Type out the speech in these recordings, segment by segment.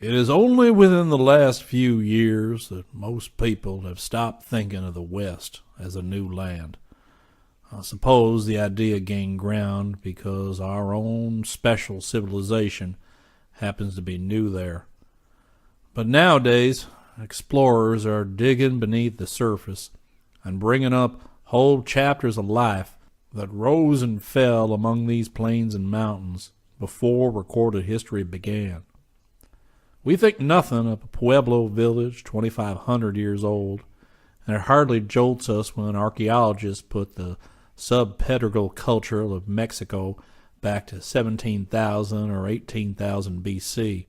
It is only within the last few years that most people have stopped thinking of the West as a new land. I suppose the idea gained ground because our own special civilization happens to be new there. But nowadays, explorers are digging beneath the surface and bringing up whole chapters of life that rose and fell among these plains and mountains before recorded history began. We think nothing of a Pueblo village 2,500 years old, and it hardly jolts us when archaeologists put the subpedregal culture of Mexico back to 17,000 or 18,000 BC.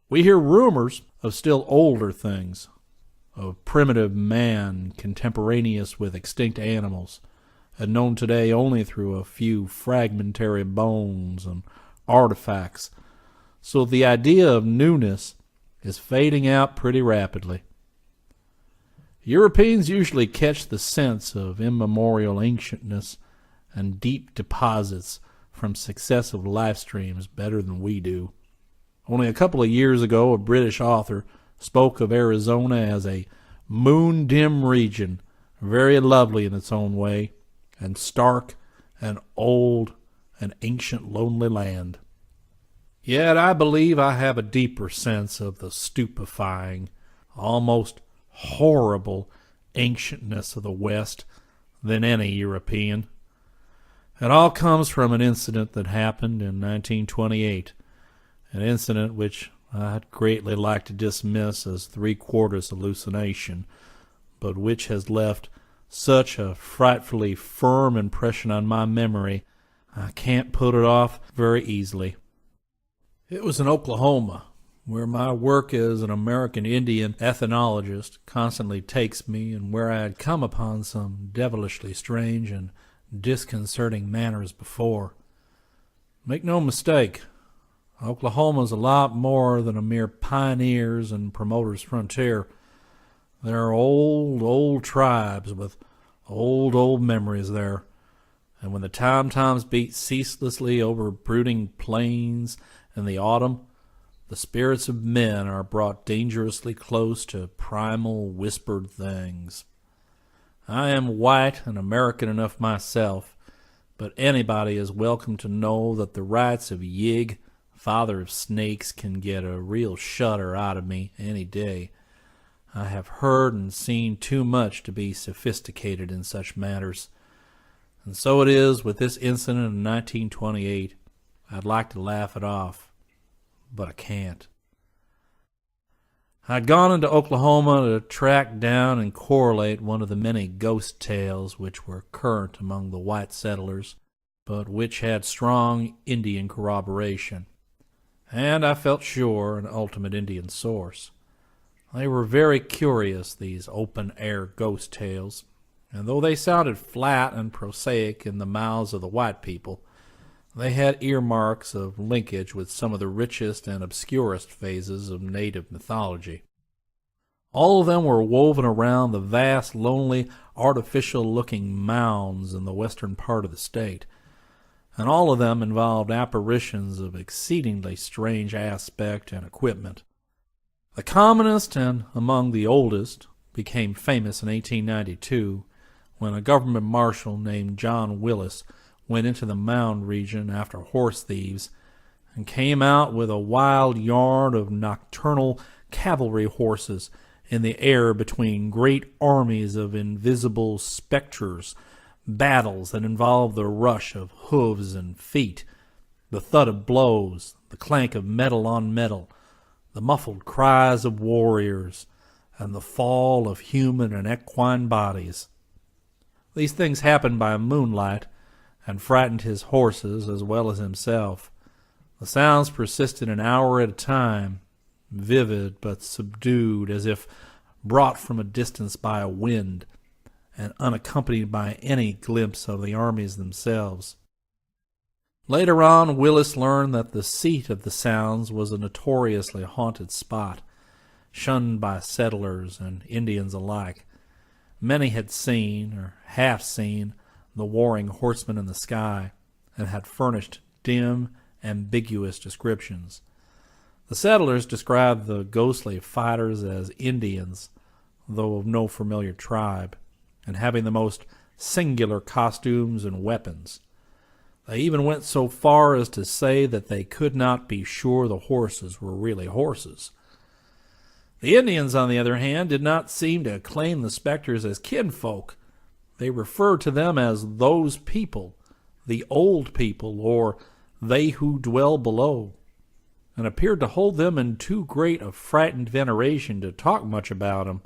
We hear rumors of still older things, of primitive man contemporaneous with extinct animals, and known today only through a few fragmentary bones and artifacts. So the idea of newness is fading out pretty rapidly. Europeans usually catch the sense of immemorial ancientness and deep deposits from successive life streams better than we do. Only a couple of years ago, a British author spoke of Arizona as a moon-dim region, very lovely in its own way, and stark and old and ancient lonely land. Yet I believe I have a deeper sense of the stupefying, almost horrible ancientness of the West than any European. It all comes from an incident that happened in 1928, an incident which I'd greatly like to dismiss as three-quarters hallucination, but which has left such a frightfully firm impression on my memory I can't put it off very easily. It was in Oklahoma, where my work as an American Indian ethnologist constantly takes me, and where I had come upon some devilishly strange and disconcerting manners before. Make no mistake, Oklahoma's a lot more than a mere pioneers and promoters frontier. There are old tribes with old memories there, and when the times beat ceaselessly over brooding plains in the autumn, the spirits of men are brought dangerously close to primal whispered things. I am white and American enough myself, but anybody is welcome to know that the rights of Yig, father of snakes, can get a real shudder out of me any day. I have heard and seen too much to be sophisticated in such matters. And so it is with this incident in 1928. I'd like to laugh it off, but I can't. I'd gone into Oklahoma to track down and correlate one of the many ghost tales which were current among the white settlers, but which had strong Indian corroboration. And I felt sure an ultimate Indian source. They were very curious, these open-air ghost tales, and though they sounded flat and prosaic in the mouths of the white people, they had earmarks of linkage with some of the richest and obscurest phases of native mythology. All of them were woven around the vast, lonely, artificial-looking mounds in the western part of the state, and all of them involved apparitions of exceedingly strange aspect and equipment. The commonest and among the oldest became famous in 1892 when a government marshal named John Willis went into the Mound region after horse thieves and came out with a wild yarn of nocturnal cavalry horses in the air between great armies of invisible specters, battles that involved the rush of hooves and feet, the thud of blows, the clank of metal on metal, the muffled cries of warriors, and the fall of human and equine bodies. These things happened by moonlight, and frightened his horses as well as himself. The sounds persisted an hour at a time, vivid but subdued, as if brought from a distance by a wind, and unaccompanied by any glimpse of the armies themselves. Later on, Willis learned that the seat of the sounds was a notoriously haunted spot, shunned by settlers and Indians alike. Many had seen, or half seen, the warring horsemen in the sky, and had furnished dim, ambiguous descriptions. The settlers described the ghostly fighters as Indians, though of no familiar tribe, and having the most singular costumes and weapons. They even went so far as to say that they could not be sure the horses were really horses. The Indians, on the other hand, did not seem to claim the specters as kinfolk. They referred to them as those people, the old people, or they who dwell below, and appeared to hold them in too great a frightened veneration to talk much about them.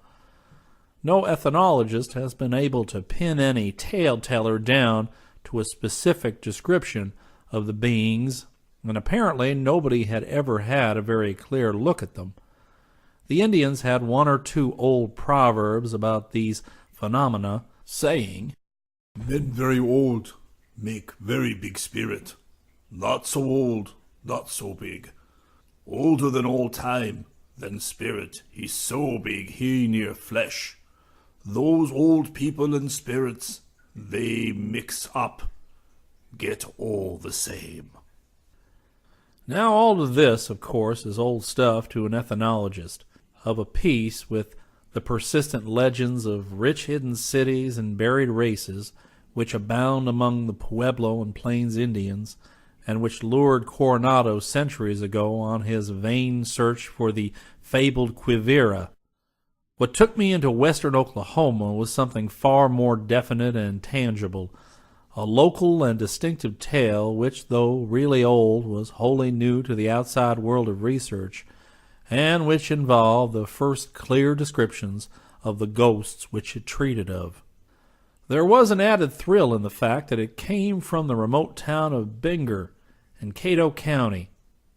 No ethnologist has been able to pin any tale-teller down to a specific description of the beings, and apparently nobody had ever had a very clear look at them. The Indians had one or two old proverbs about these phenomena, saying, "Men very old make very big spirit. Not so old, not so big. Older than all time, than spirit, he's so big he near flesh. Those old people and spirits, they mix up, get all the same." Now all of this, of course, is old stuff to an ethnologist, of a piece with the persistent legends of rich hidden cities and buried races which abound among the Pueblo and Plains Indians, and which lured Coronado centuries ago on his vain search for the fabled Quivira. What took me into western Oklahoma was something far more definite and tangible, a local and distinctive tale which, though really old, was wholly new to the outside world of research, and which involved the first clear descriptions of the ghosts which it treated of. There was an added thrill in the fact that it came from the remote town of Bingor in Cato County,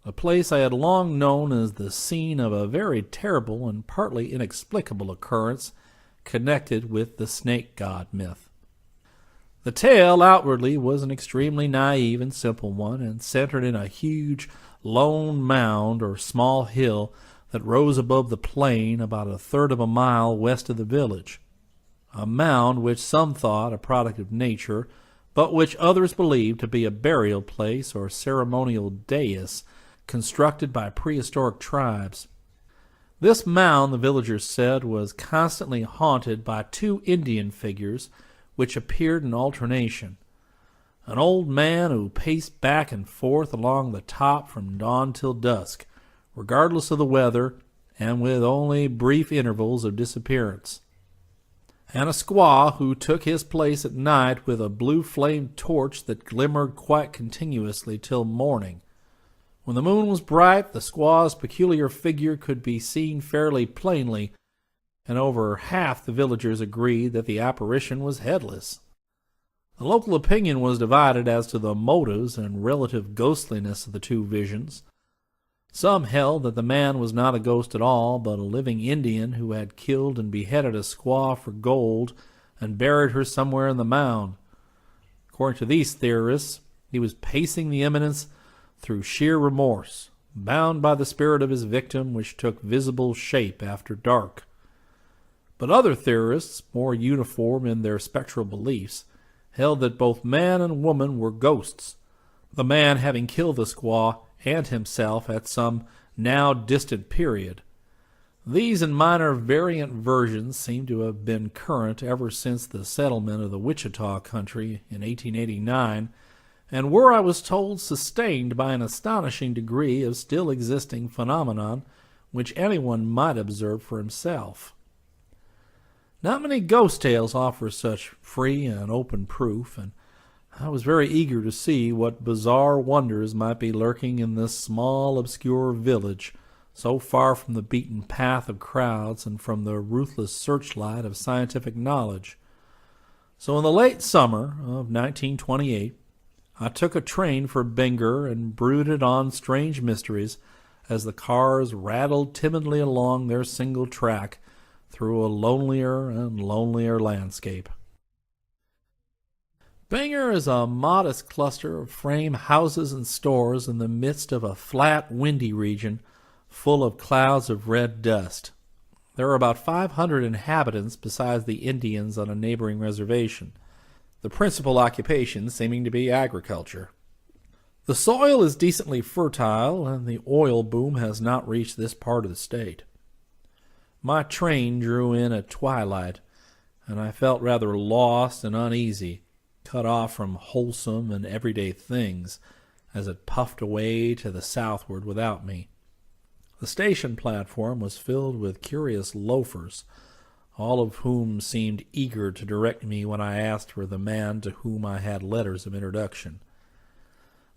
a place I had long known as the scene of a very terrible and partly inexplicable occurrence connected with the snake god myth. The tale outwardly was an extremely naive and simple one, and centered in a huge lone mound or small hill that rose above the plain about a third of a mile west of the village. A mound which some thought a product of nature, but which others believed to be a burial place or ceremonial dais constructed by prehistoric tribes. This mound, the villagers said, was constantly haunted by two Indian figures which appeared in alternation. An old man who paced back and forth along the top from dawn till dusk, regardless of the weather, and with only brief intervals of disappearance. And a squaw who took his place at night with a blue-flamed torch that glimmered quite continuously till morning. When the moon was bright, the squaw's peculiar figure could be seen fairly plainly, and over half the villagers agreed that the apparition was headless. The local opinion was divided as to the motives and relative ghostliness of the two visions. Some held that the man was not a ghost at all, but a living Indian who had killed and beheaded a squaw for gold and buried her somewhere in the mound. According to these theorists, he was pacing the eminence through sheer remorse, bound by the spirit of his victim, which took visible shape after dark. But other theorists, more uniform in their spectral beliefs, held that both man and woman were ghosts, the man having killed the squaw and himself at some now distant period. These and minor variant versions seem to have been current ever since the settlement of the Wichita country in 1889, and were, I was told, sustained by an astonishing degree of still existing phenomenon which anyone might observe for himself. Not many ghost tales offer such free and open proof, and I was very eager to see what bizarre wonders might be lurking in this small, obscure village, so far from the beaten path of crowds and from the ruthless searchlight of scientific knowledge. So in the late summer of 1928, I took a train for Bingor and brooded on strange mysteries as the cars rattled timidly along their single track through a lonelier and lonelier landscape. Bingor is a modest cluster of frame houses and stores in the midst of a flat, windy region full of clouds of red dust. There are about 500 inhabitants besides the Indians on a neighboring reservation, the principal occupation seeming to be agriculture. The soil is decently fertile, and the oil boom has not reached this part of the state. My train drew in at twilight, and I felt rather lost and uneasy, cut off from wholesome and everyday things, as it puffed away to the southward without me. The station platform was filled with curious loafers, all of whom seemed eager to direct me when I asked for the man to whom I had letters of introduction.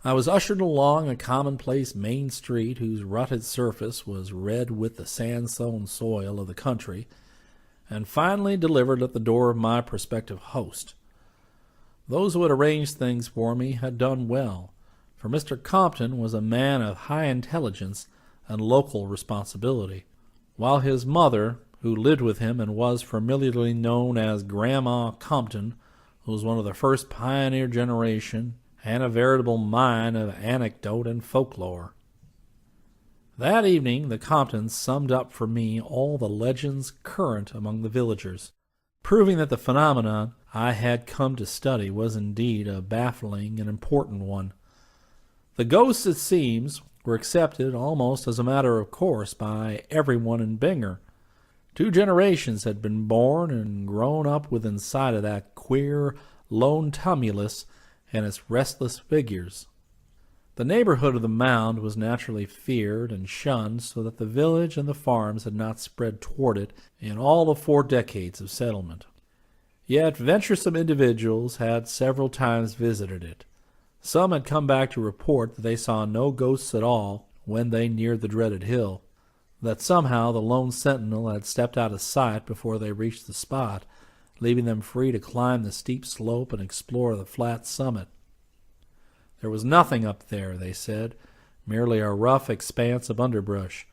I was ushered along a commonplace main street whose rutted surface was red with the sandstone soil of the country, and finally delivered at the door of my prospective host. Those who had arranged things for me had done well, for Mr. Compton was a man of high intelligence and local responsibility, while his mother, who lived with him and was familiarly known as Grandma Compton, was one of the first pioneer generation and a veritable mine of anecdote and folklore. That evening the Comptons summed up for me all the legends current among the villagers, proving that the phenomenon I had come to study was indeed a baffling and important one. The ghosts, it seems, were accepted almost as a matter of course by everyone in Bingor. 2 generations had been born and grown up within sight of that queer, lone tumulus and its restless figures. The neighborhood of the Mound was naturally feared and shunned, so that the village and the farms had not spread toward it in all the 4 decades of settlement. Yet venturesome individuals had several times visited it. Some had come back to report that they saw no ghosts at all when they neared the dreaded hill, that somehow the lone sentinel had stepped out of sight before they reached the spot, leaving them free to climb the steep slope and explore the flat summit. There was nothing up there, they said, merely a rough expanse of underbrush.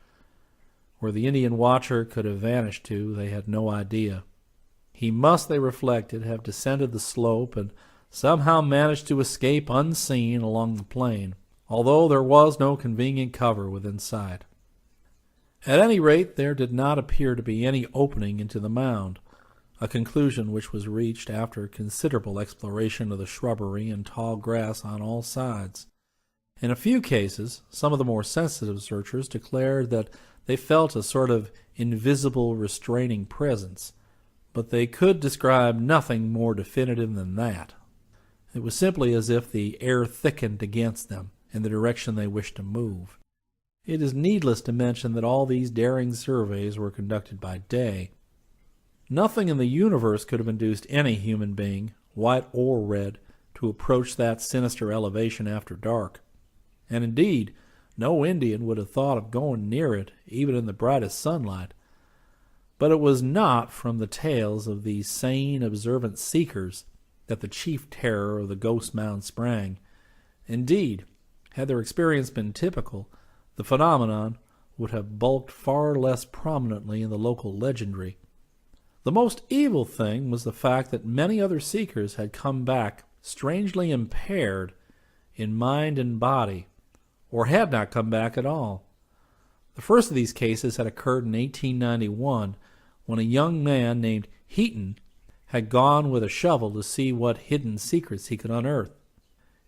Where the Indian watcher could have vanished to, they had no idea. He must, they reflected, have descended the slope and somehow managed to escape unseen along the plain, although there was no convenient cover within sight. At any rate, there did not appear to be any opening into the mound, a conclusion which was reached after considerable exploration of the shrubbery and tall grass on all sides. In a few cases, some of the more sensitive searchers declared that they felt a sort of invisible restraining presence, but they could describe nothing more definitive than that. It was simply as if the air thickened against them in the direction they wished to move. It is needless to mention that all these daring surveys were conducted by day. Nothing in the universe could have induced any human being, white or red, to approach that sinister elevation after dark. And indeed, no Indian would have thought of going near it, even in the brightest sunlight. But it was not from the tales of these sane, observant seekers that the chief terror of the ghost mound sprang. Indeed, had their experience been typical, the phenomenon would have bulked far less prominently in the local legendary. The most evil thing was the fact that many other seekers had come back strangely impaired in mind and body, or had not come back at all. The first of these cases had occurred in 1891, when a young man named Heaton had gone with a shovel to see what hidden secrets he could unearth.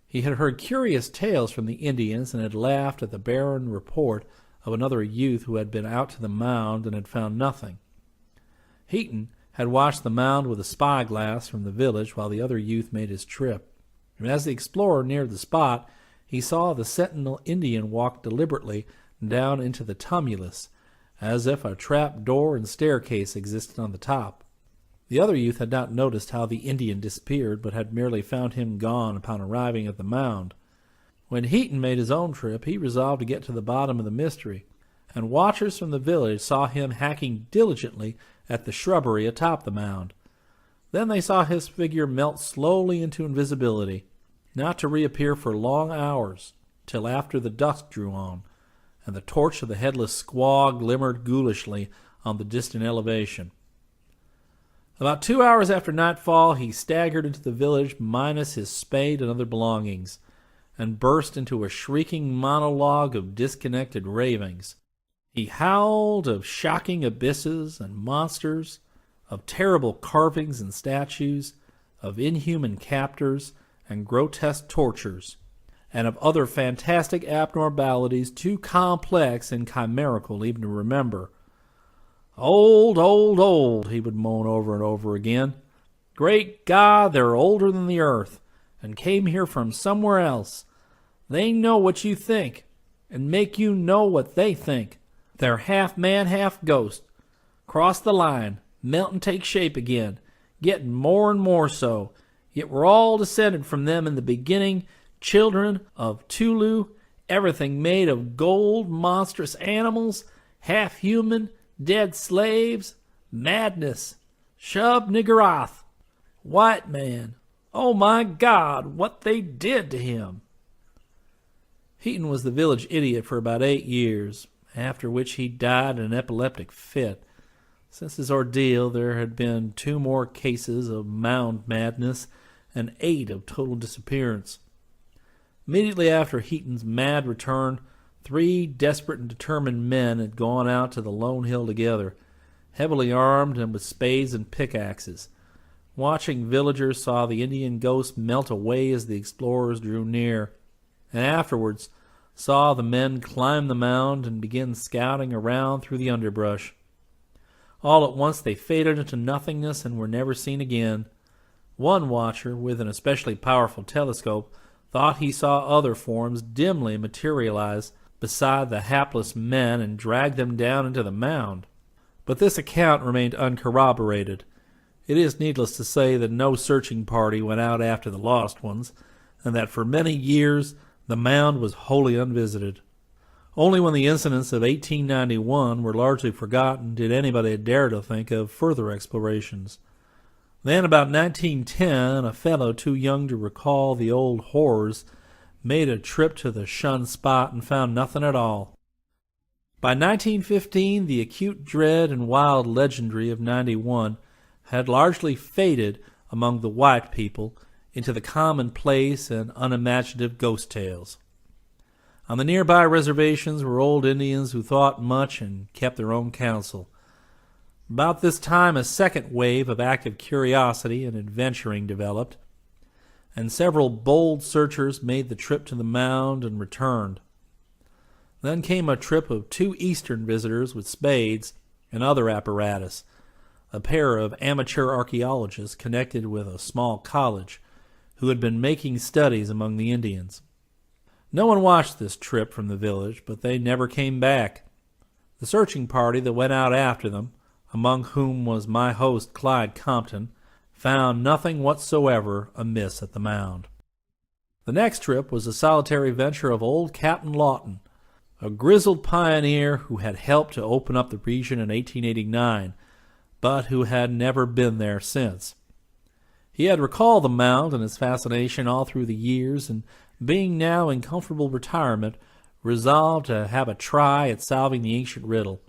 He had heard curious tales from the Indians and had laughed at the barren report of another youth who had been out to the mound and had found nothing. Heaton had watched the mound with a spyglass from the village while the other youth made his trip, and as the explorer neared the spot, he saw the sentinel Indian walk deliberately down into the tumulus, as if a trap door and staircase existed on the top. The other youth had not noticed how the Indian disappeared, but had merely found him gone upon arriving at the mound. When Heaton made his own trip, he resolved to get to the bottom of the mystery, and watchers from the village saw him hacking diligently at the shrubbery atop the mound. Then they saw his figure melt slowly into invisibility, not to reappear for long hours, till after the dusk drew on, and the torch of the headless squaw glimmered ghoulishly on the distant elevation. About 2 hours after nightfall, he staggered into the village minus his spade and other belongings, and burst into a shrieking monologue of disconnected ravings. He howled of shocking abysses and monsters, of terrible carvings and statues, of inhuman captors and grotesque tortures, and of other fantastic abnormalities too complex and chimerical even to remember. Old, old, old, he would moan over and over again. Great God, they're older than the earth, and came here from somewhere else. They know what you think, and make you know what they think. They're half man, half ghost. Cross the line, melt and take shape again, getting more and more so. Yet we're all descended from them in the beginning, children of Tolu, everything made of gold, monstrous animals, half human, dead slaves, madness, shub niggurath, white man. Oh my God, what they did to him. Heaton was the village idiot for about 8 years, after which he died in an epileptic fit. Since his ordeal, there had been 2 more cases of Mound madness and 8 of total disappearance. Immediately after Heaton's mad return, 3 desperate and determined men had gone out to the Lone Hill together, heavily armed and with spades and pickaxes. Watching villagers saw the Indian ghost melt away as the explorers drew near, and afterwards saw the men climb the mound and begin scouting around through the underbrush. All at once they faded into nothingness and were never seen again. One watcher, with an especially powerful telescope, thought he saw other forms dimly materialize beside the hapless men and drag them down into the mound. But this account remained uncorroborated. It is needless to say that no searching party went out after the lost ones, and that for many years the mound was wholly unvisited. Only when the incidents of 1891 were largely forgotten did anybody dare to think of further explorations. Then, about 1910, a fellow too young to recall the old horrors made a trip to the shunned spot and found nothing at all. By 1915, the acute dread and wild legendary of 91 had largely faded among the white people into the commonplace and unimaginative ghost tales. On the nearby reservations were old Indians who thought much and kept their own counsel. About this time, a second wave of active curiosity and adventuring developed, and several bold searchers made the trip to the mound and returned. Then came a trip of 2 Eastern visitors with spades and other apparatus, a pair of amateur archaeologists connected with a small college who had been making studies among the Indians. No one watched this trip from the village, but they never came back. The searching party that went out after them, among whom was my host Clyde Compton, found nothing whatsoever amiss at the mound. The next trip was a solitary venture of old Captain Lawton, a grizzled pioneer who had helped to open up the region in 1889, but who had never been there since. He had recalled the mound and its fascination all through the years, and being now in comfortable retirement, resolved to have a try at solving the ancient riddle.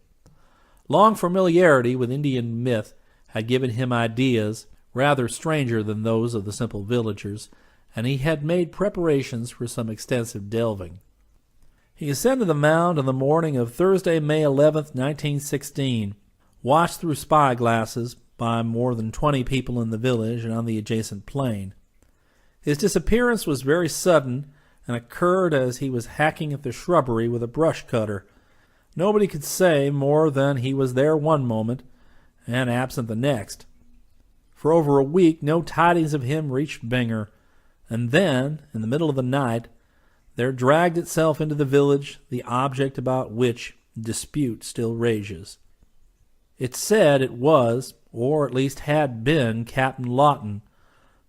Long familiarity with Indian myth had given him ideas rather stranger than those of the simple villagers, and he had made preparations for some extensive delving. He ascended the mound on the morning of Thursday, May 11th, 1916, watched through spy-glasses by more than 20 people in the village and on the adjacent plain. His disappearance was very sudden and occurred as he was hacking at the shrubbery with a brush cutter. Nobody could say more than he was there one moment and absent the next. For over a week no tidings of him reached Bangor, and then, in the middle of the night, there dragged itself into the village the object about which dispute still rages. It said it was, or at least had been, Captain Lawton,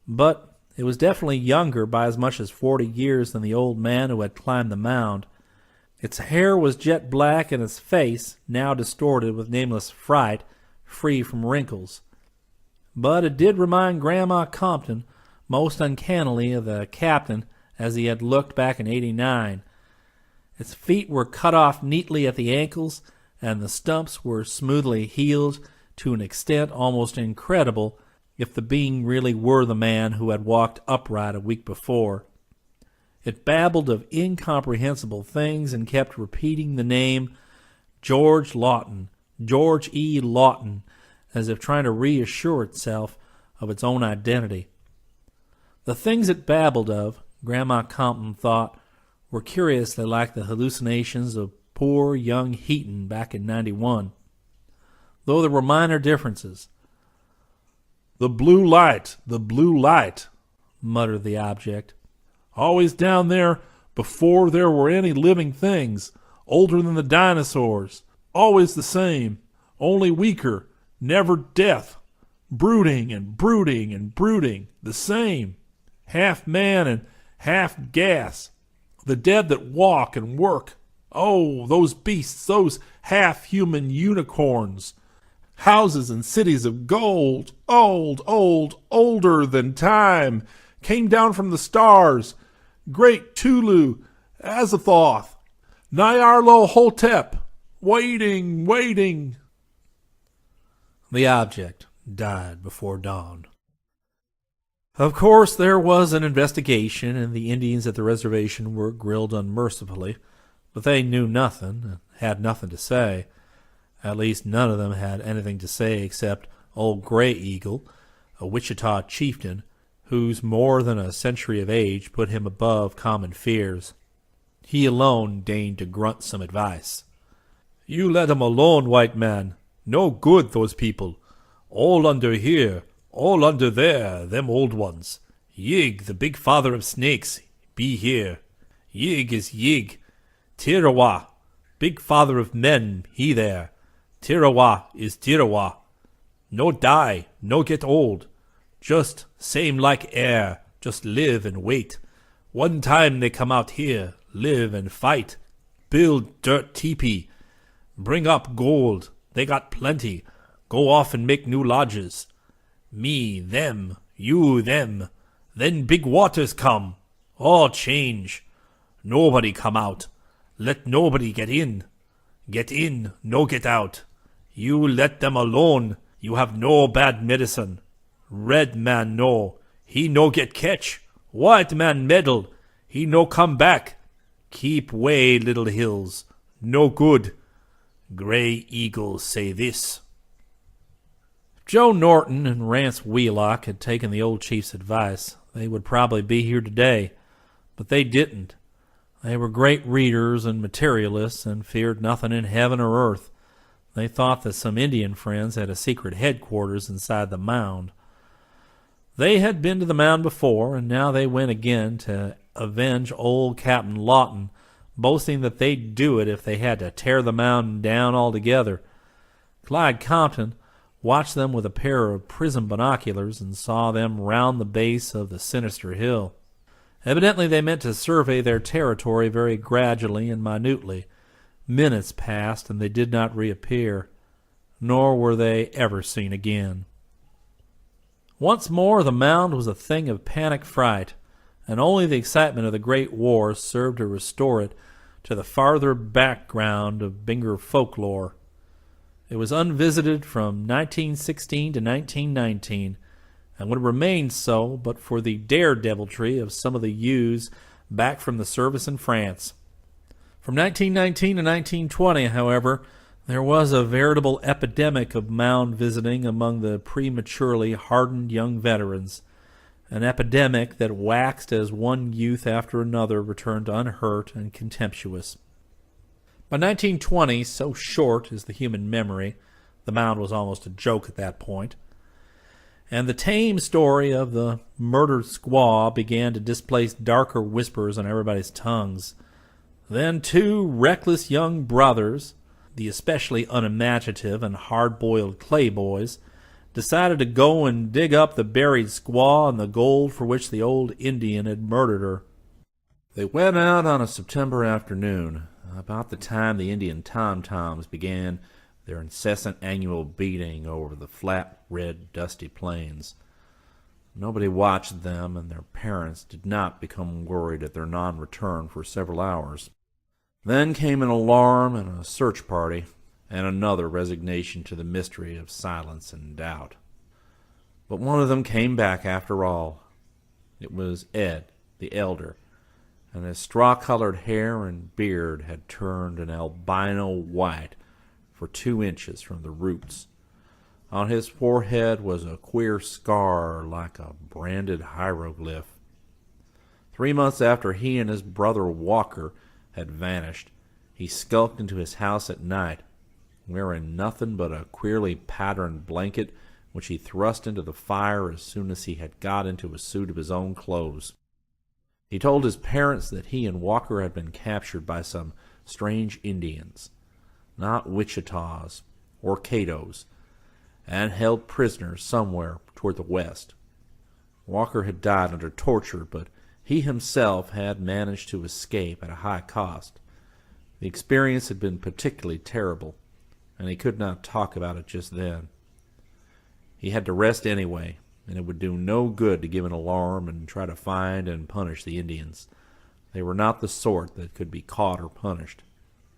but it was definitely younger by as much as 40 years than the old man who had climbed the mound. Its hair was jet black, and its face, now distorted with nameless fright, free from wrinkles. But it did remind Grandma Compton most uncannily of the captain as he had looked back in '89. Its feet were cut off neatly at the ankles, and the stumps were smoothly healed to an extent almost incredible if the being really were the man who had walked upright a week before. It babbled of incomprehensible things and kept repeating the name George Lawton, George E. Lawton, as if trying to reassure itself of its own identity. The things it babbled of, Grandma Compton thought, were curiously like the hallucinations of poor young Heaton back in '91, though there were minor differences. The blue light, muttered the object. always down there before there were any living things, older than the dinosaurs, always the same, only weaker, never death, brooding and brooding and brooding, the same, half man and half gas, the dead that walk and work. Oh, those beasts, those half-human unicorns. Houses and cities of gold, older than time, came down from the stars. Great Tolu, Azathoth, Nyarlathotep, waiting. The object died before dawn. Of course, there was an investigation, and the Indians at the reservation were grilled unmercifully, but they knew nothing and had nothing to say. At least none of them had anything to say except old Gray Eagle, a Wichita chieftain, whose more than a century of age put him above common fears. He alone deigned to grunt some advice. "You let 'em alone, white man. No good, those people. All under here, all under there, them old ones. Yig, the big father of snakes, be here. Yig is Yig. Tirawa, big father of men, he there. Tirawa is Tirawa. No die, no get old. Just same like air, just live and wait. One time they come out here, live and fight. Build dirt teepee. Bring up gold. They got plenty. Go off and make new lodges. Me, them, you, them. Then big waters come. All change. Nobody come out. Let nobody get in. Get in, no get out. You let them alone. You have no bad medicine. Red man no. He no get catch. White man meddle. He no come back. Keep way, little hills. No good. Gray Eagle say this." If Joe Norton and Rance Wheelock had taken the old chief's advice, they would probably be here today, but they didn't. They were great readers and materialists and feared nothing in heaven or earth. They thought that some Indian friends had a secret headquarters inside the Mound. They had been to the Mound before, and now they went again to avenge old Captain Lawton, boasting that they'd do it if they had to tear the Mound down altogether. Clyde Compton watched them with a pair of prism binoculars and saw them round the base of the sinister hill. Evidently they meant to survey their territory very gradually and minutely. Minutes passed, and they did not reappear, nor were they ever seen again. Once more the Mound was a thing of panic fright, and only the excitement of the Great War served to restore it to the farther background of Binger folklore. It was unvisited from 1916 to 1919, and would remain so but for the daredeviltry of some of the youths back from the service in France. From 1919 to 1920, however, there was a veritable epidemic of Mound visiting among the prematurely hardened young veterans, an epidemic that waxed as one youth after another returned unhurt and contemptuous. By 1920, so short is the human memory, the Mound was almost a joke at that point, and the tame story of the murdered squaw began to displace darker whispers on everybody's tongues. Then two reckless young brothers, the especially unimaginative and hard-boiled Clay boys, decided to go and dig up the buried squaw and the gold for which the old Indian had murdered her. They went out on a September afternoon, about the time the Indian tom-toms began their incessant annual beating over the flat, red, dusty plains. Nobody watched them, and their parents did not become worried at their non-return for several hours. Then came an alarm and a search party, and another resignation to the mystery of silence and doubt. But one of them came back after all. It was Ed, the elder, and his straw-colored hair and beard had turned an albino white for 2 inches from the roots. On his forehead was a queer scar like a branded hieroglyph. 3 months after he and his brother Walker had vanished, he skulked into his house at night, wearing nothing but a queerly patterned blanket, which he thrust into the fire as soon as he had got into a suit of his own clothes. He told his parents that he and Walker had been captured by some strange Indians, not Wichitas or Catos, and held prisoners somewhere toward the west. Walker had died under torture, but he himself had managed to escape at a high cost. The experience had been particularly terrible, and he could not talk about it just then. He had to rest anyway, and it would do no good to give an alarm and try to find and punish the Indians. They were not the sort that could be caught or punished,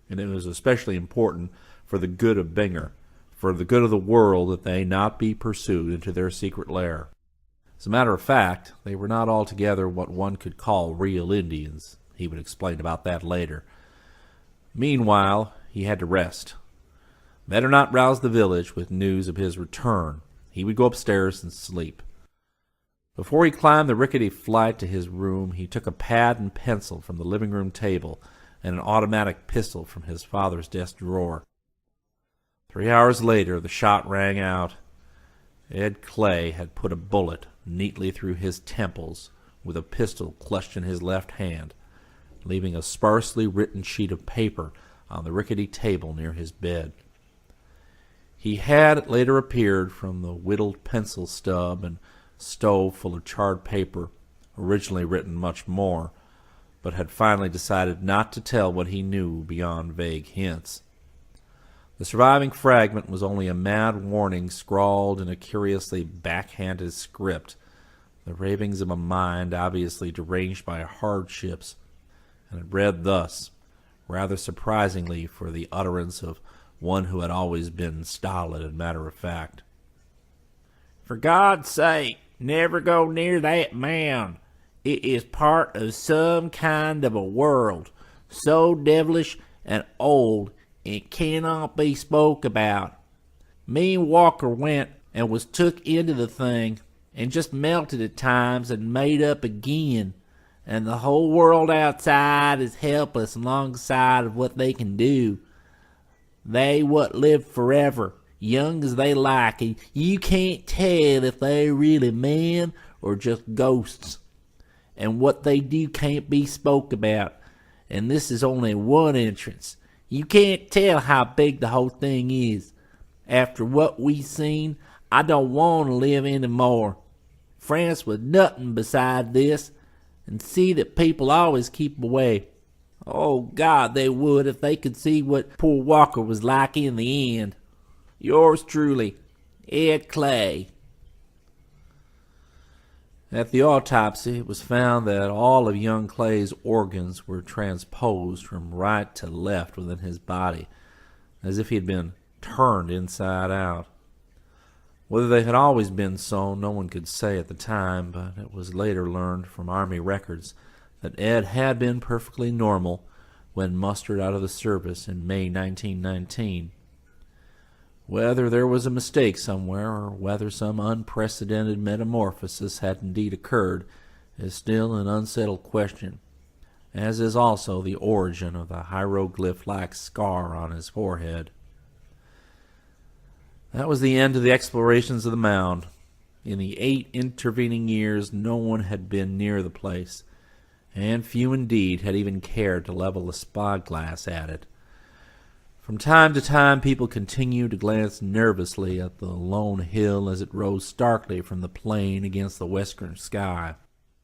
and it was especially important for the good of Binger, for the good of the world, that they not be pursued into their secret lair. As a matter of fact, they were not altogether what one could call real Indians. He would explain about that later. Meanwhile, he had to rest. Better not rouse the village with news of his return. He would go upstairs and sleep. Before he climbed the rickety flight to his room, he took a pad and pencil from the living room table and an automatic pistol from his father's desk drawer. 3 hours later, the shot rang out. Ed Clay had put a bullet neatly through his temples with a pistol clutched in his left hand, leaving a sparsely written sheet of paper on the rickety table near his bed. He had, it later appeared, from the whittled pencil stub and stove full of charred paper, originally written much more, but had finally decided not to tell what he knew beyond vague hints. The surviving fragment was only a mad warning scrawled in a curiously backhanded script, the ravings of a mind obviously deranged by hardships, and it read thus, rather surprisingly for the utterance of one who had always been stolid and matter-of-fact. "For God's sake, never go near that mound. It is part of some kind of a world, so devilish and old it cannot be spoke about. Me and Walker went and was took into the thing, and just melted at times and made up again, and the whole world outside is helpless alongside of what they can do. They what live forever, young as they like, and you can't tell if they really men or just ghosts. And what they do can't be spoke about, and this is only one entrance. You can't tell how big the whole thing is. After what we seen, I don't want to live anymore. France was nothing beside this, and see that people always keep away. Oh, God, they would if they could see what poor Walker was like in the end. Yours truly, Ed Clay." At the autopsy, it was found that all of young Clay's organs were transposed from right to left within his body, as if he had been turned inside out. Whether they had always been so, no one could say at the time, but it was later learned from Army records that Ed had been perfectly normal when mustered out of the service in May 1919. Whether there was a mistake somewhere, or whether some unprecedented metamorphosis had indeed occurred, is still an unsettled question, as is also the origin of the hieroglyph-like scar on his forehead. That was the end of the explorations of the mound. In the 8 intervening years, no one had been near the place, and few indeed had even cared to level a spyglass at it. From time to time, people continued to glance nervously at the lone hill as it rose starkly from the plain against the western sky,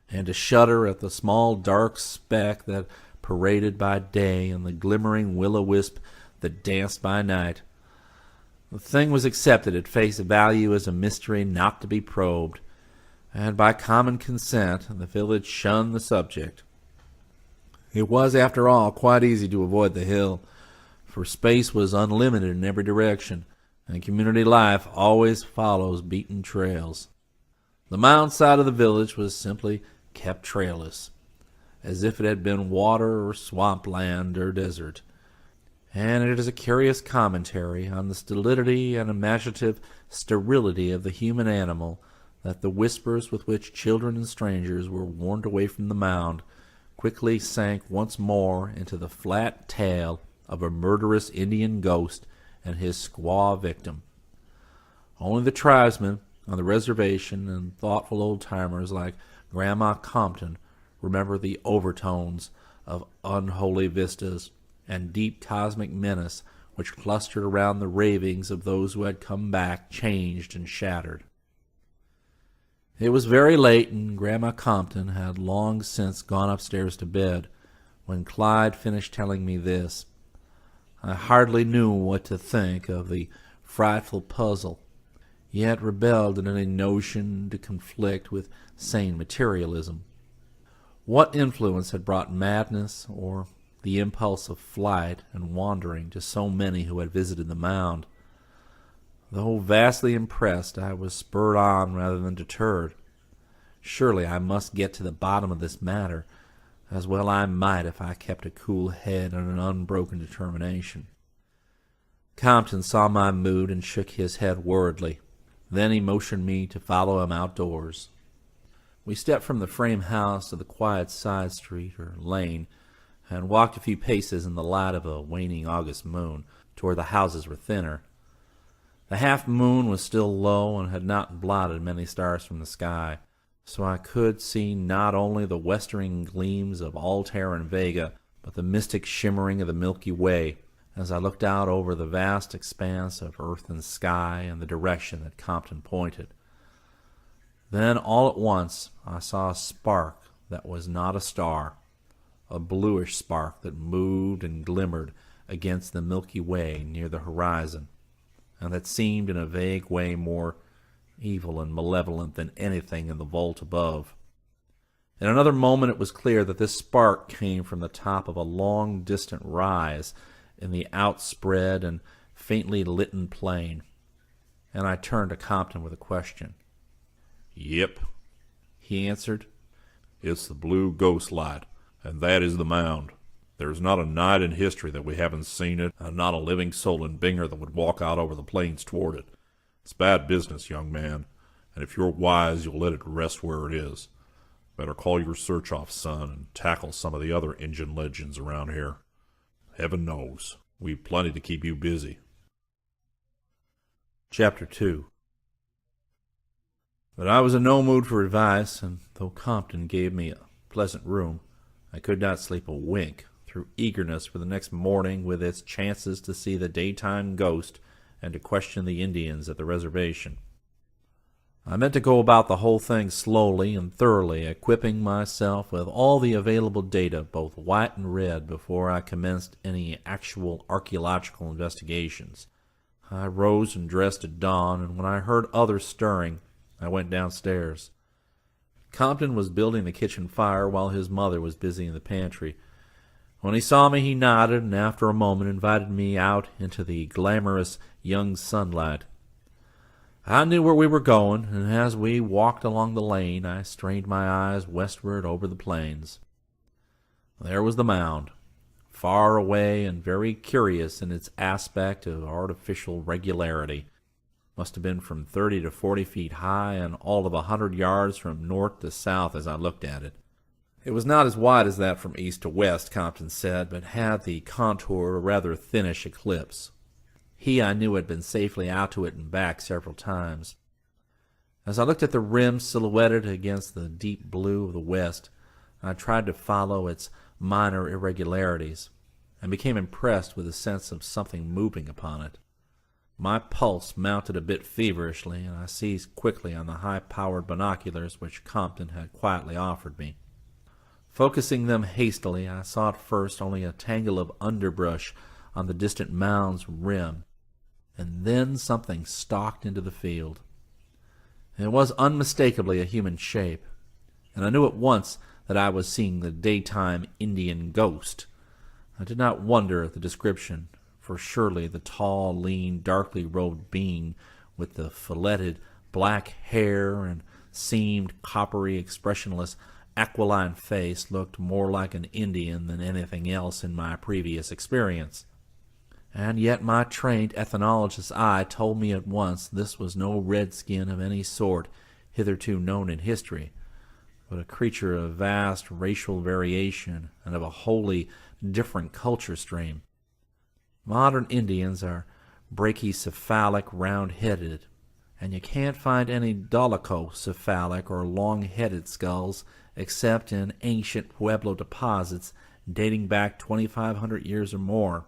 and to shudder at the small dark speck that paraded by day and the glimmering will-o'-wisp that danced by night. The thing was accepted at face value as a mystery not to be probed, and by common consent the village shunned the subject. It was, after all, quite easy to avoid the hill, for space was unlimited in every direction, and community life always follows beaten trails. The mound side of the village was simply kept trailless, as if it had been water or swamp land or desert, and it is a curious commentary on the stolidity and imaginative sterility of the human animal that the whispers with which children and strangers were warned away from the mound quickly sank once more into the flat tale of a murderous Indian ghost and his squaw victim. Only the tribesmen on the reservation and thoughtful old-timers like Grandma Compton remember the overtones of unholy vistas and deep cosmic menace which clustered around the ravings of those who had come back changed and shattered. It was very late, and Grandma Compton had long since gone upstairs to bed when Clyde finished telling me this. I hardly knew what to think of the frightful puzzle, yet rebelled at any notion to conflict with sane materialism. What influence had brought madness or the impulse of flight and wandering to so many who had visited the mound? Though vastly impressed, I was spurred on rather than deterred. Surely I must get to the bottom of this matter, as well I might if I kept a cool head and an unbroken determination. Compton saw my mood and shook his head worriedly. Then he motioned me to follow him outdoors. We stepped from the frame house to the quiet side street or lane, and walked a few paces in the light of a waning August moon, to where the houses were thinner. The half-moon was still low and had not blotted many stars from the sky, so I could see not only the westering gleams of Altair and Vega, but the mystic shimmering of the Milky Way, as I looked out over the vast expanse of earth and sky in the direction that Compton pointed. Then, all at once, I saw a spark that was not a star, a bluish spark that moved and glimmered against the Milky Way near the horizon, and that seemed in a vague way more evil and malevolent than anything in the vault above. In another moment it was clear that this spark came from the top of a long distant rise in the outspread and faintly litten plain, and I turned to Compton with a question. "Yep," he answered. "It's the blue ghost light, and that is the mound. There's not a night in history that we haven't seen it, and not a living soul in Binger that would walk out over the plains toward it. It's bad business, young man, and if you're wise, you'll let it rest where it is. Better call your search off, son, and tackle some of the other Injun legends around here. Heaven knows, we've plenty to keep you busy." Chapter 2. But I was in no mood for advice, and though Compton gave me a pleasant room, I could not sleep a wink through eagerness for the next morning with its chances to see the daytime ghost and to question the Indians at the reservation. I meant to go about the whole thing slowly and thoroughly, equipping myself with all the available data, both white and red, before I commenced any actual archaeological investigations. I rose and dressed at dawn, and when I heard others stirring, I went downstairs. Compton was building the kitchen fire while his mother was busy in the pantry. When he saw me, he nodded, and after a moment invited me out into the glamorous young sunlight. I knew where we were going, and as we walked along the lane, I strained my eyes westward over the plains. There was the mound, far away and very curious in its aspect of artificial regularity. Must have been from 30 to 40 feet high and all of 100 yards from north to south as I looked at it. It was not as wide as that from east to west, Compton said, but had the contour of a rather thinnish ellipse. I knew had been safely out to it and back several times. As I looked at the rim silhouetted against the deep blue of the west, I tried to follow its minor irregularities, and became impressed with a sense of something moving upon it. My pulse mounted a bit feverishly, and I seized quickly on the high-powered binoculars which Compton had quietly offered me. Focusing them hastily, I saw at first only a tangle of underbrush on the distant mound's rim, and then something stalked into the field. It was unmistakably a human shape, and I knew at once that I was seeing the daytime Indian ghost. I did not wonder at the description, for surely the tall, lean, darkly robed being with the filletted black hair and seamed, coppery, expressionless, aquiline face looked more like an Indian than anything else in my previous experience. And yet my trained ethnologist's eye told me at once this was no redskin of any sort, hitherto known in history, but a creature of vast racial variation and of a wholly different culture stream. Modern Indians are brachycephalic, round-headed, and you can't find any dolichocephalic or long-headed skulls except in ancient Pueblo deposits dating back 2,500 years or more.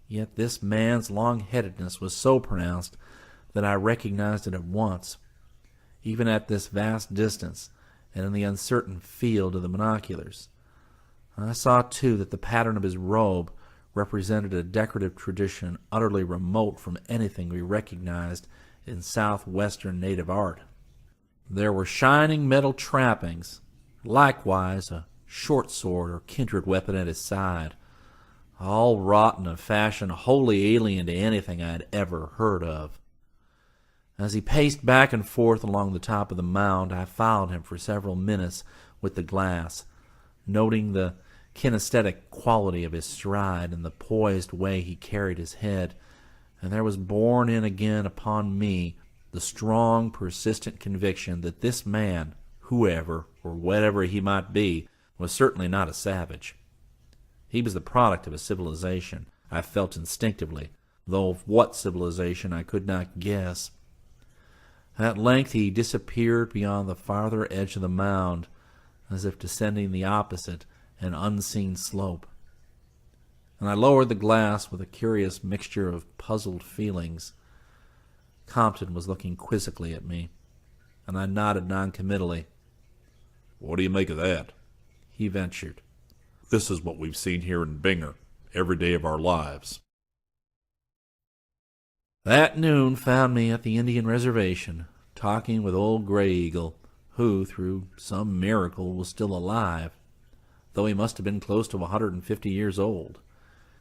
Yet this man's long-headedness was so pronounced that I recognized it at once, even at this vast distance and in the uncertain field of the binoculars. I saw, too, that the pattern of his robe represented a decorative tradition utterly remote from anything we recognized in southwestern native art. There were shining metal trappings, likewise a short sword or kindred weapon at his side, all wrought in a fashion wholly alien to anything I had ever heard of. As he paced back and forth along the top of the mound, I followed him for several minutes with the glass, noting the kinesthetic quality of his stride and the poised way he carried his head, and there was borne in again upon me the strong, persistent conviction that this man, whoever or whatever he might be, was certainly not a savage. He was the product of a civilization, I felt instinctively, though of what civilization I could not guess. At length he disappeared beyond the farther edge of the mound, as if descending the opposite and unseen slope. And I lowered the glass with a curious mixture of puzzled feelings. Compton was looking quizzically at me, and I nodded noncommittally. "What do you make of that?" he ventured. "This is what we've seen here in Binger every day of our lives." That noon found me at the Indian reservation, talking with old Gray Eagle, who, through some miracle, was still alive, though he must have been close to 150 years old.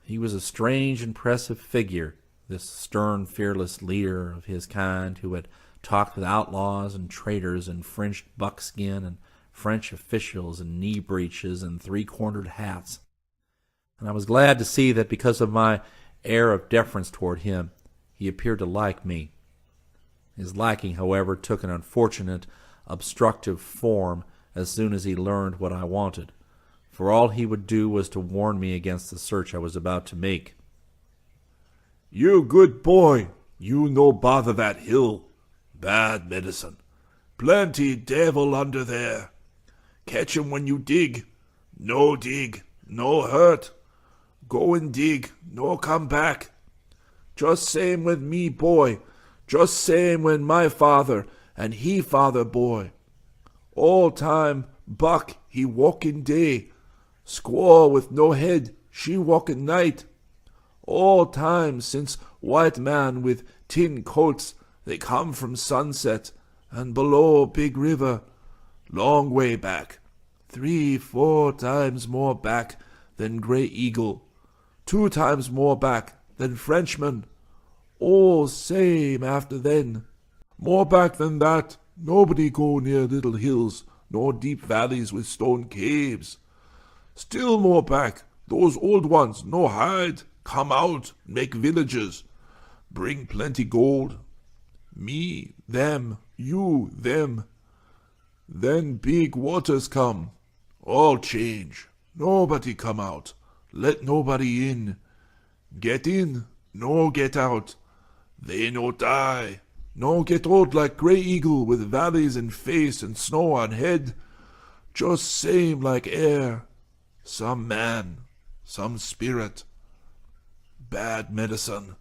He was a strange, impressive figure, this stern, fearless leader of his kind who had talked with outlaws and traitors in fringed buckskin and French officials in knee breeches and three-cornered hats. And I was glad to see that because of my air of deference toward him, he appeared to like me. His liking, however, took an unfortunate, obstructive form as soon as he learned what I wanted, for all he would do was to warn me against the search I was about to make. "You good boy. You no bother that hill. Bad medicine. Plenty devil under there. Catch 'em when you dig. No dig. No hurt. Go and dig. No come back. Just same with me boy. Just same when my father and he father boy. All time buck he walking day. Squaw with no head, she walking night. All time since white man with tin coats, they come from sunset and below big river. Long way back. 3-4 times more back than Gray Eagle. 2 times more back than Frenchman. All same after then. More back than that, nobody go near little hills nor deep valleys with stone caves. Still more back, those old ones no hide, come out, make villages, bring plenty gold. Me, them, you, them. Then big waters come, all change. Nobody come out, let nobody in. Get in, no get out. They no die, no get old like Gray Eagle with valleys in face and snow on head. Just same like air. Some man, some spirit. Bad medicine.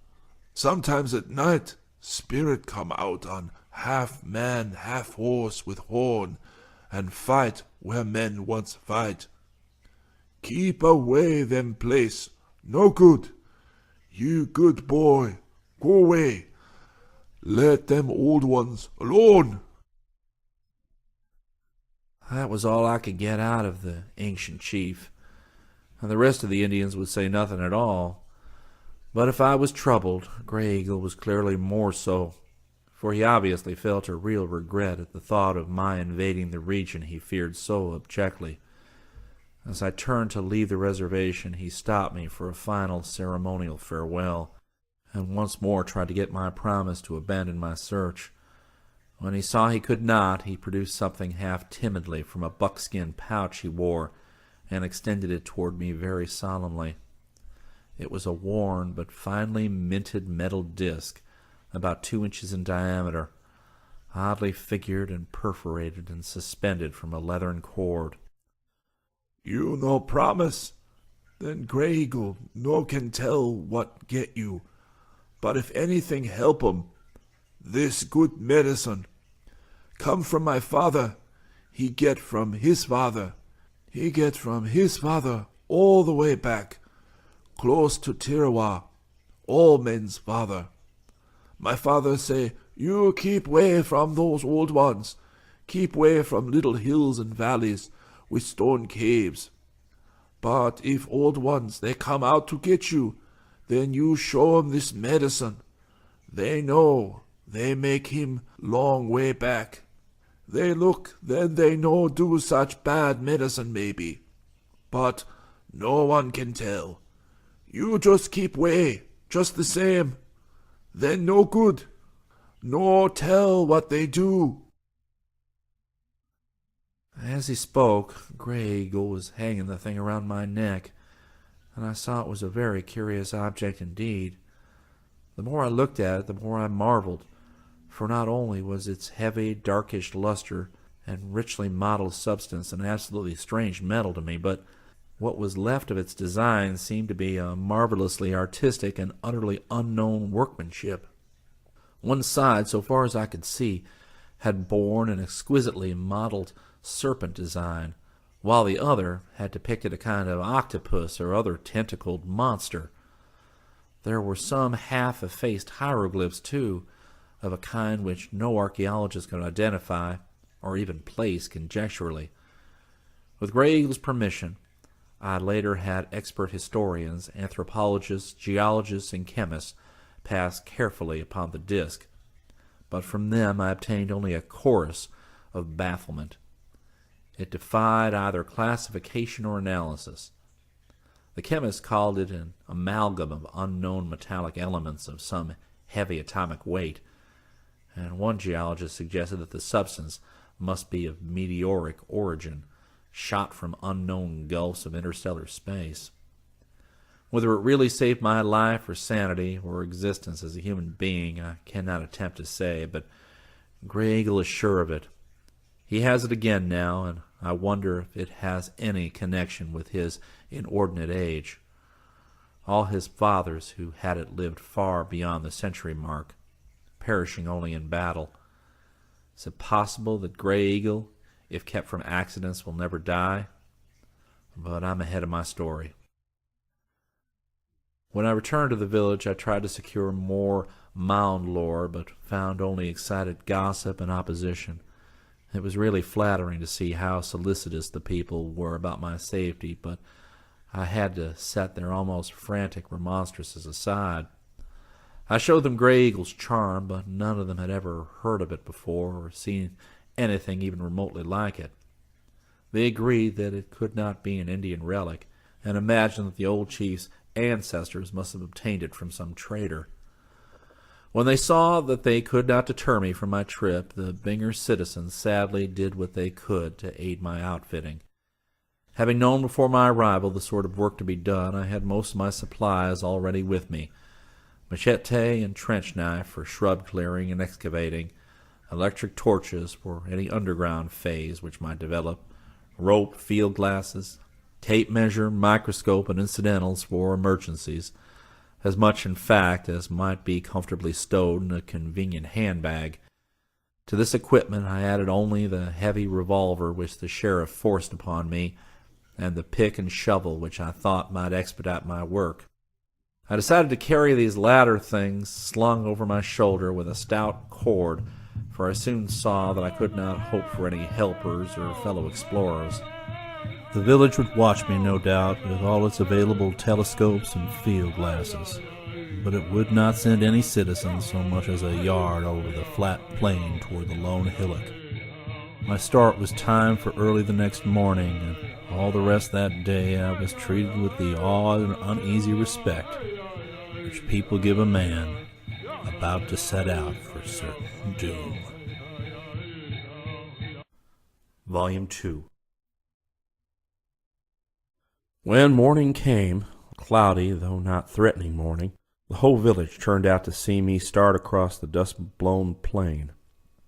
Sometimes at night, spirit come out on half man, half horse with horn, and fight where men once fight. Keep away them place. No good. You good boy. Go away. Let them old ones alone. That was all I could get out of the ancient chief, and the rest of the Indians would say nothing at all. But if I was troubled, Gray Eagle was clearly more so, for he obviously felt a real regret at the thought of my invading the region he feared so abjectly. As I turned to leave the reservation, he stopped me for a final ceremonial farewell, and once more tried to get my promise to abandon my search. When he saw he could not, he produced something half timidly from a buckskin pouch he wore and extended it toward me very solemnly. It was a worn but finely minted metal disc, about 2 inches in diameter, oddly figured and perforated and suspended from a leathern cord. You no promise? Then Grey Eagle no can tell what get you. But if anything help 'em, this good medicine come from my father. He get from his father. He get from his father all the way back, close to Tirawa, all men's father. My father say, you keep way from those old ones. Keep way from little hills and valleys with stone caves. But if old ones, they come out to get you, then you show 'em this medicine. They know, they make him long way back. They look, then they no do such bad medicine maybe. But no one can tell. You just keep way, just the same. Then no good. No tell what they do. As he spoke, Grey Eagle was hanging the thing around my neck, and I saw it was a very curious object indeed. The more I looked at it, the more I marveled, for not only was its heavy, darkish luster and richly modeled substance an absolutely strange metal to me, but what was left of its design seemed to be a marvelously artistic and utterly unknown workmanship. One side, so far as I could see, had borne an exquisitely modeled serpent design, while the other had depicted a kind of octopus or other tentacled monster. There were some half-effaced hieroglyphs, too, of a kind which no archaeologist could identify or even place conjecturally. With Grey Eagle's permission, I later had expert historians, anthropologists, geologists, and chemists pass carefully upon the disk, but from them I obtained only a chorus of bafflement. It defied either classification or analysis. The chemists called it an amalgam of unknown metallic elements of some heavy atomic weight, and one geologist suggested that the substance must be of meteoric origin, shot from unknown gulfs of interstellar space. Whether it really saved my life or sanity or existence as a human being, I cannot attempt to say, but Grey Eagle is sure of it. He has it again now, and I wonder if it has any connection with his inordinate age. All his fathers who had it lived far beyond the century mark, perishing only in battle. Is it possible that Grey Eagle, if kept from accidents, will never die? But I'm ahead of my story. When I returned to the village, I tried to secure more Mound lore, but found only excited gossip and opposition. It was really flattering to see how solicitous the people were about my safety, but I had to set their almost frantic remonstrances aside. I showed them Grey Eagle's charm, but none of them had ever heard of it before or seen anything even remotely like it. They agreed that it could not be an Indian relic, and imagined that the old chief's ancestors must have obtained it from some trader. When they saw that they could not deter me from my trip, the Binger citizens sadly did what they could to aid my outfitting. Having known before my arrival the sort of work to be done, I had most of my supplies already with me: machete and trench knife for shrub clearing and excavating, electric torches for any underground phase which might develop, rope, field glasses, tape measure, microscope, and incidentals for emergencies, as much, in fact, as might be comfortably stowed in a convenient handbag. To this equipment I added only the heavy revolver which the sheriff forced upon me, and the pick and shovel which I thought might expedite my work. I decided to carry these latter things slung over my shoulder with a stout cord, for I soon saw that I could not hope for any helpers or fellow explorers. The village would watch me, no doubt, with all its available telescopes and field glasses, but it would not send any citizens so much as a yard over the flat plain toward the lone hillock. My start was timed for early the next morning, and all the rest that day I was treated with the awed and uneasy respect which people give a man about to set out for certain doom. Volume 2. When morning came, a cloudy though not threatening morning, the whole village turned out to see me start across the dust-blown plain.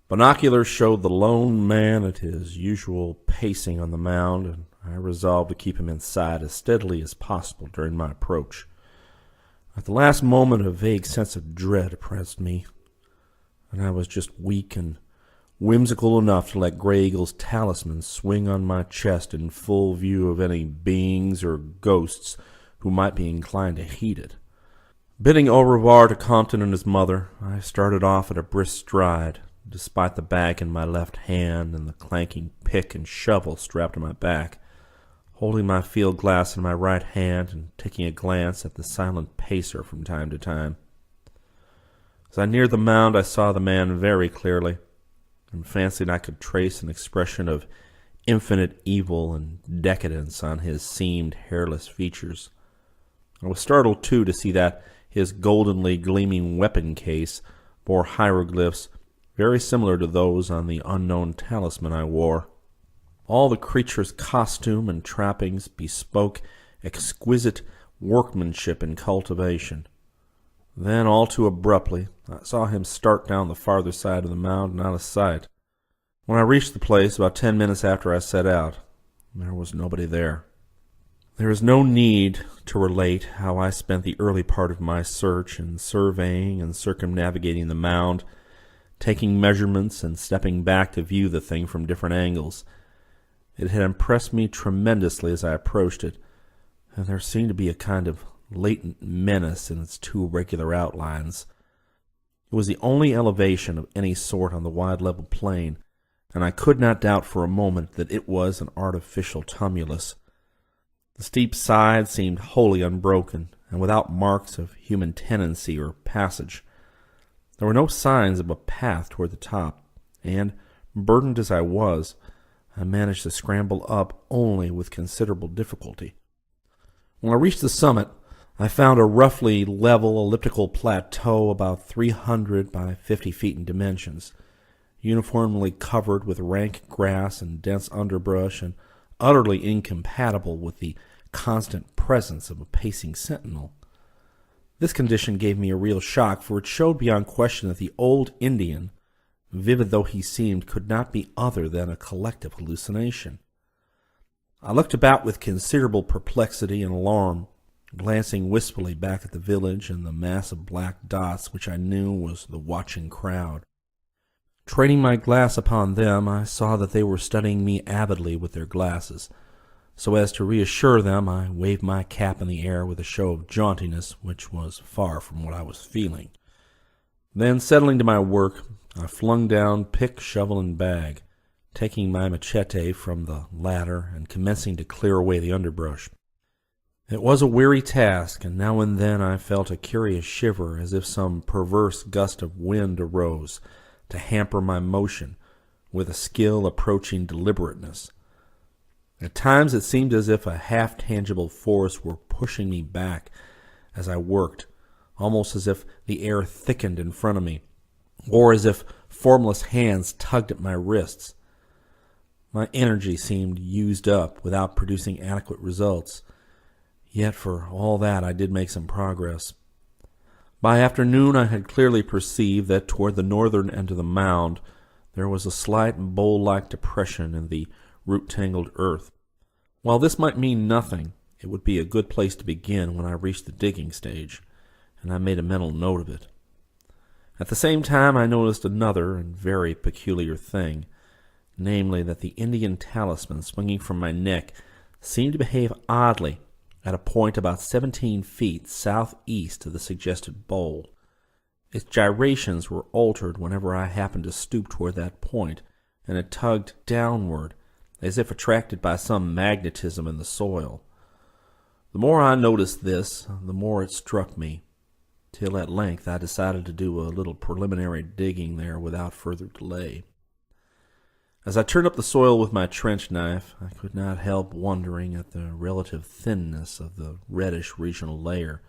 Binoculars showed the lone man at his usual pacing on the mound, and I resolved to keep him in sight as steadily as possible during my approach. At the last moment, a vague sense of dread oppressed me, and I was just weak and whimsical enough to let Gray Eagle's talisman swing on my chest in full view of any beings or ghosts who might be inclined to heed it. Bidding au revoir to Compton and his mother, I started off at a brisk stride, despite the bag in my left hand and the clanking pick and shovel strapped to my back, holding my field glass in my right hand and taking a glance at the silent pacer from time to time. As I neared the mound, I saw the man very clearly, and fancied I could trace an expression of infinite evil and decadence on his seamed, hairless features. I was startled, too, to see that his goldenly gleaming weapon case bore hieroglyphs very similar to those on the unknown talisman I wore. All the creature's costume and trappings bespoke exquisite workmanship and cultivation. Then, all too abruptly, I saw him start down the farther side of the mound and out of sight. When I reached the place, about 10 minutes after I set out, there was nobody there. There is no need to relate how I spent the early part of my search in surveying and circumnavigating the mound, taking measurements and stepping back to view the thing from different angles. It had impressed me tremendously as I approached it, and there seemed to be a kind of latent menace in its two irregular outlines. It was the only elevation of any sort on the wide level plain, and I could not doubt for a moment that it was an artificial tumulus. The steep side seemed wholly unbroken, and without marks of human tenancy or passage. There were no signs of a path toward the top, and, burdened as I was, I managed to scramble up only with considerable difficulty. When I reached the summit, I found a roughly level elliptical plateau about 300 by 50 feet in dimensions, uniformly covered with rank grass and dense underbrush, and utterly incompatible with the constant presence of a pacing sentinel. This condition gave me a real shock, for it showed beyond question that the old Indian, vivid though he seemed, could not be other than a collective hallucination. I looked about with considerable perplexity and alarm, glancing wistfully back at the village and the mass of black dots which I knew was the watching crowd. Training my glass upon them, I saw that they were studying me avidly with their glasses. So as to reassure them, I waved my cap in the air with a show of jauntiness which was far from what I was feeling. Then, settling to my work, I flung down pick, shovel, and bag, taking my machete from the ladder and commencing to clear away the underbrush. It was a weary task, and now and then I felt a curious shiver as if some perverse gust of wind arose to hamper my motion with a skill approaching deliberateness. At times it seemed as if a half-tangible force were pushing me back as I worked, almost as if the air thickened in front of me, or as if formless hands tugged at my wrists. My energy seemed used up without producing adequate results, yet for all that I did make some progress. By afternoon I had clearly perceived that toward the northern end of the mound there was a slight bowl-like depression in the root-tangled earth. While this might mean nothing, it would be a good place to begin when I reached the digging stage, and I made a mental note of it. At the same time I noticed another and very peculiar thing, namely that the Indian talisman swinging from my neck seemed to behave oddly at a point about 17 feet southeast of the suggested bowl. Its gyrations were altered whenever I happened to stoop toward that point, and it tugged downward, as if attracted by some magnetism in the soil. The more I noticed this, the more it struck me, till at length I decided to do a little preliminary digging there without further delay. As I turned up the soil with my trench knife, I could not help wondering at the relative thinness of the reddish regional layer.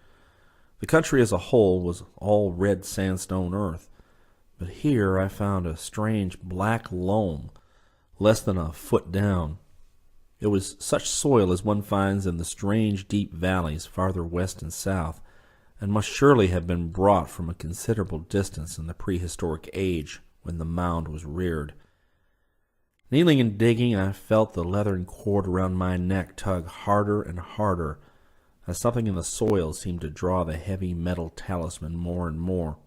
The country as a whole was all red sandstone earth, but here I found a strange black loam, less than a foot down. It was such soil as one finds in the strange deep valleys farther west and south, and must surely have been brought from a considerable distance in the prehistoric age when the mound was reared. Kneeling and digging, I felt the leathern cord around my neck tug harder and harder, as something in the soil seemed to draw the heavy metal talisman more and more.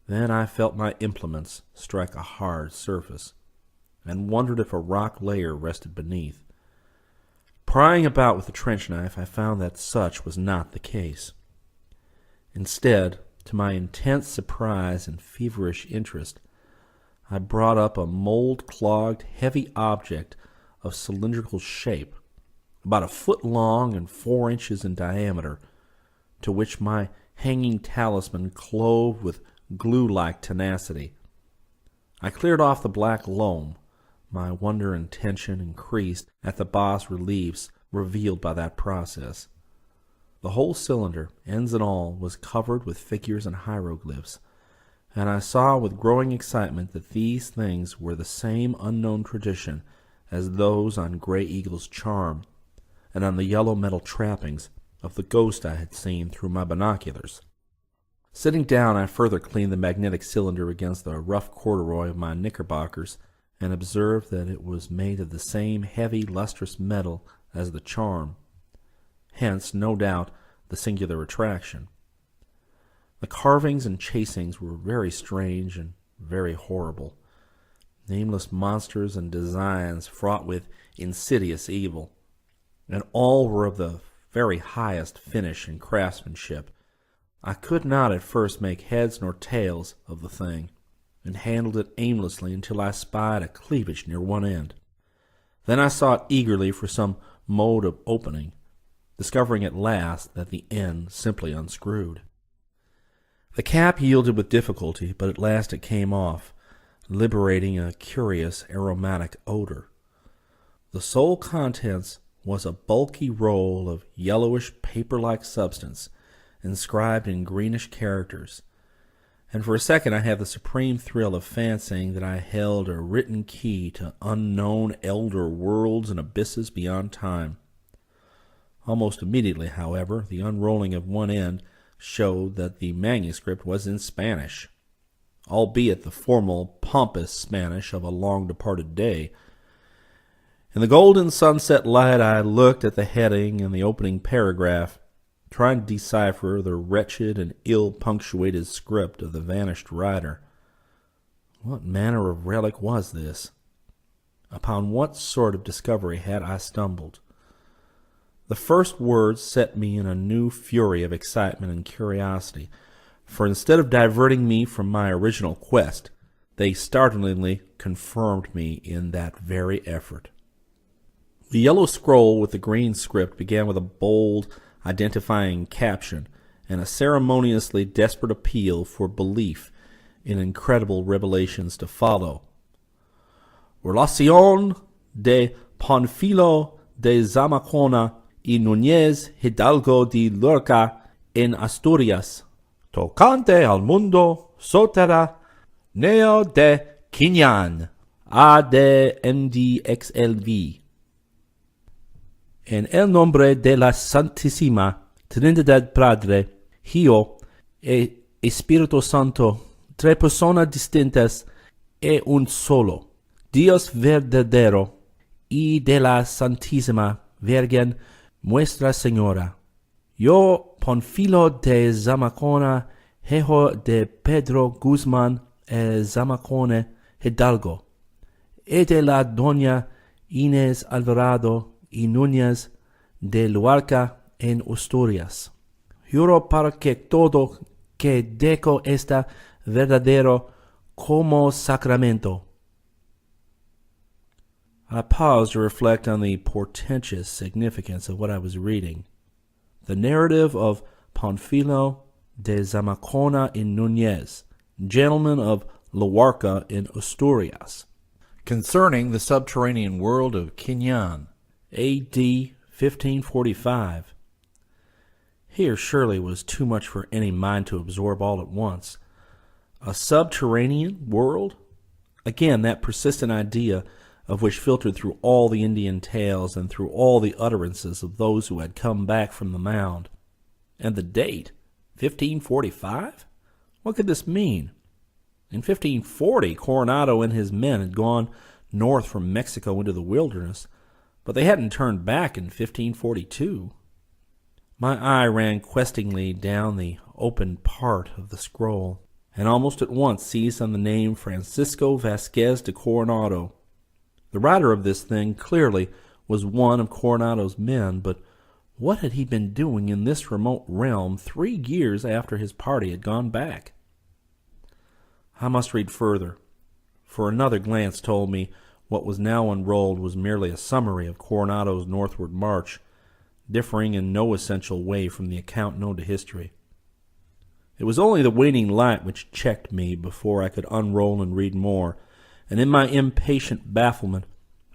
Then I felt my implements strike a hard surface, and wondered if a rock layer rested beneath. Prying about with the trench knife, I found that such was not the case. Instead, to my intense surprise and feverish interest, I brought up a mold-clogged, heavy object of cylindrical shape, about a foot long and 4 inches in diameter, to which my hanging talisman clove with glue-like tenacity. I cleared off the black loam. My wonder and tension increased at the bas-reliefs revealed by that process. The whole cylinder, ends and all, was covered with figures and hieroglyphs, and I saw with growing excitement that these things were the same unknown tradition as those on Grey Eagle's charm and on the yellow metal trappings of the ghost I had seen through my binoculars. Sitting down, I further cleaned the magnetic cylinder against the rough corduroy of my knickerbockers, and observed that it was made of the same heavy, lustrous metal as the charm. Hence, no doubt, the singular attraction. The carvings and chasings were very strange and very horrible. Nameless monsters and designs fraught with insidious evil, and all were of the very highest finish and craftsmanship. I could not at first make heads nor tails of the thing, and handled it aimlessly until I spied a cleavage near one end. Then I sought eagerly for some mode of opening, discovering at last that the end simply unscrewed. The cap yielded with difficulty, but at last it came off, liberating a curious aromatic odor. The sole contents was a bulky roll of yellowish paper-like substance, inscribed in greenish characters, and for a second I had the supreme thrill of fancying that I held a written key to unknown elder worlds and abysses beyond time. Almost immediately, however, the unrolling of one end showed that the manuscript was in Spanish, albeit the formal, pompous Spanish of a long-departed day. In the golden sunset light I looked at the heading and the opening paragraph, trying to decipher the wretched and ill-punctuated script of the vanished writer. What manner of relic was this? Upon what sort of discovery had I stumbled? The first words set me in a new fury of excitement and curiosity, for instead of diverting me from my original quest, they startlingly confirmed me in that very effort. The yellow scroll with the green script began with a bold, identifying caption and a ceremoniously desperate appeal for belief in incredible revelations to follow. Relación de Panfilo de Zamacona y Núñez Hidalgo de Lorca en Asturias, tocante al mundo soterráneo de Quiñán, ADMDXLV. En el nombre de la Santísima Trinidad Padre, Hijo e Espíritu Santo, tres personas distintas e un solo, Dios verdadero, y de la Santísima Virgen Nuestra Señora. Yo, Panfilo de Zamacona, hijo de Pedro Guzmán e Zamacona Hidalgo, y de la doña Inés Alvarado y Núñez de Luarca en Asturias. Juro para que todo que deco está verdadero como sacramento. I paused to reflect on the portentous significance of what I was reading. The narrative of Panfilo de Zamacona y Núñez, gentleman of Luarca in Asturias, concerning the subterranean world of Quiñán, A.D. 1545. Here surely was too much for any mind to absorb all at once. A subterranean world? Again, that persistent idea of which filtered through all the Indian tales and through all the utterances of those who had come back from the Mound. And the date, 1545? What could this mean? In 1540, Coronado and his men had gone north from Mexico into the wilderness, but they hadn't turned back in 1542. My eye ran questingly down the open part of the scroll, and almost at once seized on the name Francisco Vasquez de Coronado. The writer of this thing clearly was one of Coronado's men, but what had he been doing in this remote realm 3 years after his party had gone back? I must read further, for another glance told me what was now unrolled was merely a summary of Coronado's northward march, differing in no essential way from the account known to history. It was only the waning light which checked me before I could unroll and read more, and in my impatient bafflement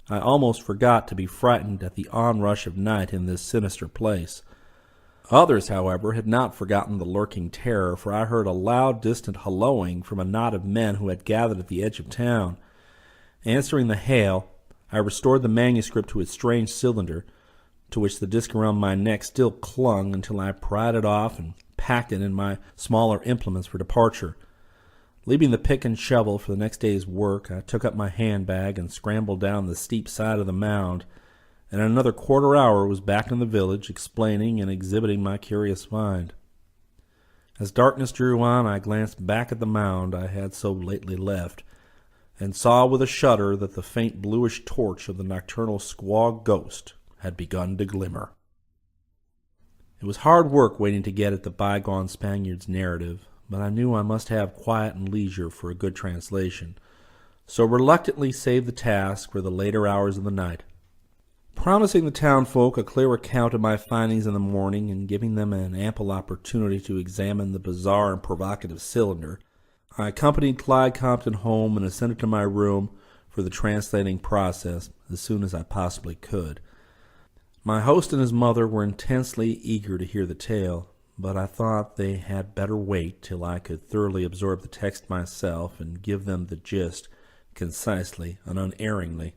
I almost forgot to be frightened at the onrush of night in this sinister place. Others, however, had not forgotten the lurking terror, for I heard a loud, distant hallooing from a knot of men who had gathered at the edge of town. Answering the hail, I restored the manuscript to its strange cylinder, to which the disc around my neck still clung, until I pried it off and packed it in my smaller implements for departure. Leaving the pick and shovel for the next day's work, I took up my handbag and scrambled down the steep side of the mound, and in another quarter hour was back in the village, explaining and exhibiting my curious find. As darkness drew on, I glanced back at the mound I had so lately left, and saw with a shudder that the faint bluish torch of the nocturnal squaw ghost had begun to glimmer. It was hard work waiting to get at the bygone Spaniard's narrative, but I knew I must have quiet and leisure for a good translation, so reluctantly saved the task for the later hours of the night. Promising the townfolk a clear account of my findings in the morning, and giving them an ample opportunity to examine the bizarre and provocative cylinder, I accompanied Clyde Compton home and ascended to my room for the translating process as soon as I possibly could. My host and his mother were intensely eager to hear the tale, but I thought they had better wait till I could thoroughly absorb the text myself and give them the gist concisely and unerringly.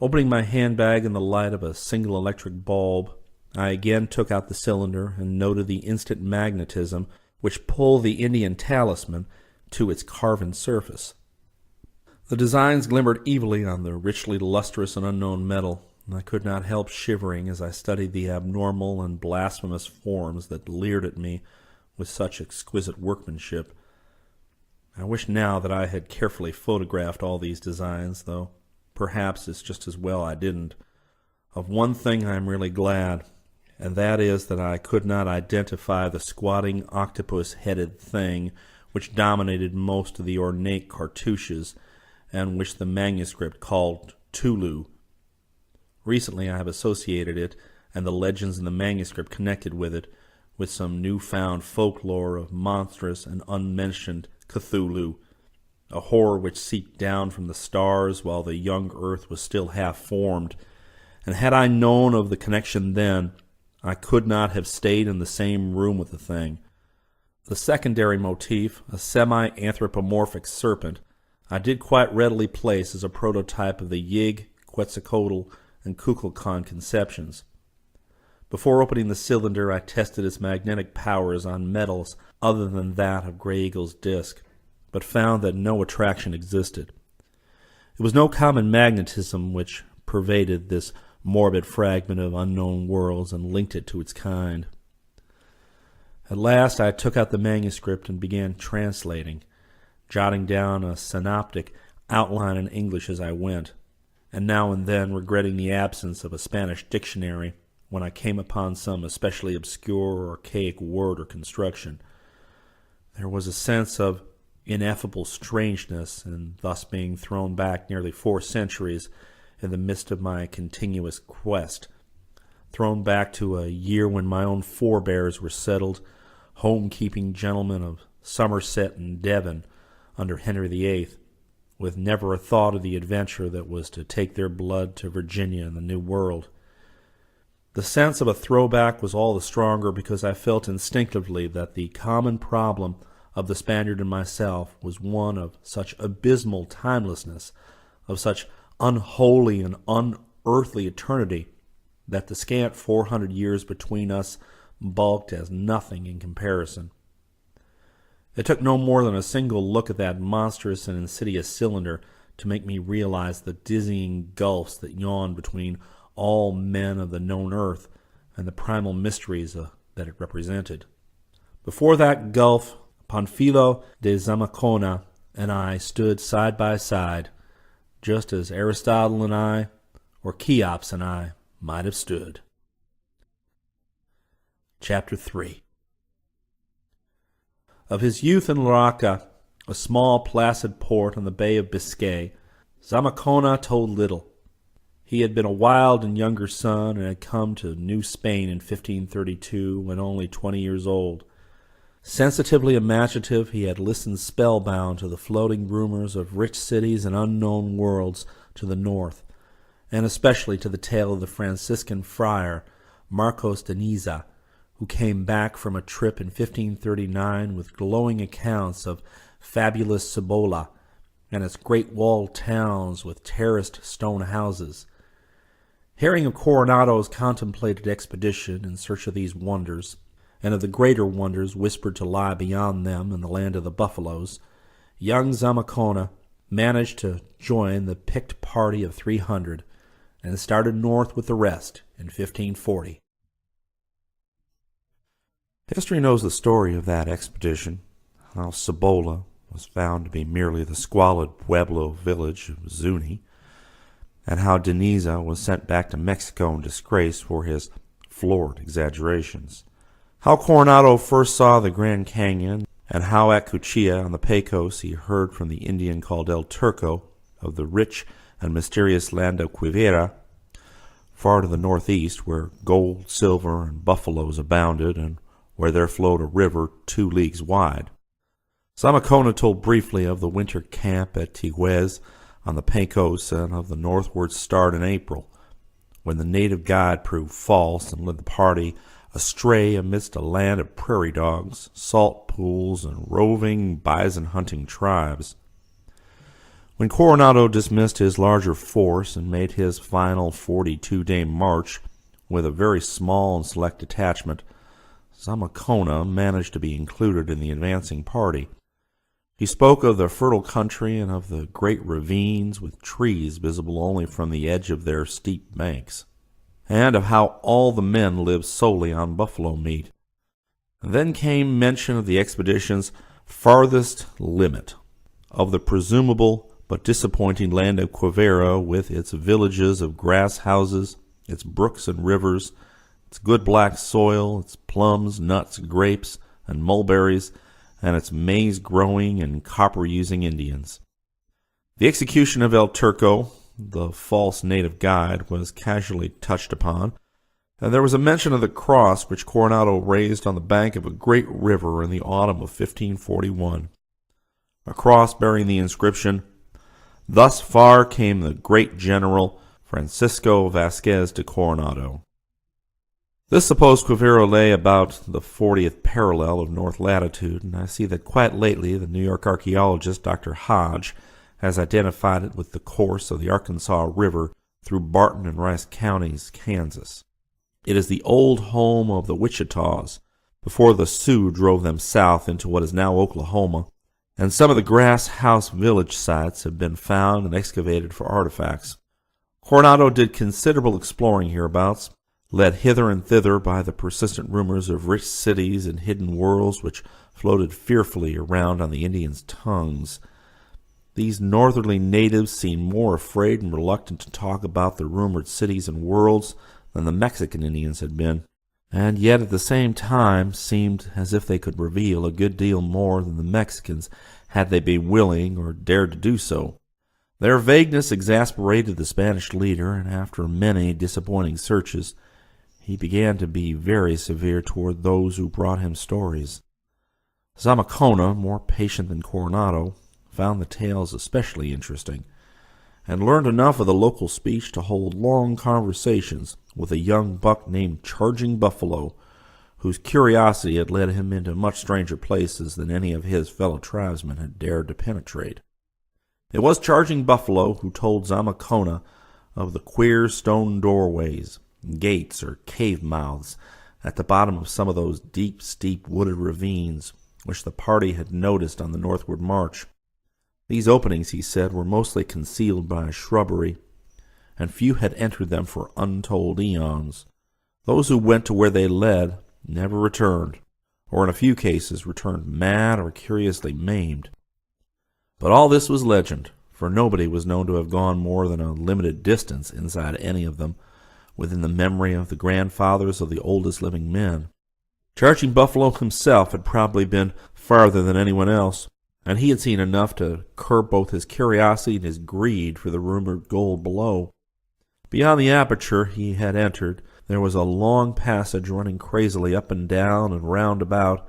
Opening my handbag in the light of a single electric bulb, I again took out the cylinder and noted the instant magnetism which pulled the Indian talisman to its carven surface. The designs glimmered evilly on the richly lustrous and unknown metal, and I could not help shivering as I studied the abnormal and blasphemous forms that leered at me with such exquisite workmanship. I wish now that I had carefully photographed all these designs, though perhaps it's just as well I didn't. Of one thing I am really glad, and that is that I could not identify the squatting octopus-headed thing which dominated most of the ornate cartouches, and which the manuscript called Tolu. Recently I have associated it, and the legends in the manuscript connected with it, with some new-found folklore of monstrous and unmentioned Cthulhu, a horror which seeped down from the stars while the young earth was still half-formed, and had I known of the connection then, I could not have stayed in the same room with the thing. The secondary motif, a semi-anthropomorphic serpent, I did quite readily place as a prototype of the Yig, Quetzalcoatl, and Kukulkan conceptions. Before opening the cylinder, I tested its magnetic powers on metals other than that of Grey Eagle's disc, but found that no attraction existed. It was no common magnetism which pervaded this morbid fragment of unknown worlds and linked it to its kind. At last I took out the manuscript and began translating, jotting down a synoptic outline in English as I went, and now and then regretting the absence of a Spanish dictionary when I came upon some especially obscure or archaic word or construction. There was a sense of ineffable strangeness in thus being thrown back nearly 4 centuries in the midst of my continuous quest, thrown back to a year when my own forebears were settled, home-keeping gentlemen of Somerset and Devon under Henry VIII, with never a thought of the adventure that was to take their blood to Virginia and the New World. The sense of a throwback was all the stronger because I felt instinctively that the common problem of the Spaniard and myself was one of such abysmal timelessness, of such unholy and unearthly eternity that the scant 400 years between us bulked as nothing in comparison. It took no more than a single look at that monstrous and insidious cylinder to make me realize the dizzying gulfs that yawned between all men of the known earth and the primal mysteries that it represented. Before that gulf, Panfilo de Zamacona and I stood side by side, just as Aristotle and I, or Cheops and I, might have stood. Chapter 3. Of his youth in Laraca, a small placid port on the Bay of Biscay, Zamacona told little. He had been a wild and younger son and had come to New Spain in 1532 when only 20 years old. Sensitively imaginative, he had listened spellbound to the floating rumors of rich cities and unknown worlds to the north, and especially to the tale of the Franciscan friar Marcos de Niza, who came back from a trip in 1539 with glowing accounts of fabulous Cibola and its great walled towns with terraced stone houses. Hearing of Coronado's contemplated expedition in search of these wonders, and of the greater wonders whispered to lie beyond them in the land of the buffaloes, young Zamacona managed to join the picked party of 300 and started north with the rest in 1540. History knows the story of that expedition, how Cibola was found to be merely the squalid Pueblo village of Zuni, and how de Niza was sent back to Mexico in disgrace for his florid exaggerations. How Coronado first saw the Grand Canyon, and how at Cuchilla on the Pecos he heard from the Indian called El Turco of the rich and mysterious land of Quivira, far to the northeast, where gold, silver, and buffaloes abounded, and where there flowed a river 2 leagues wide. Zamacona told briefly of the winter camp at Tehuez on the Pecos and of the northward start in April, when the native guide proved false and led the party astray amidst a land of prairie dogs, salt pools, and roving bison-hunting tribes. When Coronado dismissed his larger force and made his final 42-day march with a very small and select detachment, Zamacona managed to be included in the advancing party. He spoke of the fertile country and of the great ravines with trees visible only from the edge of their steep banks, and of how all the men lived solely on buffalo meat. And then came mention of the expedition's farthest limit, of the presumable but disappointing land of Quivira with its villages of grass houses, its brooks and rivers, its good black soil, its plums, nuts, grapes, and mulberries, and its maize-growing and copper-using Indians. The execution of El Turco, the false native guide, was casually touched upon, and there was a mention of the cross which Coronado raised on the bank of a great river in the autumn of 1541, a cross bearing the inscription, "Thus far came the great general Francisco Vasquez de Coronado." This supposed Quivira lay about the 40th parallel of north latitude, and I see that quite lately the New York archaeologist Dr. Hodge has identified it with the course of the Arkansas River through Barton and Rice counties, Kansas. It is the old home of the Wichitas, before the Sioux drove them south into what is now Oklahoma, and some of the grass house village sites have been found and excavated for artifacts. Coronado did considerable exploring hereabouts, led hither and thither by the persistent rumors of rich cities and hidden worlds which floated fearfully around on the Indians' tongues. These northerly natives seemed more afraid and reluctant to talk about the rumored cities and worlds than the Mexican Indians had been, and yet at the same time seemed as if they could reveal a good deal more than the Mexicans had they been willing or dared to do so. Their vagueness exasperated the Spanish leader, and after many disappointing searches, he began to be very severe toward those who brought him stories. Zamacona, more patient than Coronado, found the tales especially interesting, and learned enough of the local speech to hold long conversations with a young buck named Charging Buffalo, whose curiosity had led him into much stranger places than any of his fellow tribesmen had dared to penetrate. It was Charging Buffalo who told Zamakona of the queer stone doorways, gates, or cave mouths at the bottom of some of those deep, steep wooded ravines which the party had noticed on the northward march. These openings, he said, were mostly concealed by shrubbery, and few had entered them for untold eons. Those who went to where they led never returned, or in a few cases returned mad or curiously maimed. But all this was legend, for nobody was known to have gone more than a limited distance inside any of them, within the memory of the grandfathers of the oldest living men. Charging Buffalo himself had probably been farther than anyone else, and he had seen enough to curb both his curiosity and his greed for the rumored gold below. Beyond the aperture he had entered, there was a long passage running crazily up and down and round about,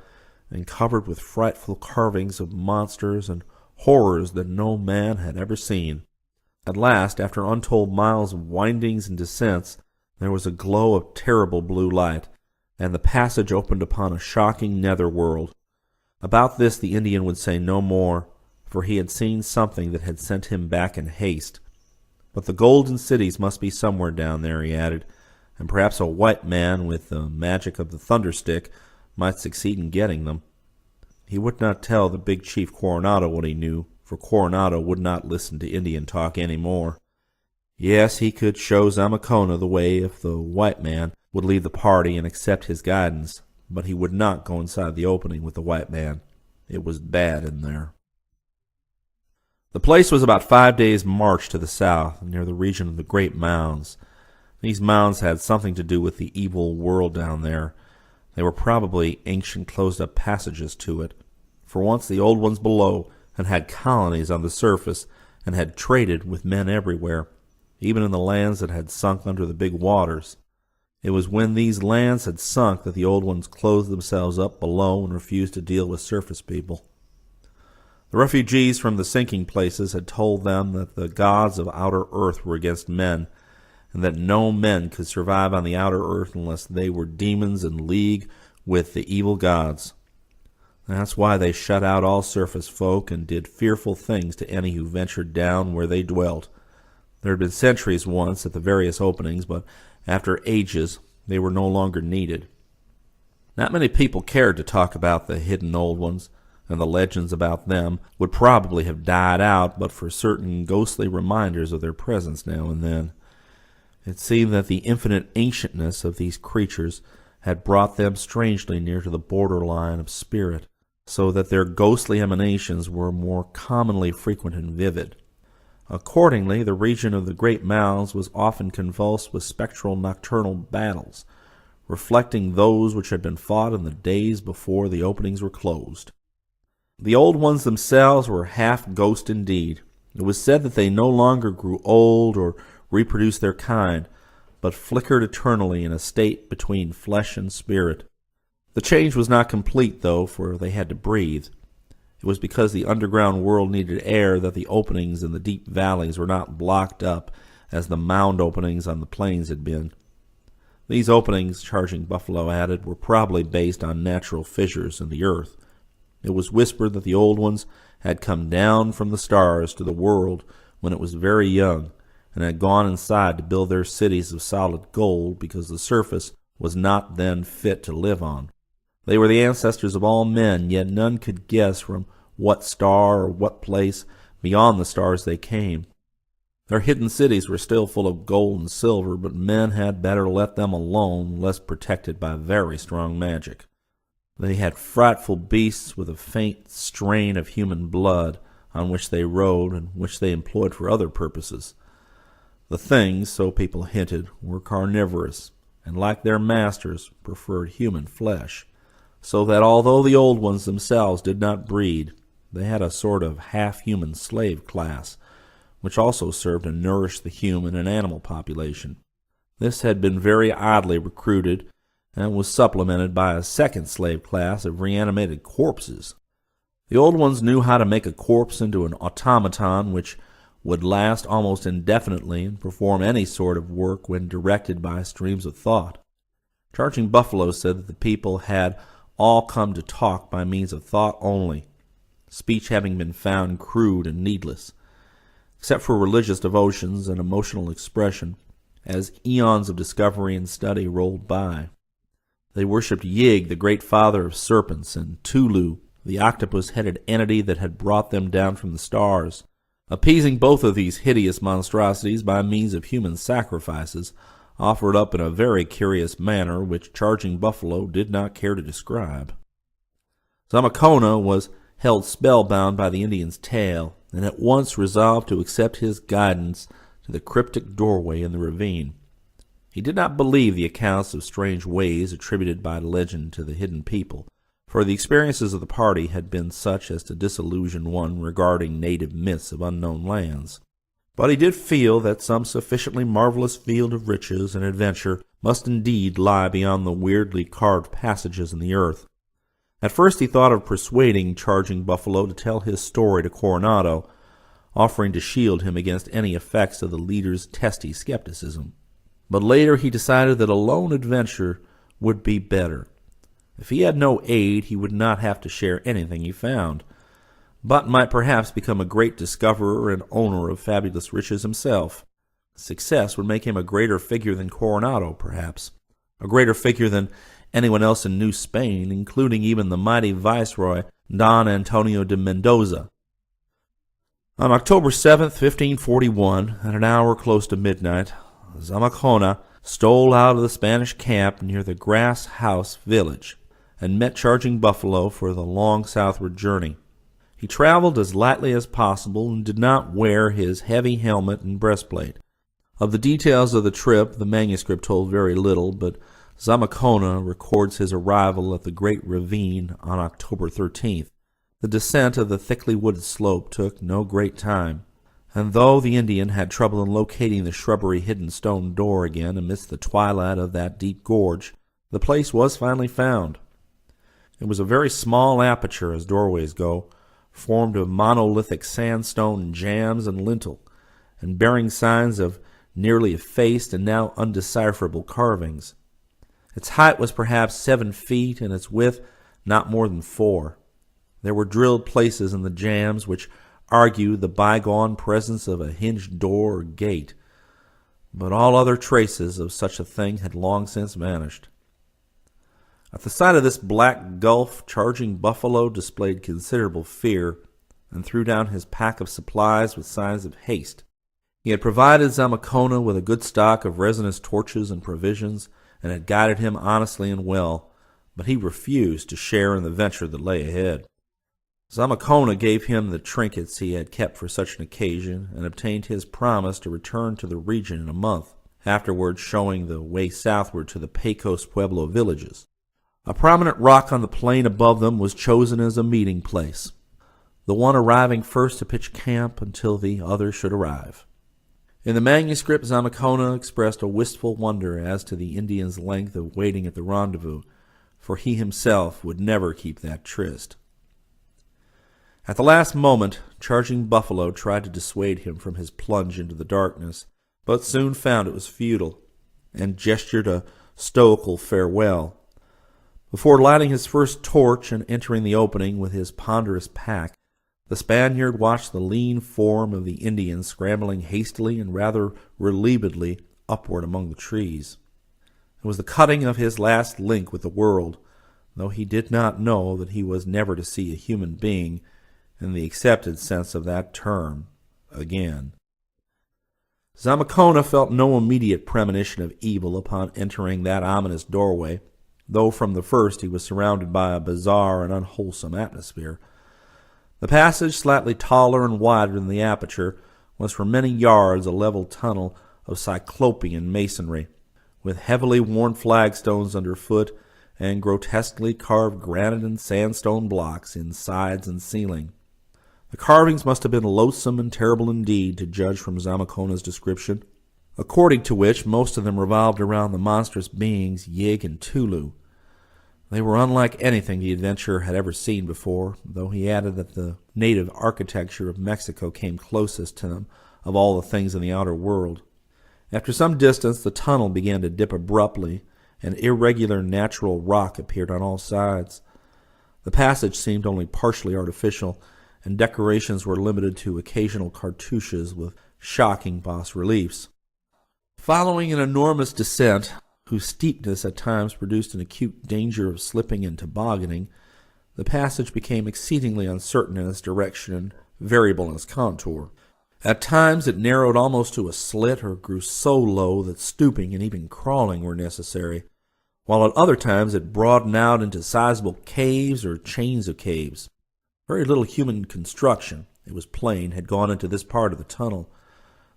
and covered with frightful carvings of monsters and horrors that no man had ever seen. At last, after untold miles of windings and descents, there was a glow of terrible blue light, and the passage opened upon a shocking nether world. About this the Indian would say no more, for he had seen something that had sent him back in haste. But the golden cities must be somewhere down there, he added, and perhaps a white man with the magic of the thunderstick might succeed in getting them. He would not tell the big chief Coronado what he knew, for Coronado would not listen to Indian talk any more. Yes, he could show Zamakona the way if the white man would leave the party and accept his guidance, but he would not go inside the opening with the white man. It was bad in there. The place was about 5 days' march to the south, near the region of the great mounds. These mounds had something to do with the evil world down there. They were probably ancient closed-up passages to it, for once the old ones below had had colonies on the surface and had traded with men everywhere, even in the lands that had sunk under the big waters. It was when these lands had sunk that the old ones closed themselves up below and refused to deal with surface people. The refugees from the sinking places had told them that the gods of outer earth were against men, and that no men could survive on the outer earth unless they were demons in league with the evil gods. That's why they shut out all surface folk and did fearful things to any who ventured down where they dwelt. There had been sentries once at the various openings, but after ages they were no longer needed. Not many people cared to talk about the hidden old ones, and the legends about them would probably have died out but for certain ghostly reminders of their presence now and then. It seemed that the infinite ancientness of these creatures had brought them strangely near to the borderline of spirit, so that their ghostly emanations were more commonly frequent and vivid. Accordingly, the region of the great mounds was often convulsed with spectral nocturnal battles, reflecting those which had been fought in the days before the openings were closed. The old ones themselves were half ghost indeed. It was said that they no longer grew old or reproduced their kind, but flickered eternally in a state between flesh and spirit. The change was not complete, though, for they had to breathe. It was because the underground world needed air that the openings in the deep valleys were not blocked up as the mound openings on the plains had been. These openings, Charging Buffalo added, were probably based on natural fissures in the earth. It was whispered that the old ones had come down from the stars to the world when it was very young, and had gone inside to build their cities of solid gold because the surface was not then fit to live on. They were the ancestors of all men, yet none could guess from what star or what place beyond the stars they came. Their hidden cities were still full of gold and silver, but men had better let them alone, lest protected by very strong magic. They had frightful beasts with a faint strain of human blood, on which they rode and which they employed for other purposes. The things, so people hinted, were carnivorous, and like their masters, preferred human flesh, so that although the old ones themselves did not breed, they had a sort of half-human slave class, which also served to nourish the human and animal population. This had been very oddly recruited, and was supplemented by a second slave class of reanimated corpses. The old ones knew how to make a corpse into an automaton which would last almost indefinitely and perform any sort of work when directed by streams of thought. Charging Buffalo said that the people had all come to talk by means of thought only, speech having been found crude and needless. except for religious devotions and emotional expression, as eons of discovery and study rolled by. They worshipped Yig, the great father of serpents, and Tolu, the octopus-headed entity that had brought them down from the stars, appeasing both of these hideous monstrosities by means of human sacrifices, offered up in a very curious manner which Charging Buffalo did not care to describe. Zamacona was held spellbound by the Indian's tale, and at once resolved to accept his guidance to the cryptic doorway in the ravine. He did not believe the accounts of strange ways attributed by legend to the hidden people, for the experiences of the party had been such as to disillusion one regarding native myths of unknown lands. But he did feel that some sufficiently marvelous field of riches and adventure must indeed lie beyond the weirdly carved passages in the earth. At first he thought of persuading Charging Buffalo to tell his story to Coronado, offering to shield him against any effects of the leader's testy skepticism. But later he decided that a lone adventure would be better. If he had no aid, he would not have to share anything he found, but might perhaps become a great discoverer and owner of fabulous riches himself. Success would make him a greater figure than Coronado, perhaps, a greater figure than anyone else in New Spain, including even the mighty viceroy Don Antonio de Mendoza. On October 7th, 1541, at an hour close to midnight, Zamacona stole out of the Spanish camp near the Grass House village and met Charging Buffalo for the long southward journey. He traveled as lightly as possible and did not wear his heavy helmet and breastplate. Of the details of the trip, the manuscript told very little, but Zamacona records his arrival at the great ravine on October 13th. The descent of the thickly wooded slope took no great time, and though the Indian had trouble in locating the shrubbery-hidden stone door again amidst the twilight of that deep gorge, the place was finally found. It was a very small aperture, as doorways go, formed of monolithic sandstone jambs and lintel, and bearing signs of nearly effaced and now undecipherable carvings. Its height was perhaps 7 feet, and its width not more than 4. There were drilled places in the jambs which argued the bygone presence of a hinged door or gate, but all other traces of such a thing had long since vanished. At the sight of this black gulf, Charging Buffalo displayed considerable fear and threw down his pack of supplies with signs of haste. He had provided Zamacona with a good stock of resinous torches and provisions, and had guided him honestly and well, but he refused to share in the venture that lay ahead. Zamacona gave him the trinkets he had kept for such an occasion, and obtained his promise to return to the region in a month, afterwards showing the way southward to the Pecos Pueblo villages. A prominent rock on the plain above them was chosen as a meeting place, the one arriving first to pitch camp until the other should arrive. In the manuscript, Zamacona expressed a wistful wonder as to the Indian's length of waiting at the rendezvous, for he himself would never keep that tryst. At the last moment, Charging Buffalo tried to dissuade him from his plunge into the darkness, but soon found it was futile, and gestured a stoical farewell. Before lighting his first torch and entering the opening with his ponderous pack, the Spaniard watched the lean form of the Indian scrambling hastily and rather relievedly upward among the trees. It was the cutting of his last link with the world, though he did not know that he was never to see a human being, in the accepted sense of that term, again. Zamacona felt no immediate premonition of evil upon entering that ominous doorway, though from the first he was surrounded by a bizarre and unwholesome atmosphere. The passage, slightly taller and wider than the aperture, was for many yards a level tunnel of cyclopean masonry, with heavily worn flagstones underfoot and grotesquely carved granite and sandstone blocks in sides and ceiling. The carvings must have been loathsome and terrible indeed, to judge from Zamacona's description, according to which most of them revolved around the monstrous beings Yig and Tolu. They were unlike anything the adventurer had ever seen before, though he added that the native architecture of Mexico came closest to them of all the things in the outer world. After some distance, the tunnel began to dip abruptly, and irregular natural rock appeared on all sides. The passage seemed only partially artificial, and decorations were limited to occasional cartouches with shocking bas-reliefs. Following an enormous descent, whose steepness at times produced an acute danger of slipping and tobogganing, the passage became exceedingly uncertain in its direction and variable in its contour. At times it narrowed almost to a slit or grew so low that stooping and even crawling were necessary, while at other times it broadened out into sizable caves or chains of caves. Very little human construction, it was plain, had gone into this part of the tunnel,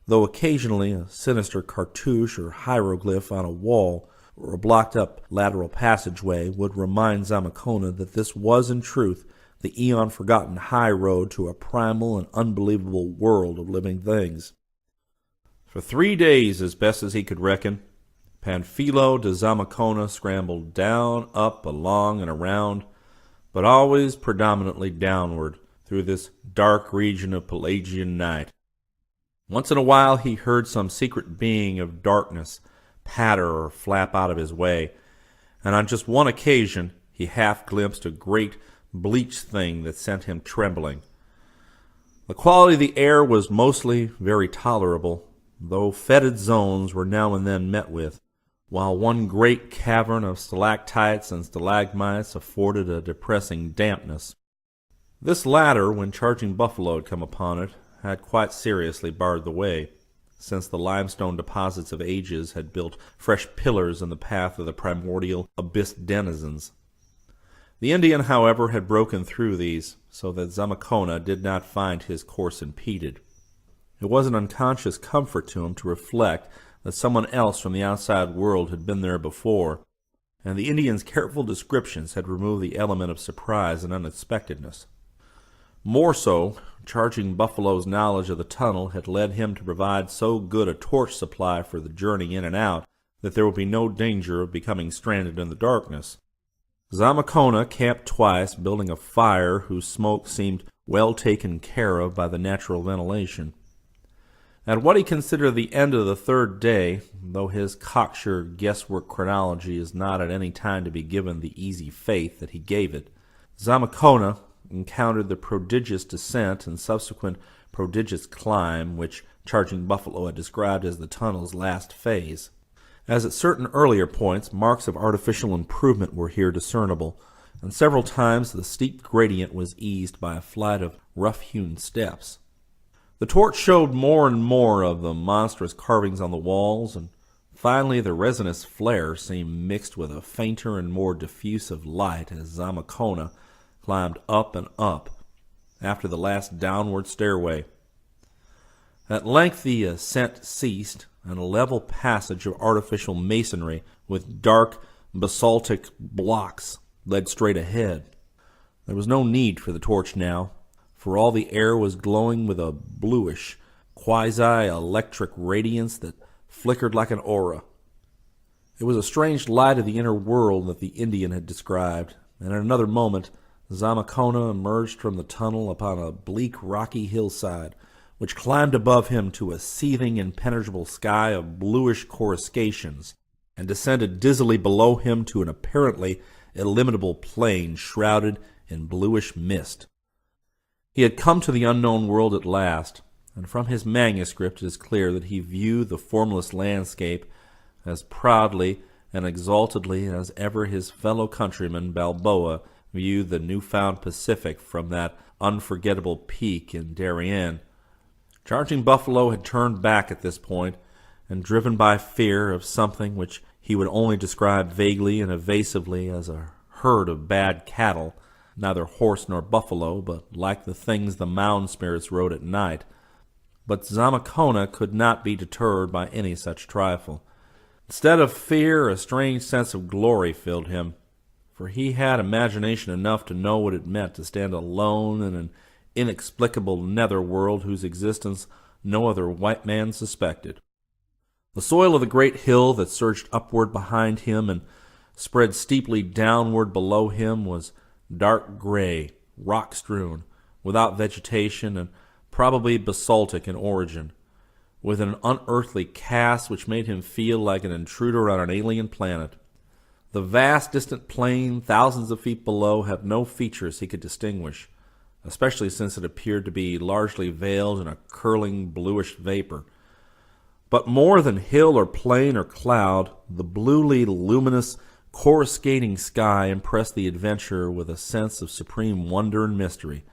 though occasionally a sinister cartouche or hieroglyph on a wall or a blocked-up lateral passageway would remind Zamacona that this was in truth the eon-forgotten high road to a primal and unbelievable world of living things. For 3 days, as best as he could reckon, Panfilo de Zamacona scrambled down, up, along, and around, but always predominantly downward through this dark region of Pelagian night. Once in a while he heard some secret being of darkness patter or flap out of his way, and on just one occasion he half glimpsed a great bleached thing that sent him trembling. The quality of the air was mostly very tolerable, though fetid zones were now and then met with, while one great cavern of stalactites and stalagmites afforded a depressing dampness. This latter, when Charging Buffalo had come upon it, had quite seriously barred the way, since the limestone deposits of ages had built fresh pillars in the path of the primordial abyss denizens. The Indian, however, had broken through these, so that Zamacona did not find his course impeded. It was an unconscious comfort to him to reflect that someone else from the outside world had been there before, and the Indian's careful descriptions had removed the element of surprise and unexpectedness. More so, Charging Buffalo's knowledge of the tunnel had led him to provide so good a torch supply for the journey in and out that there would be no danger of becoming stranded in the darkness. Zamacona camped twice, building a fire whose smoke seemed well taken care of by the natural ventilation. At what he considered the end of the 3rd day, though his cocksure guesswork chronology is not at any time to be given the easy faith that he gave it, Zamacona encountered the prodigious descent and subsequent prodigious climb which Charging Buffalo had described as the tunnel's last phase. As at certain earlier points, marks of artificial improvement were here discernible, and several times the steep gradient was eased by a flight of rough-hewn steps. The torch showed more and more of the monstrous carvings on the walls, and finally the resinous flare seemed mixed with a fainter and more diffusive light as Zamacona climbed up and up after the last downward stairway. At length the ascent ceased, and a level passage of artificial masonry with dark basaltic blocks led straight ahead. There was no need for the torch now, for all the air was glowing with a bluish, quasi-electric radiance that flickered like an aura. It was a strange light of the inner world that the Indian had described, and in another moment Zamacona emerged from the tunnel upon a bleak rocky hillside, which climbed above him to a seething impenetrable sky of bluish coruscations, and descended dizzily below him to an apparently illimitable plain shrouded in bluish mist. He had come to the unknown world at last, and from his manuscript it is clear that he viewed the formless landscape as proudly and exaltedly as ever his fellow countryman Balboa viewed the newfound Pacific from that unforgettable peak in Darien. Charging Buffalo had turned back at this point, and driven by fear of something which he would only describe vaguely and evasively as a herd of bad cattle, neither horse nor buffalo, but like the things the Mound spirits rode at night. But Zamacona could not be deterred by any such trifle. Instead of fear, a strange sense of glory filled him, for he had imagination enough to know what it meant to stand alone in an inexplicable nether world whose existence no other white man suspected. The soil of the great hill that surged upward behind him and spread steeply downward below him was dark gray, rock-strewn, without vegetation, and probably basaltic in origin, with an unearthly cast which made him feel like an intruder on an alien planet. The vast distant plain, thousands of feet below, had no features he could distinguish. especially since it appeared to be largely veiled in a curling bluish vapor. But more than hill or plain or cloud, the bluely luminous, coruscating sky impressed the adventurer with a sense of supreme wonder and mystery.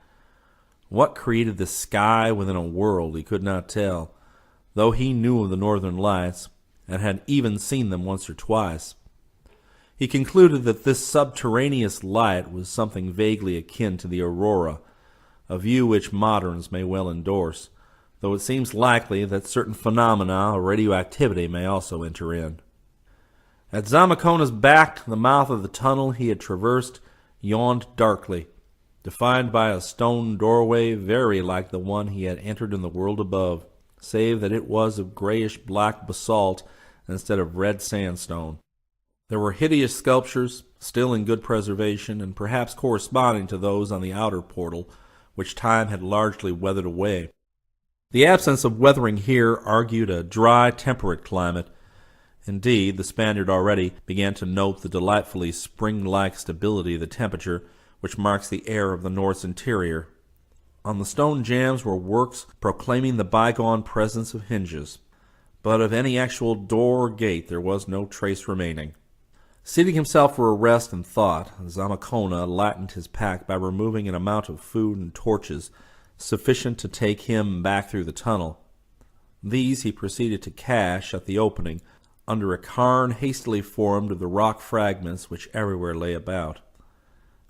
What created this sky within a world he could not tell, though he knew of the northern lights, and had even seen them once or twice. He concluded that this subterraneous light was something vaguely akin to the aurora, a view which moderns may well endorse, though it seems likely that certain phenomena of radioactivity may also enter in. At Zamacona's back, the mouth of the tunnel he had traversed yawned darkly, defined by a stone doorway very like the one he had entered in the world above, save that it was of grayish-black basalt instead of red sandstone. There were hideous sculptures, still in good preservation, and perhaps corresponding to those on the outer portal, which time had largely weathered away. The absence of weathering here argued a dry, temperate climate. Indeed, the Spaniard already began to note the delightfully spring-like stability of the temperature which marks the air of the North's interior. On the stone jambs were works proclaiming the bygone presence of hinges, but of any actual door or gate there was no trace remaining. Seating himself for a rest and thought, Zamacona lightened his pack by removing an amount of food and torches sufficient to take him back through the tunnel. These he proceeded to cache at the opening, under a cairn hastily formed of the rock fragments which everywhere lay about.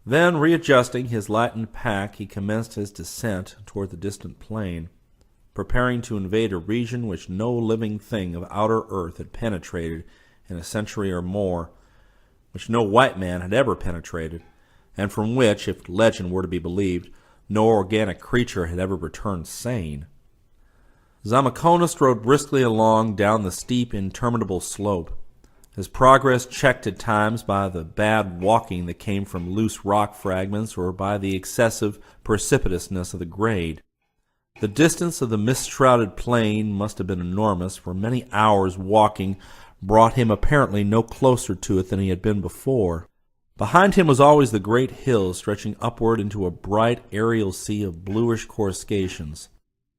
Then, readjusting his lightened pack, he commenced his descent toward the distant plain, preparing to invade a region which no living thing of outer earth had penetrated in a century or more, which no white man had ever penetrated, and from which, if legend were to be believed, no organic creature had ever returned sane. Zamacona strode briskly along down the steep, interminable slope, his progress checked at times by the bad walking that came from loose rock fragments or by the excessive precipitousness of the grade. The distance of the mist-shrouded plain must have been enormous, for many hours' walking brought him apparently no closer to it than he had been before. Behind him was always the great hill stretching upward into a bright aerial sea of bluish coruscations.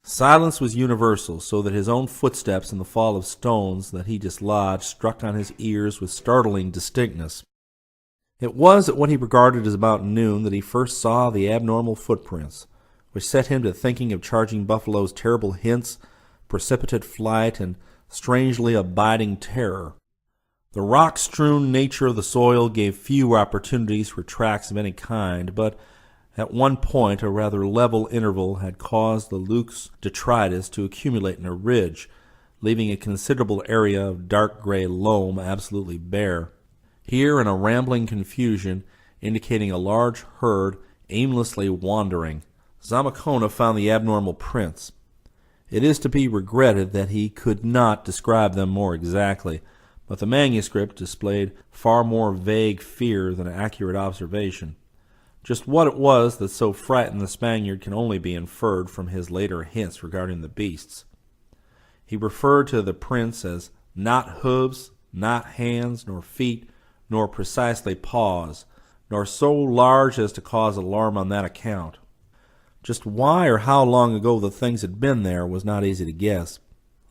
Silence was universal, so that his own footsteps and the fall of stones that he dislodged struck on his ears with startling distinctness. It was at what he regarded as about noon that he first saw the abnormal footprints, which set him to thinking of Charging Buffalo's terrible hints, precipitate flight, and strangely abiding terror. The rock-strewn nature of the soil gave few opportunities for tracks of any kind, but at one point a rather level interval had caused the loose detritus to accumulate in a ridge, leaving a considerable area of dark gray loam absolutely bare. Here, in a rambling confusion, indicating a large herd aimlessly wandering, Zamacona found the abnormal prints. It is to be regretted that he could not describe them more exactly, but the manuscript displayed far more vague fear than accurate observation. Just what it was that so frightened the Spaniard can only be inferred from his later hints regarding the beasts. He referred to the prints as not hooves, not hands, nor feet, nor precisely paws, nor so large as to cause alarm on that account. Just why or how long ago the things had been there was not easy to guess.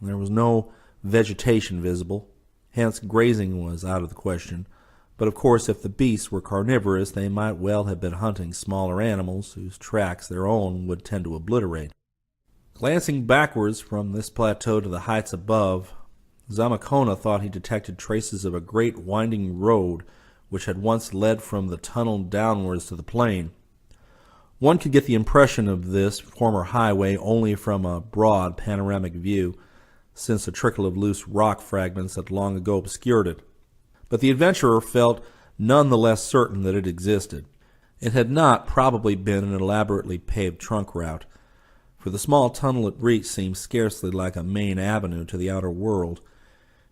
There was no vegetation visible, hence grazing was out of the question. But of course, if the beasts were carnivorous, they might well have been hunting smaller animals whose tracks their own would tend to obliterate. Glancing backwards from this plateau to the heights above, Zamacona thought he detected traces of a great winding road which had once led from the tunnel downwards to the plain. One could get the impression of this former highway only from a broad panoramic view, since a trickle of loose rock fragments had long ago obscured it. But the adventurer felt none the less certain that it existed. It had not probably been an elaborately paved trunk route, for the small tunnel it reached seemed scarcely like a main avenue to the outer world.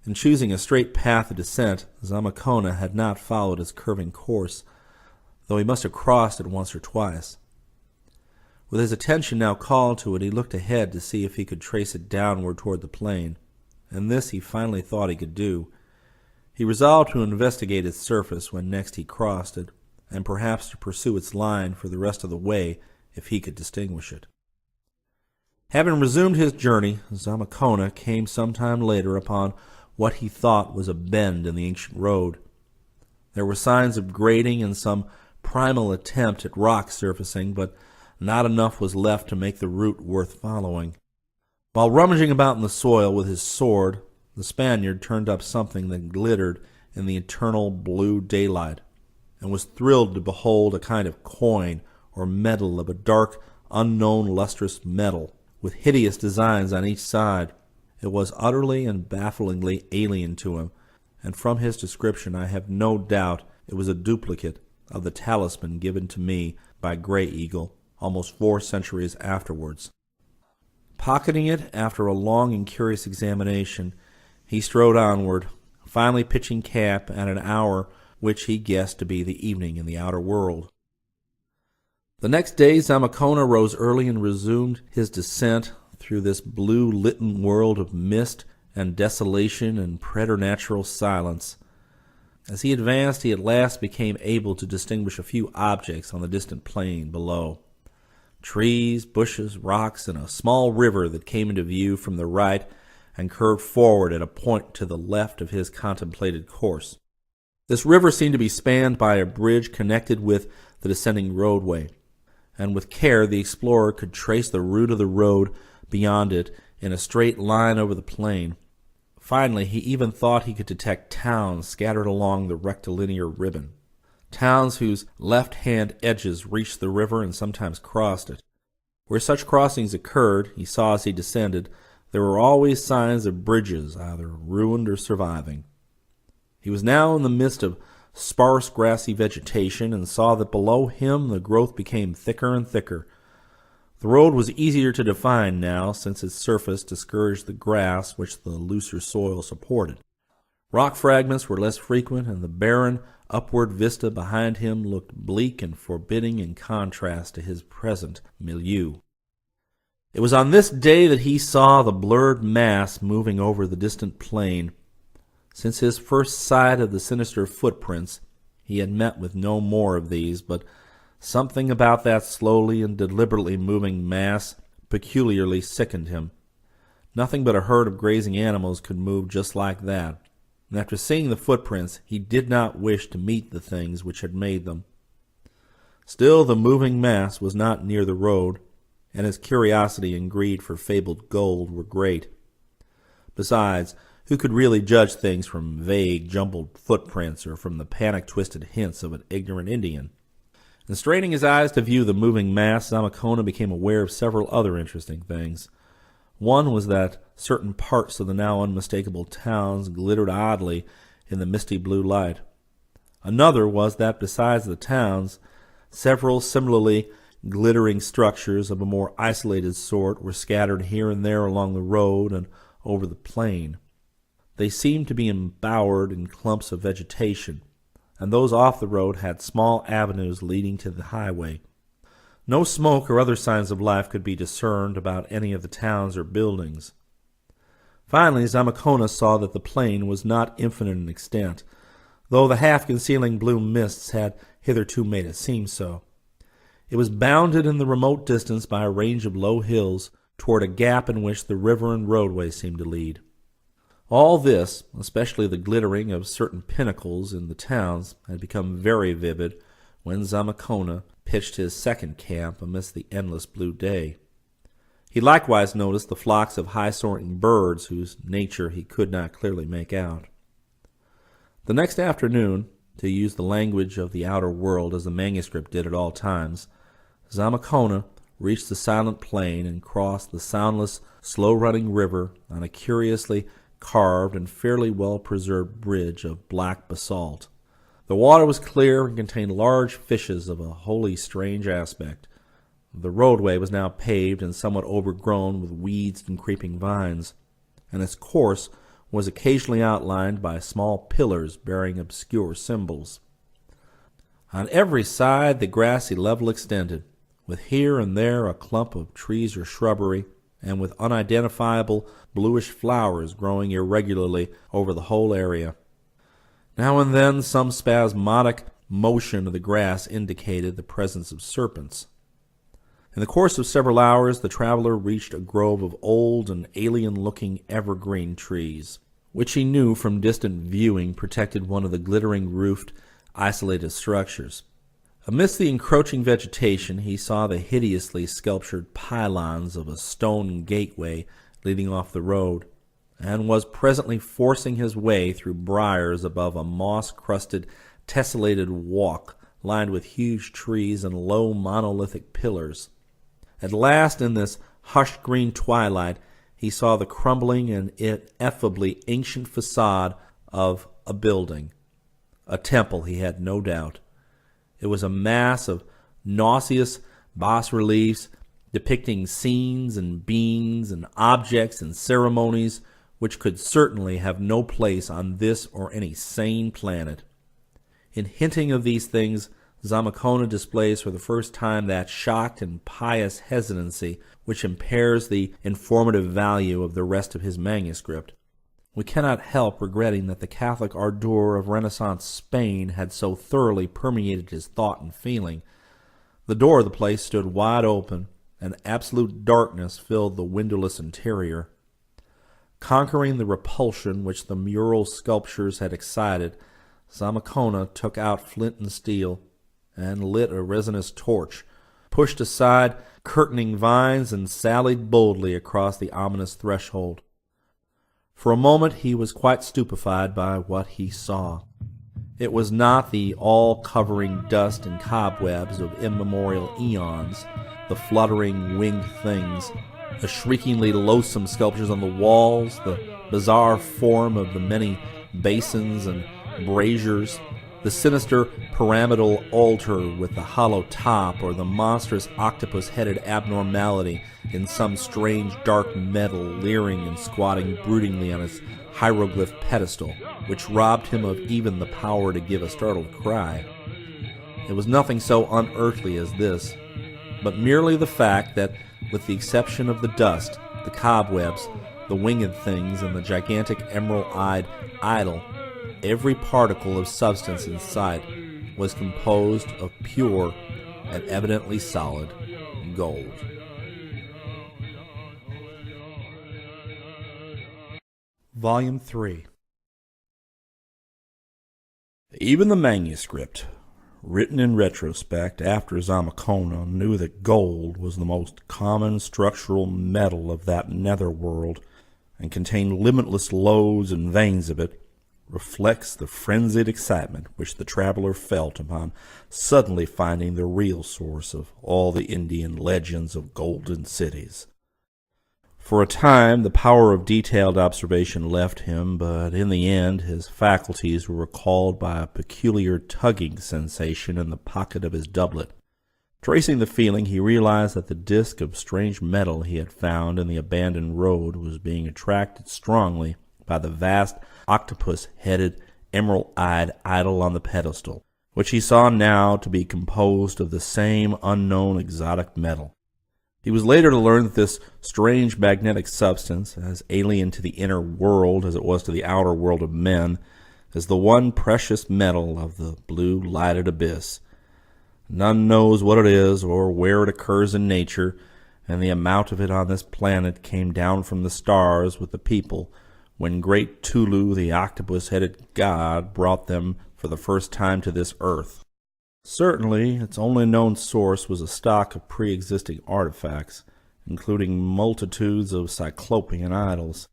In choosing a straight path of descent, Zamacona had not followed its curving course, though he must have crossed it once or twice. With his attention now called to it, he looked ahead to see if he could trace it downward toward the plain, and this he finally thought he could do. He resolved to investigate its surface when next he crossed it, and perhaps to pursue its line for the rest of the way if he could distinguish it. Having resumed his journey, Zamakona came some time later upon what he thought was a bend in the ancient road. There were signs of grading and some primal attempt at rock surfacing, but not enough was left to make the route worth following. While rummaging about in the soil with his sword, the Spaniard turned up something that glittered in the eternal blue daylight, and was thrilled to behold a kind of coin or medal of a dark, unknown lustrous metal, with hideous designs on each side. It was utterly and bafflingly alien to him, and from his description I have no doubt it was a duplicate of the talisman given to me by Grey Eagle almost 4 centuries afterwards. Pocketing it after a long and curious examination, he strode onward, finally pitching camp at an hour which he guessed to be the evening in the outer world. The next day Zamakona rose early and resumed his descent through this blue-litten world of mist and desolation and preternatural silence. As he advanced, he at last became able to distinguish a few objects on the distant plain below. Trees, bushes, rocks, and a small river that came into view from the right and curved forward at a point to the left of his contemplated course. This river seemed to be spanned by a bridge connected with the descending roadway, and with care the explorer could trace the route of the road beyond it in a straight line over the plain. Finally, he even thought he could detect towns scattered along the rectilinear ribbon, towns whose left-hand edges reached the river and sometimes crossed it. Where such crossings occurred, he saw as he descended, there were always signs of bridges, either ruined or surviving. He was now in the midst of sparse grassy vegetation and saw that below him the growth became thicker and thicker. The road was easier to define now, since its surface discouraged the grass which the looser soil supported. Rock fragments were less frequent, and the barren, upward vista behind him looked bleak and forbidding in contrast to his present milieu. It was on this day that he saw the blurred mass moving over the distant plain. Since his first sight of the sinister footprints, he had met with no more of these, but something about that slowly and deliberately moving mass peculiarly sickened him. Nothing but a herd of grazing animals could move just like that, and after seeing the footprints, he did not wish to meet the things which had made them. Still, the moving mass was not near the road, and his curiosity and greed for fabled gold were great. Besides, who could really judge things from vague, jumbled footprints or from the panic-twisted hints of an ignorant Indian? And straining his eyes to view the moving mass, Zamakona became aware of several other interesting things. One was that certain parts of the now unmistakable towns glittered oddly in the misty blue light. Another was that besides the towns, several similarly glittering structures of a more isolated sort were scattered here and there along the road and over the plain. They seemed to be embowered in clumps of vegetation, and those off the road had small avenues leading to the highway. No smoke or other signs of life could be discerned about any of the towns or buildings. Finally, Zamakona saw that the plain was not infinite in extent, though the half-concealing blue mists had hitherto made it seem so. It was bounded in the remote distance by a range of low hills toward a gap in which the river and roadway seemed to lead. All this, especially the glittering of certain pinnacles in the towns, had become very vivid when Zamakona pitched his second camp amidst the endless blue day. He likewise noticed the flocks of high-soaring birds whose nature he could not clearly make out. The next afternoon, to use the language of the outer world as the manuscript did at all times, Zamakona reached the silent plain and crossed the soundless, slow-running river on a curiously carved and fairly well-preserved bridge of black basalt. The water was clear and contained large fishes of a wholly strange aspect. The roadway was now paved and somewhat overgrown with weeds and creeping vines, and its course was occasionally outlined by small pillars bearing obscure symbols. On every side the grassy level extended, with here and there a clump of trees or shrubbery, and with unidentifiable bluish flowers growing irregularly over the whole area. Now and then some spasmodic motion of the grass indicated the presence of serpents. In the course of several hours, the traveler reached a grove of old and alien-looking evergreen trees, which he knew from distant viewing protected one of the glittering roofed, isolated structures. Amidst the encroaching vegetation, he saw the hideously sculptured pylons of a stone gateway leading off the road, and was presently forcing his way through briars above a moss-crusted, tessellated walk lined with huge trees and low monolithic pillars. At last, in this hushed green twilight, he saw the crumbling and ineffably ancient facade of a building. A temple, he had no doubt. It was a mass of nauseous bas-reliefs depicting scenes and beings and objects and ceremonies which could certainly have no place on this or any sane planet. In hinting of these things, Zamacona displays for the first time that shocked and pious hesitancy which impairs the informative value of the rest of his manuscript. We cannot help regretting that the Catholic ardor of Renaissance Spain had so thoroughly permeated his thought and feeling. The door of the place stood wide open, and absolute darkness filled the windowless interior. Conquering the repulsion which the mural sculptures had excited, Zamacona took out flint and steel, and lit a resinous torch, pushed aside curtaining vines, and sallied boldly across the ominous threshold. For a moment he was quite stupefied by what he saw. It was not the all-covering dust and cobwebs of immemorial eons, the fluttering winged things, the shriekingly loathsome sculptures on the walls, the bizarre form of the many basins and braziers, the sinister pyramidal altar with the hollow top, or the monstrous octopus-headed abnormality in some strange dark metal leering and squatting broodingly on its hieroglyph pedestal, which robbed him of even the power to give a startled cry. It was nothing so unearthly as this, but merely the fact that, with the exception of the dust, the cobwebs, the winged things, and the gigantic emerald-eyed idol, every particle of substance in sight was composed of pure and evidently solid gold. Volume 3. Even the manuscript, written in retrospect after Zamacona knew that gold was the most common structural metal of that netherworld and contained limitless lodes and veins of it, reflects the frenzied excitement which the traveler felt upon suddenly finding the real source of all the Indian legends of golden cities. For a time the power of detailed observation left him, but in the end his faculties were recalled by a peculiar tugging sensation in the pocket of his doublet. Tracing the feeling, he realized that the disk of strange metal he had found in the abandoned road was being attracted strongly by the vast octopus-headed, emerald-eyed idol on the pedestal, which he saw now to be composed of the same unknown exotic metal. He was later to learn that this strange magnetic substance, as alien to the inner world as it was to the outer world of men, is the one precious metal of the blue lighted abyss. None knows what it is or where it occurs in nature, and the amount of it on this planet came down from the stars with the people when great Tolu, the octopus-headed god, brought them for the first time to this earth. Certainly, its only known source was a stock of pre-existing artifacts, including multitudes of cyclopean idols.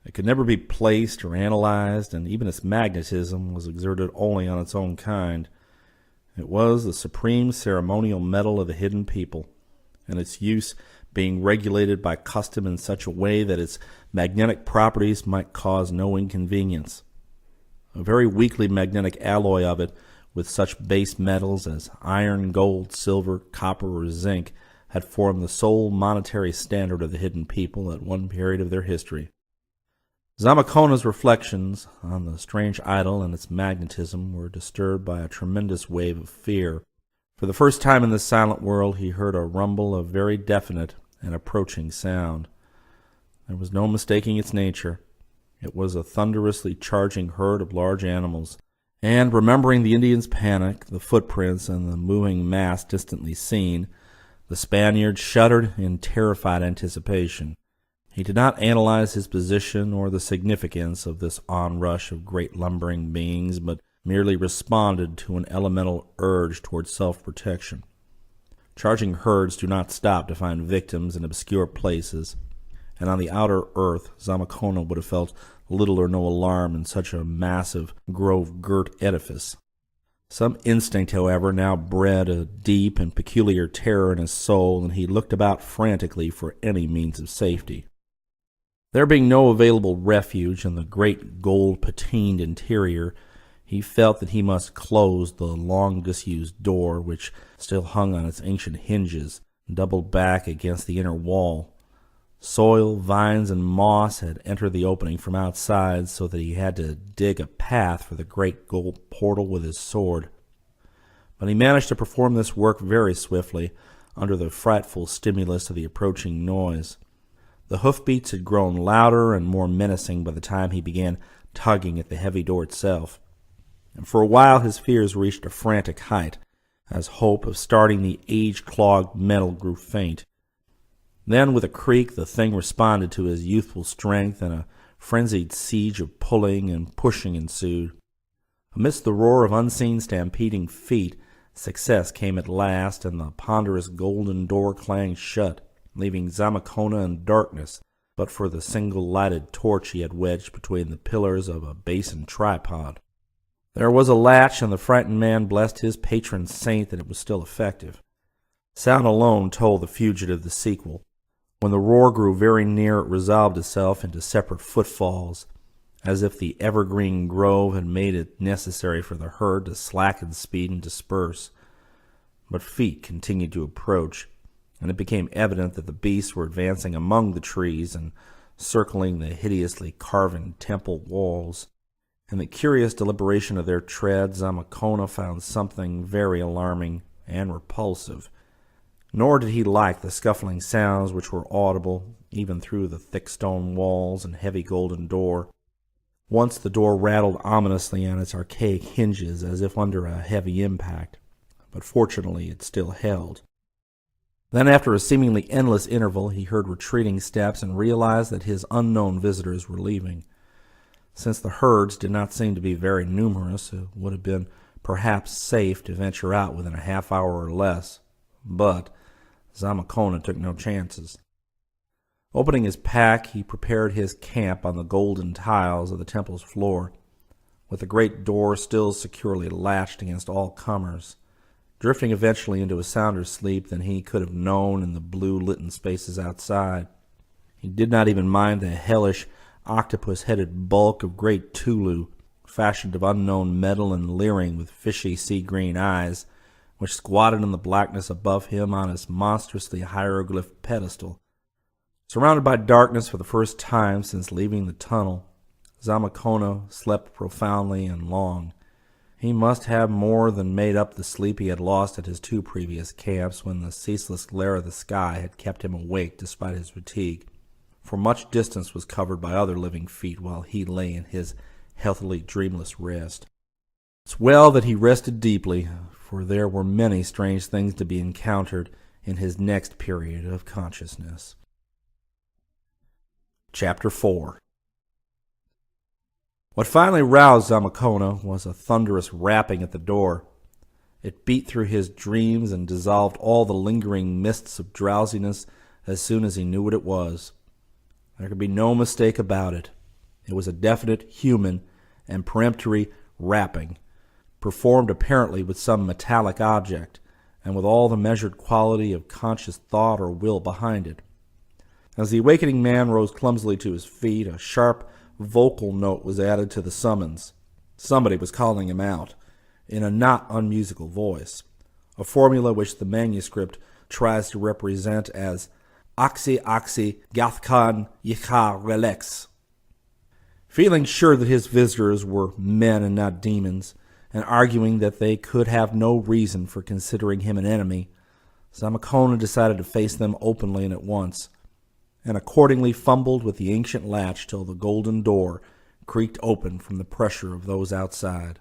It could never be placed or analyzed, and even its magnetism was exerted only on its own kind. It was the supreme ceremonial metal of the hidden people, and its use being regulated by custom in such a way that its magnetic properties might cause no inconvenience. A very weakly magnetic alloy of it, with such base metals as iron, gold, silver, copper, or zinc, had formed the sole monetary standard of the hidden people at one period of their history. Zamacona's reflections on the strange idol and its magnetism were disturbed by a tremendous wave of fear. For the first time in this silent world he heard a rumble of very definite and approaching sound. There was no mistaking its nature. It was a thunderously charging herd of large animals, and remembering the Indians' panic, the footprints, and the moving mass distantly seen, The Spaniard shuddered in terrified anticipation. He did not analyze his position or the significance of this onrush of great lumbering beings, but merely responded to an elemental urge toward self-protection. Charging herds do not stop to find victims in obscure places, and on the outer earth Zamacona would have felt little or no alarm in such a massive, grove-girt edifice. Some instinct, however, now bred a deep and peculiar terror in his soul, and he looked about frantically for any means of safety. There being no available refuge in the great gold-patined interior, he felt that he must close the long-disused door, which still hung on its ancient hinges, doubled back against the inner wall. Soil, vines, and moss had entered the opening from outside, so that he had to dig a path for the great gold portal with his sword. But he managed to perform this work very swiftly, under the frightful stimulus of the approaching noise. The hoofbeats had grown louder and more menacing by the time he began tugging at the heavy door itself, and for a while his fears reached a frantic height, as hope of starting the age-clogged metal grew faint. Then, with a creak, the thing responded to his youthful strength, and a frenzied siege of pulling and pushing ensued. Amidst the roar of unseen stampeding feet, success came at last, and the ponderous golden door clanged shut, leaving Zamacona in darkness, but for the single lighted torch he had wedged between the pillars of a basin tripod. There was a latch, and the frightened man blessed his patron saint that it was still effective. Sound alone told the fugitive the sequel. When the roar grew very near, it resolved itself into separate footfalls, as if the evergreen grove had made it necessary for the herd to slacken speed and disperse. But feet continued to approach, and it became evident that the beasts were advancing among the trees and circling the hideously carven temple walls. In the curious deliberation of their tread, Zamacona found something very alarming and repulsive. Nor did he like the scuffling sounds which were audible even through the thick stone walls and heavy golden door. Once the door rattled ominously on its archaic hinges as if under a heavy impact, but fortunately it still held. Then, after a seemingly endless interval, he heard retreating steps and realized that his unknown visitors were leaving. Since the herds did not seem to be very numerous, it would have been perhaps safe to venture out within a half hour or less, but Zamacona took no chances. Opening his pack, he prepared his camp on the golden tiles of the temple's floor, with the great door still securely latched against all comers, drifting eventually into a sounder sleep than he could have known in the blue-litten spaces outside. He did not even mind the hellish, octopus-headed bulk of great Tolu, fashioned of unknown metal and leering with fishy sea-green eyes, which squatted in the blackness above him on his monstrously hieroglyphed pedestal. Surrounded by darkness for the first time since leaving the tunnel, Zamacona slept profoundly and long. He must have more than made up the sleep he had lost at his two previous camps, when the ceaseless glare of the sky had kept him awake despite his fatigue, for much distance was covered by other living feet while he lay in his healthily dreamless rest. It's well that he rested deeply, for there were many strange things to be encountered in his next period of consciousness. Chapter 4. What finally roused Zamacona was a thunderous rapping at the door. It beat through his dreams and dissolved all the lingering mists of drowsiness as soon as he knew what it was. There could be no mistake about it. It was a definite human and peremptory rapping, performed apparently with some metallic object, and with all the measured quality of conscious thought or will behind it. As the awakening man rose clumsily to his feet, a sharp vocal note was added to the summons. Somebody was calling him out, in a not unmusical voice, a formula which the manuscript tries to represent as Oxy Oxy Gathkan Yicha Relax. Feeling sure that his visitors were men and not demons, and arguing that they could have no reason for considering him an enemy, Zamacona decided to face them openly and at once, and accordingly fumbled with the ancient latch till the golden door creaked open from the pressure of those outside.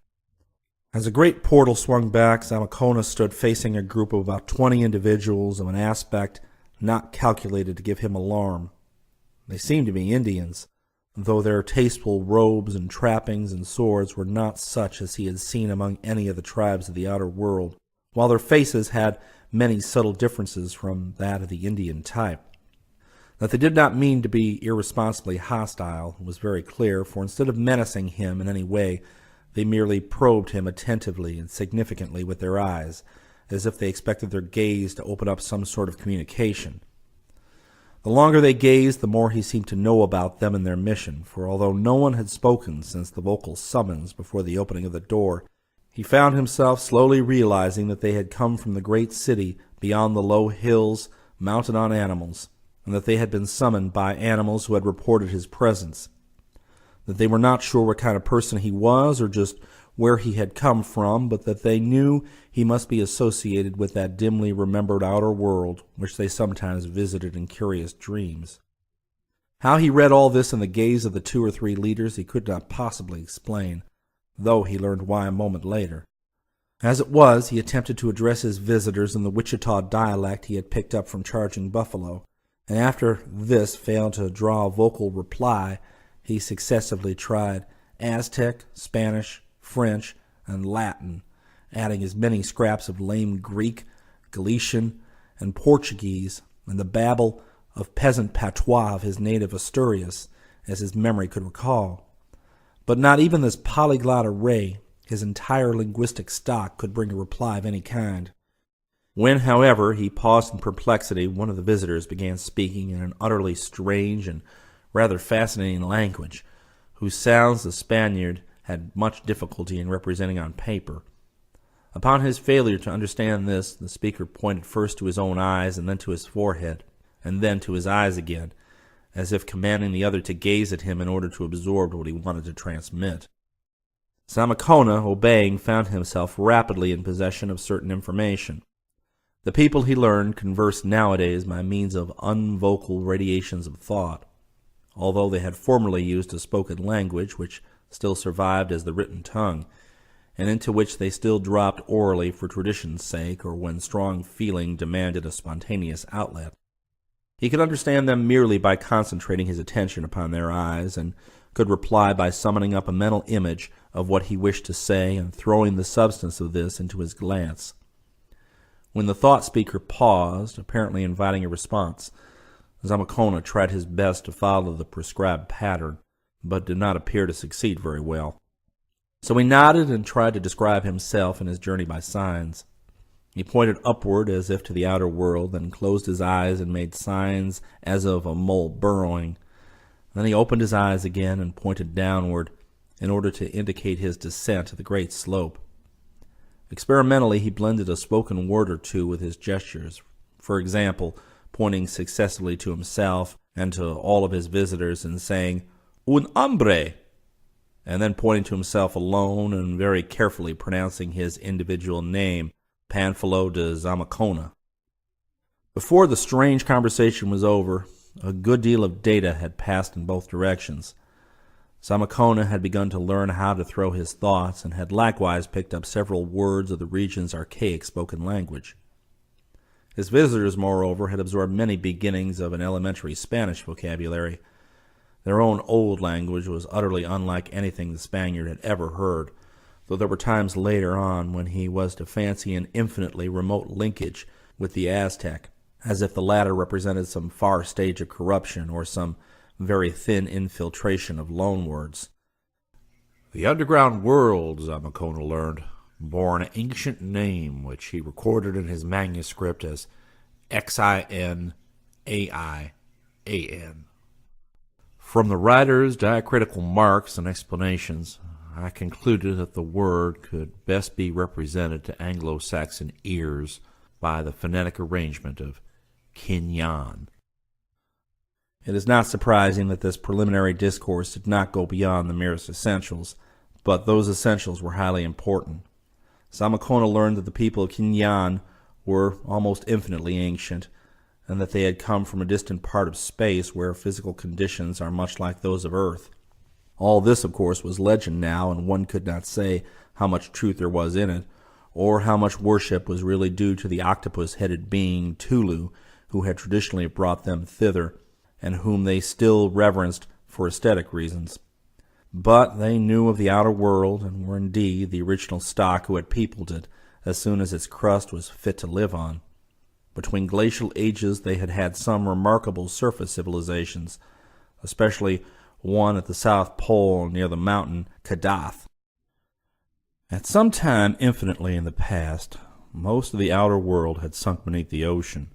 As a great portal swung back, Zamakona stood facing a group of about 20 individuals of an aspect not calculated to give him alarm. They seemed to be Indians, though their tasteful robes and trappings and swords were not such as he had seen among any of the tribes of the outer world, while their faces had many subtle differences from that of the Indian type. That they did not mean to be irresponsibly hostile was very clear, for instead of menacing him in any way, they merely probed him attentively and significantly with their eyes, as if they expected their gaze to open up some sort of communication. The longer they gazed, the more he seemed to know about them and their mission, for although no one had spoken since the vocal summons before the opening of the door, he found himself slowly realizing that they had come from the great city beyond the low hills mounted on animals, and that they had been summoned by animals who had reported his presence. That they were not sure what kind of person he was or just where he had come from, but that they knew he must be associated with that dimly remembered outer world which they sometimes visited in curious dreams. How he read all this in the gaze of the 2 or 3 leaders he could not possibly explain, though he learned why a moment later. As it was, he attempted to address his visitors in the Wichita dialect he had picked up from Charging Buffalo, and after this failed to draw a vocal reply, he successively tried Aztec, Spanish, French, and Latin, adding as many scraps of lame Greek, Galician, and Portuguese, and the babble of peasant patois of his native Asturias, as his memory could recall. But not even this polyglot array, his entire linguistic stock, could bring a reply of any kind. When, however, he paused in perplexity, one of the visitors began speaking in an utterly strange and rather fascinating language, whose sounds the Spaniard had much difficulty in representing on paper. Upon his failure to understand this, the speaker pointed first to his own eyes and then to his forehead, and then to his eyes again, as if commanding the other to gaze at him in order to absorb what he wanted to transmit. Zamakona, obeying, found himself rapidly in possession of certain information. The people, he learned, conversed nowadays by means of unvocal radiations of thought, although they had formerly used a spoken language which still survived as the written tongue, and into which they still dropped orally for tradition's sake or when strong feeling demanded a spontaneous outlet. He could understand them merely by concentrating his attention upon their eyes, and could reply by summoning up a mental image of what he wished to say and throwing the substance of this into his glance. When the thought speaker paused, apparently inviting a response, Zamakona tried his best to follow the prescribed pattern, but did not appear to succeed very well. So he nodded and tried to describe himself and his journey by signs. He pointed upward as if to the outer world, then closed his eyes and made signs as of a mole burrowing. Then he opened his eyes again and pointed downward in order to indicate his descent to the great slope. Experimentally, he blended a spoken word or two with his gestures, for example, pointing successively to himself and to all of his visitors and saying, "Un hombre," and then pointing to himself alone and very carefully pronouncing his individual name, Panfilo de Zamakona. Before the strange conversation was over, a good deal of data had passed in both directions. Zamakona had begun to learn how to throw his thoughts, and had likewise picked up several words of the region's archaic spoken language. His visitors, moreover, had absorbed many beginnings of an elementary Spanish vocabulary. Their own old language was utterly unlike anything the Spaniard had ever heard, though there were times later on when he was to fancy an infinitely remote linkage with the Aztec, as if the latter represented some far stage of corruption or some very thin infiltration of loanwords. The underground world, Zamakona learned, bore an ancient name which he recorded in his manuscript as Xinaian. From the writer's diacritical marks and explanations, I concluded that the word could best be represented to Anglo-Saxon ears by the phonetic arrangement of Kinyan. It is not surprising that this preliminary discourse did not go beyond the merest essentials, but those essentials were highly important. Zamakona learned that the people of Kinyan were almost infinitely ancient, and that they had come from a distant part of space where physical conditions are much like those of Earth. All this, of course, was legend now, and one could not say how much truth there was in it, or how much worship was really due to the octopus-headed being Tolu, who had traditionally brought them thither, and whom they still reverenced for aesthetic reasons. But they knew of the outer world, and were indeed the original stock who had peopled it as soon as its crust was fit to live on. Between glacial ages they had had some remarkable surface civilizations, especially one at the South Pole near the mountain Kadath. At some time infinitely in the past, most of the outer world had sunk beneath the ocean,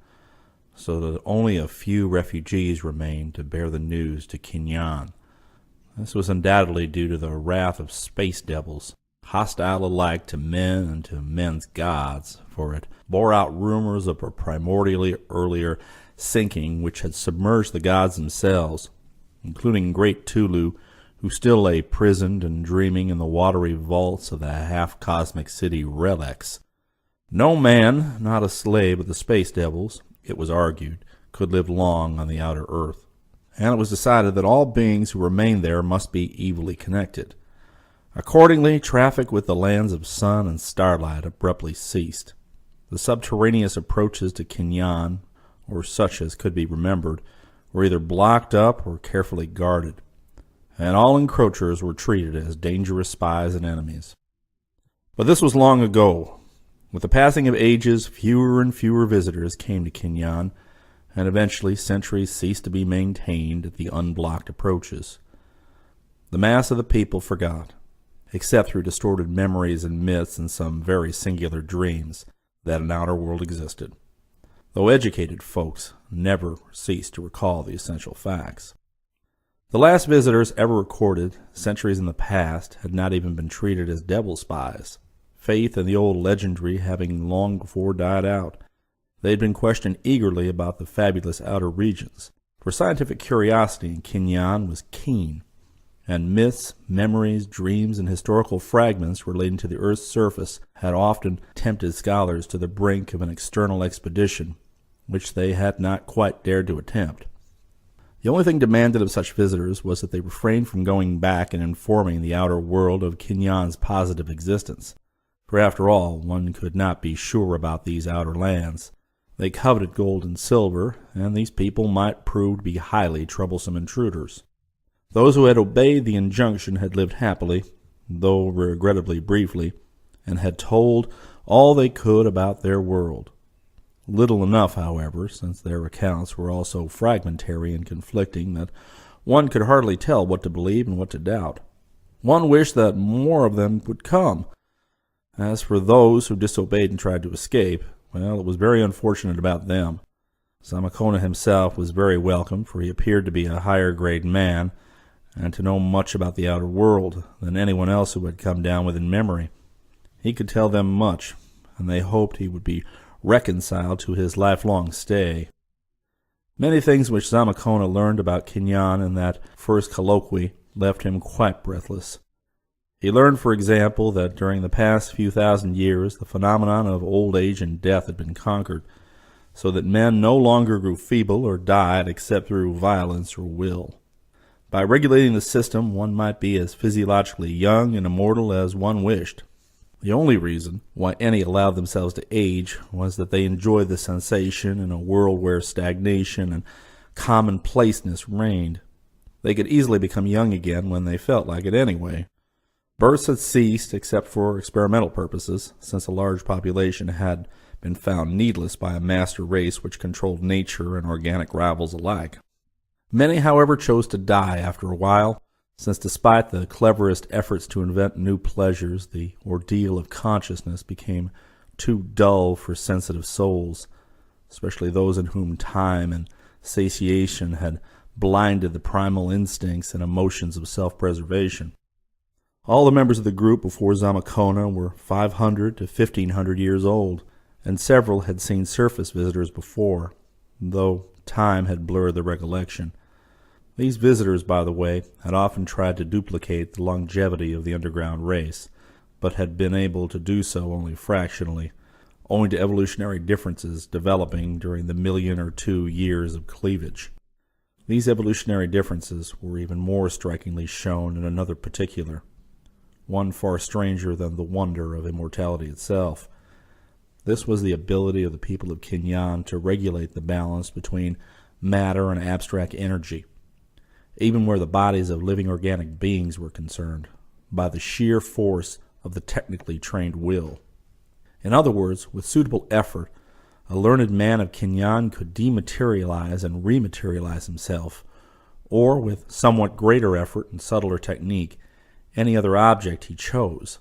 so that only a few refugees remained to bear the news to Kinyan. This was undoubtedly due to the wrath of space devils, hostile alike to men and to men's gods, for it bore out rumors of a primordially earlier sinking which had submerged the gods themselves, including great Tolu, who still lay prisoned and dreaming in the watery vaults of the half-cosmic city Relax. No man, not a slave of the space devils, it was argued, could live long on the outer earth, and it was decided that all beings who remained there must be evilly connected. Accordingly, traffic with the lands of sun and starlight abruptly ceased. The subterraneous approaches to Kinyan, or such as could be remembered, were either blocked up or carefully guarded, and all encroachers were treated as dangerous spies and enemies. But this was long ago. With the passing of ages, fewer and fewer visitors came to Kinyan, and eventually sentries ceased to be maintained at the unblocked approaches. The mass of the people forgot, except through distorted memories and myths and some very singular dreams, that an outer world existed, though educated folks never ceased to recall the essential facts. The last visitors ever recorded, centuries in the past, had not even been treated as devil spies, faith in the old legendary having long before died out. They had been questioned eagerly about the fabulous outer regions, for scientific curiosity in Kinyan was keen, and myths, memories, dreams, and historical fragments relating to the Earth's surface had often tempted scholars to the brink of an external expedition, which they had not quite dared to attempt. The only thing demanded of such visitors was that they refrain from going back and informing the outer world of Kinyan's positive existence, for after all, one could not be sure about these outer lands. They coveted gold and silver, and these people might prove to be highly troublesome intruders. Those who had obeyed the injunction had lived happily, though regrettably briefly, and had told all they could about their world. Little enough, however, since their accounts were all so fragmentary and conflicting that one could hardly tell what to believe and what to doubt. One wished that more of them would come. As for those who disobeyed and tried to escape, well, it was very unfortunate about them. Zamacona himself was very welcome, for he appeared to be a higher-grade man, and to know much about the outer world than anyone else who had come down within memory. He could tell them much, and they hoped he would be reconciled to his lifelong stay. Many things which Zamacona learned about Kinyan in that first colloquy left him quite breathless. He learned, for example, that during the past few thousand years the phenomenon of old age and death had been conquered, so that men no longer grew feeble or died except through violence or will. By regulating the system, one might be as physiologically young and immortal as one wished. The only reason why any allowed themselves to age was that they enjoyed the sensation in a world where stagnation and commonplaceness reigned. They could easily become young again when they felt like it anyway. Births had ceased except for experimental purposes, since a large population had been found needless by a master race which controlled nature and organic rivals alike. Many, however, chose to die after a while, since despite the cleverest efforts to invent new pleasures, the ordeal of consciousness became too dull for sensitive souls, especially those in whom time and satiation had blinded the primal instincts and emotions of self-preservation. All the members of the group before Zamacona were 500 to 1,500 years old, and several had seen surface visitors before, though time had blurred the recollection. These visitors, by the way, had often tried to duplicate the longevity of the underground race, but had been able to do so only fractionally, owing to evolutionary differences developing during the 1,000,000 or 2 years of cleavage. These evolutionary differences were even more strikingly shown in another particular, one far stranger than the wonder of immortality itself. This was the ability of the people of Kinyan to regulate the balance between matter and abstract energy, even where the bodies of living organic beings were concerned, by the sheer force of the technically trained will. In other words, with suitable effort, a learned man of Kinyan could dematerialize and rematerialize himself, or with somewhat greater effort and subtler technique, any other object he chose,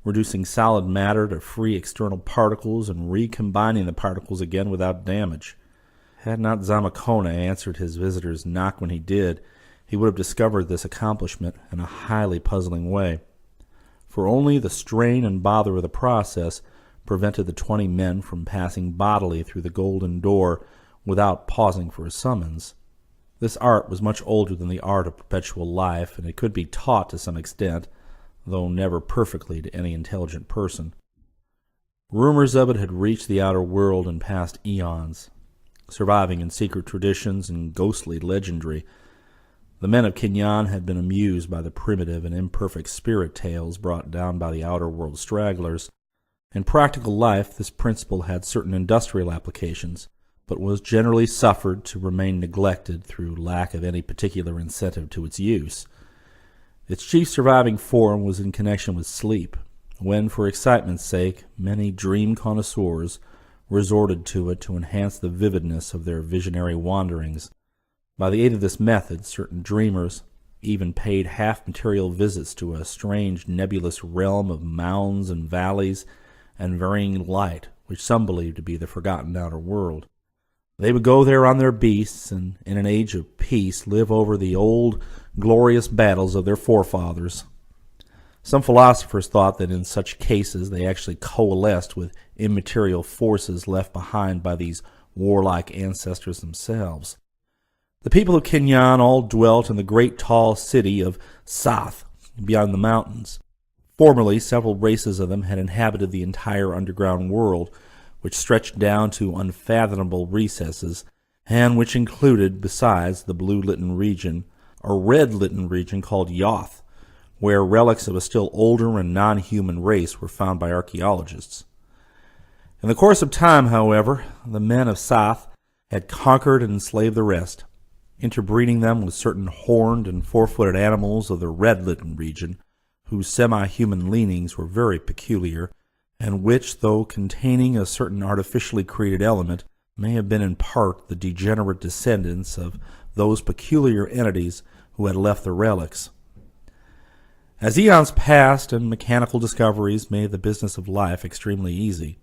reducing solid matter to free external particles and recombining the particles again without damage. Had not Zamakona answered his visitor's knock when he did, he would have discovered this accomplishment in a highly puzzling way, for only the strain and bother of the process prevented the 20 men from passing bodily through the golden door without pausing for a summons. This art was much older than the art of perpetual life, and it could be taught to some extent, though never perfectly to any intelligent person. Rumors of it had reached the outer world in past eons, surviving in secret traditions and ghostly legendry. The men of Kinyan had been amused by the primitive and imperfect spirit tales brought down by the outer world stragglers. In practical life, this principle had certain industrial applications, but was generally suffered to remain neglected through lack of any particular incentive to its use. Its chief surviving form was in connection with sleep, when, for excitement's sake, many dream connoisseurs resorted to it to enhance the vividness of their visionary wanderings. By the aid of this method, certain dreamers even paid half-material visits to a strange nebulous realm of mounds and valleys and varying light, which some believed to be the forgotten outer world. They would go there on their beasts, and in an age of peace live over the old glorious battles of their forefathers. Some philosophers thought that in such cases they actually coalesced with immaterial forces left behind by these warlike ancestors themselves. The people of Kinyan all dwelt in the great tall city of Sath, beyond the mountains. Formerly, several races of them had inhabited the entire underground world, which stretched down to unfathomable recesses, and which included, besides the blue-litten region, a red-litten region called Yoth, where relics of a still older and non-human race were found by archaeologists. In the course of time, however, the men of Sath had conquered and enslaved the rest, interbreeding them with certain horned and four-footed animals of the red-litten region, whose semi-human leanings were very peculiar, and which, though containing a certain artificially created element, may have been in part the degenerate descendants of those peculiar entities who had left the relics. As eons passed and mechanical discoveries made the business of life extremely easy,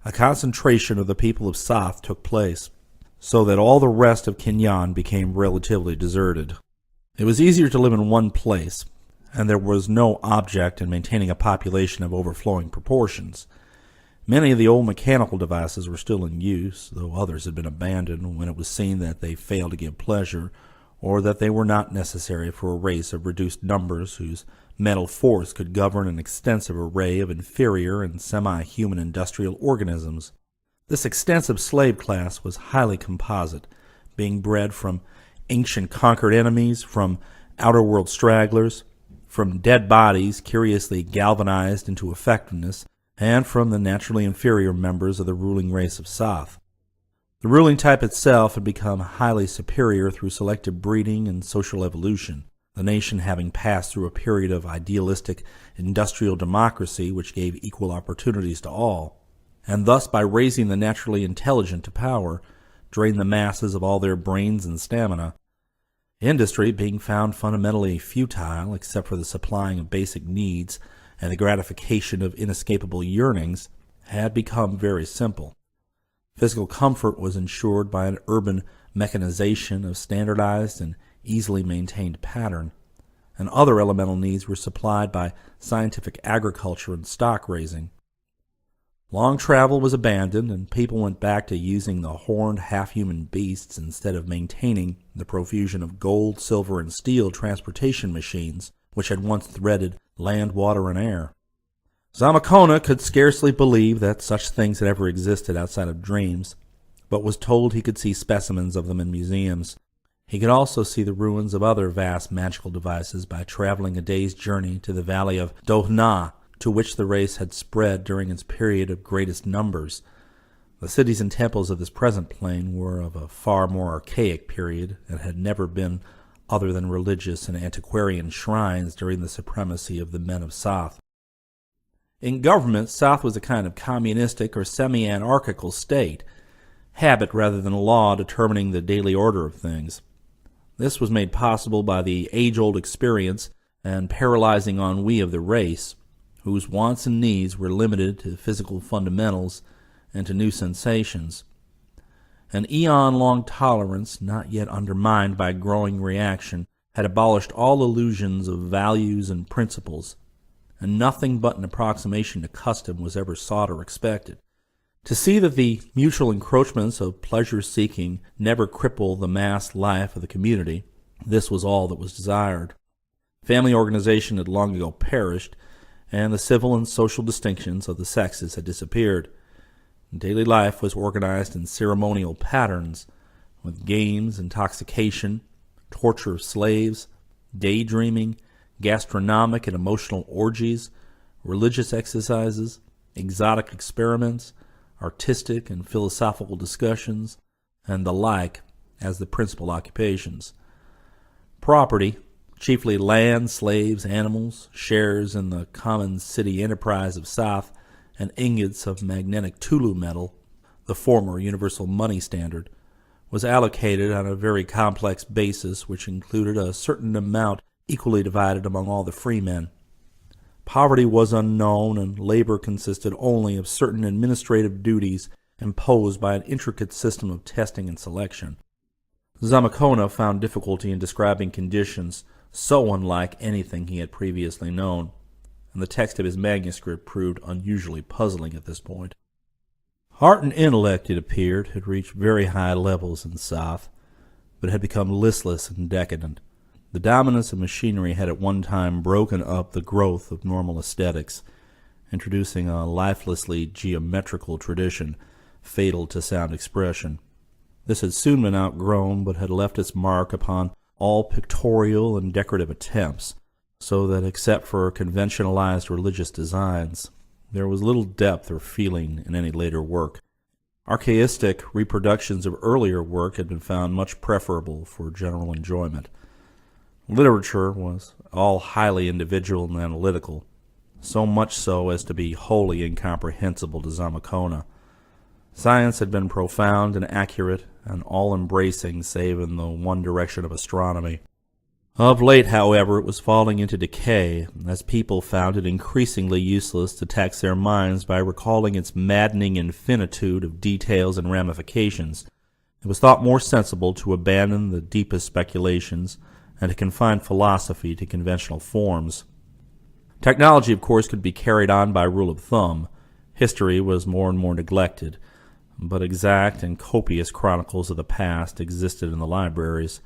a concentration of the people of Sath took place, so that all the rest of Kinyan became relatively deserted. It was easier to live in one place, and there was no object in maintaining a population of overflowing proportions. Many of the old mechanical devices were still in use, though others had been abandoned when it was seen that they failed to give pleasure, or that they were not necessary for a race of reduced numbers whose mental force could govern an extensive array of inferior and semi-human industrial organisms. This extensive slave class was highly composite, being bred from ancient conquered enemies, from outer world stragglers, from dead bodies curiously galvanized into effectiveness, and from the naturally inferior members of the ruling race of Sath. The ruling type itself had become highly superior through selective breeding and social evolution, the nation having passed through a period of idealistic industrial democracy which gave equal opportunities to all, and thus by raising the naturally intelligent to power, drained the masses of all their brains and stamina. Industry, being found fundamentally futile except for the supplying of basic needs and the gratification of inescapable yearnings, had become very simple. Physical comfort was ensured by an urban mechanization of standardized and easily maintained pattern, and other elemental needs were supplied by scientific agriculture and stock raising. Long travel was abandoned, and people went back to using the horned half-human beasts instead of maintaining the profusion of gold, silver, and steel transportation machines which had once threaded land, water, and air. Zamakona could scarcely believe that such things had ever existed outside of dreams, but was told he could see specimens of them in museums. He could also see the ruins of other vast magical devices by traveling a day's journey to the valley of Dohna, to which the race had spread during its period of greatest numbers. The cities and temples of this present plane were of a far more archaic period, and had never been other than religious and antiquarian shrines during the supremacy of the men of Soth. In government, Soth was a kind of communistic or semi-anarchical state, habit rather than law determining the daily order of things. This was made possible by the age-old experience and paralyzing ennui of the race, whose wants and needs were limited to physical fundamentals and to new sensations. An eon-long tolerance, not yet undermined by growing reaction, had abolished all illusions of values and principles, and nothing but an approximation to custom was ever sought or expected. To see that the mutual encroachments of pleasure-seeking never cripple the mass life of the community, this was all that was desired. Family organization had long ago perished, and the civil and social distinctions of the sexes had disappeared. Daily life was organized in ceremonial patterns, with games, intoxication, torture of slaves, daydreaming, gastronomic and emotional orgies, religious exercises, exotic experiments, artistic and philosophical discussions, and the like as the principal occupations. Property, chiefly land, slaves, animals, shares in the common city enterprise of Soth, and ingots of magnetic Tolu metal, the former universal money standard, was allocated on a very complex basis which included a certain amount equally divided among all the freemen. Poverty was unknown, and labor consisted only of certain administrative duties imposed by an intricate system of testing and selection. Zamacona found difficulty in describing conditions so unlike anything he had previously known, and the text of his manuscript proved unusually puzzling at this point. Heart and intellect, it appeared, had reached very high levels in Soth, but had become listless and decadent. The dominance of machinery had at one time broken up the growth of normal aesthetics, introducing a lifelessly geometrical tradition fatal to sound expression. This had soon been outgrown, but had left its mark upon all pictorial and decorative attempts, so that except for conventionalized religious designs, there was little depth or feeling in any later work. Archaistic reproductions of earlier work had been found much preferable for general enjoyment. Literature was all highly individual and analytical, so much so as to be wholly incomprehensible to Zamacona. Science had been profound and accurate and all-embracing save in the one direction of astronomy. Of late, however, it was falling into decay, as people found it increasingly useless to tax their minds by recalling its maddening infinitude of details and ramifications. It was thought more sensible to abandon the deepest speculations and to confine philosophy to conventional forms. Technology, of course, could be carried on by rule of thumb. History was more and more neglected, but exact and copious chronicles of the past existed in the libraries.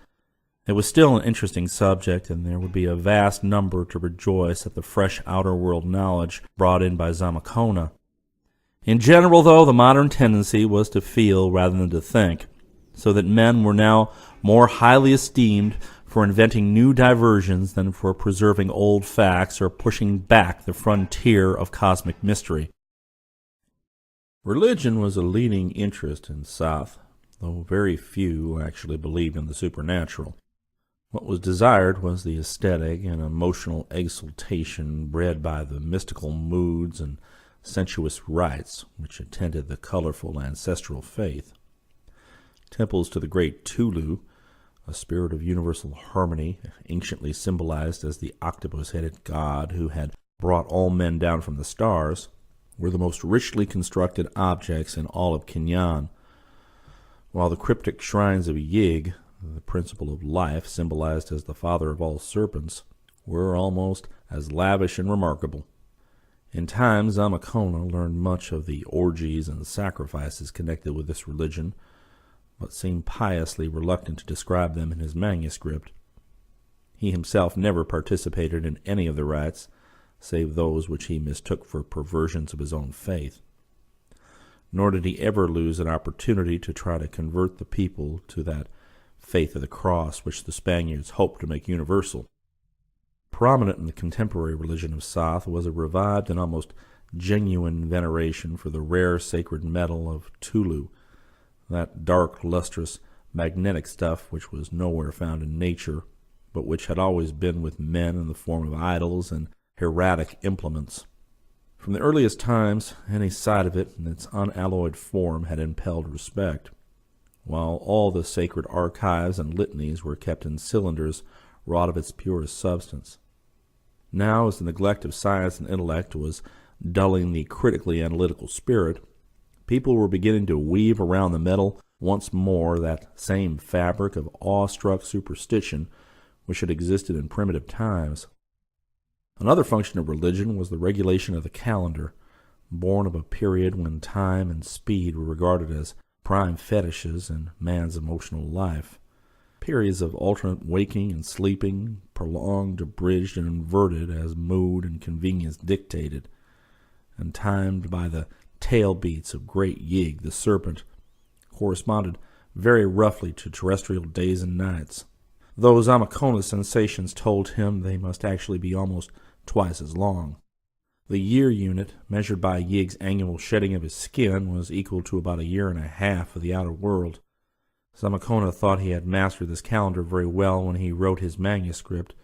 It was still an interesting subject, and there would be a vast number to rejoice at the fresh outer world knowledge brought in by Zamacona. In general, though, the modern tendency was to feel rather than to think, so that men were now more highly esteemed for inventing new diversions than for preserving old facts or pushing back the frontier of cosmic mystery. Religion was a leading interest in Soth, though very few actually believed in the supernatural. What was desired was the aesthetic and emotional exaltation bred by the mystical moods and sensuous rites which attended the colorful ancestral faith. Temples to the great Tolu, a spirit of universal harmony, anciently symbolized as the octopus-headed god who had brought all men down from the stars, were the most richly constructed objects in all of Kinyan, while the cryptic shrines of Yig, the principle of life, symbolized as the father of all serpents, were almost as lavish and remarkable. In time, Zamacona learned much of the orgies and sacrifices connected with this religion, but seemed piously reluctant to describe them in his manuscript. He himself never participated in any of the rites, save those which he mistook for perversions of his own faith. Nor did he ever lose an opportunity to try to convert the people to that faith of the cross, which the Spaniards hoped to make universal. Prominent in the contemporary religion of Soth was a revived and almost genuine veneration for the rare sacred metal of Tolu, that dark, lustrous, magnetic stuff which was nowhere found in nature, but which had always been with men in the form of idols and hieratic implements. From the earliest times, any sight of it in its unalloyed form had impelled respect, while all the sacred archives and litanies were kept in cylinders wrought of its purest substance. Now, as the neglect of science and intellect was dulling the critically analytical spirit, people were beginning to weave around the metal once more that same fabric of awe-struck superstition which had existed in primitive times. Another function of religion was the regulation of the calendar, born of a period when time and speed were regarded as prime fetishes in man's emotional life. Periods of alternate waking and sleeping, prolonged, abridged, and inverted as mood and convenience dictated, and timed by the tail beats of great Yig the serpent, corresponded very roughly to terrestrial days and nights. Though Zamakona's sensations told him they must actually be almost twice as long. The year unit, measured by Yig's annual shedding of his skin, was equal to about 1.5 years of the outer world. Zamakona thought he had mastered this calendar very well when he wrote his manuscript,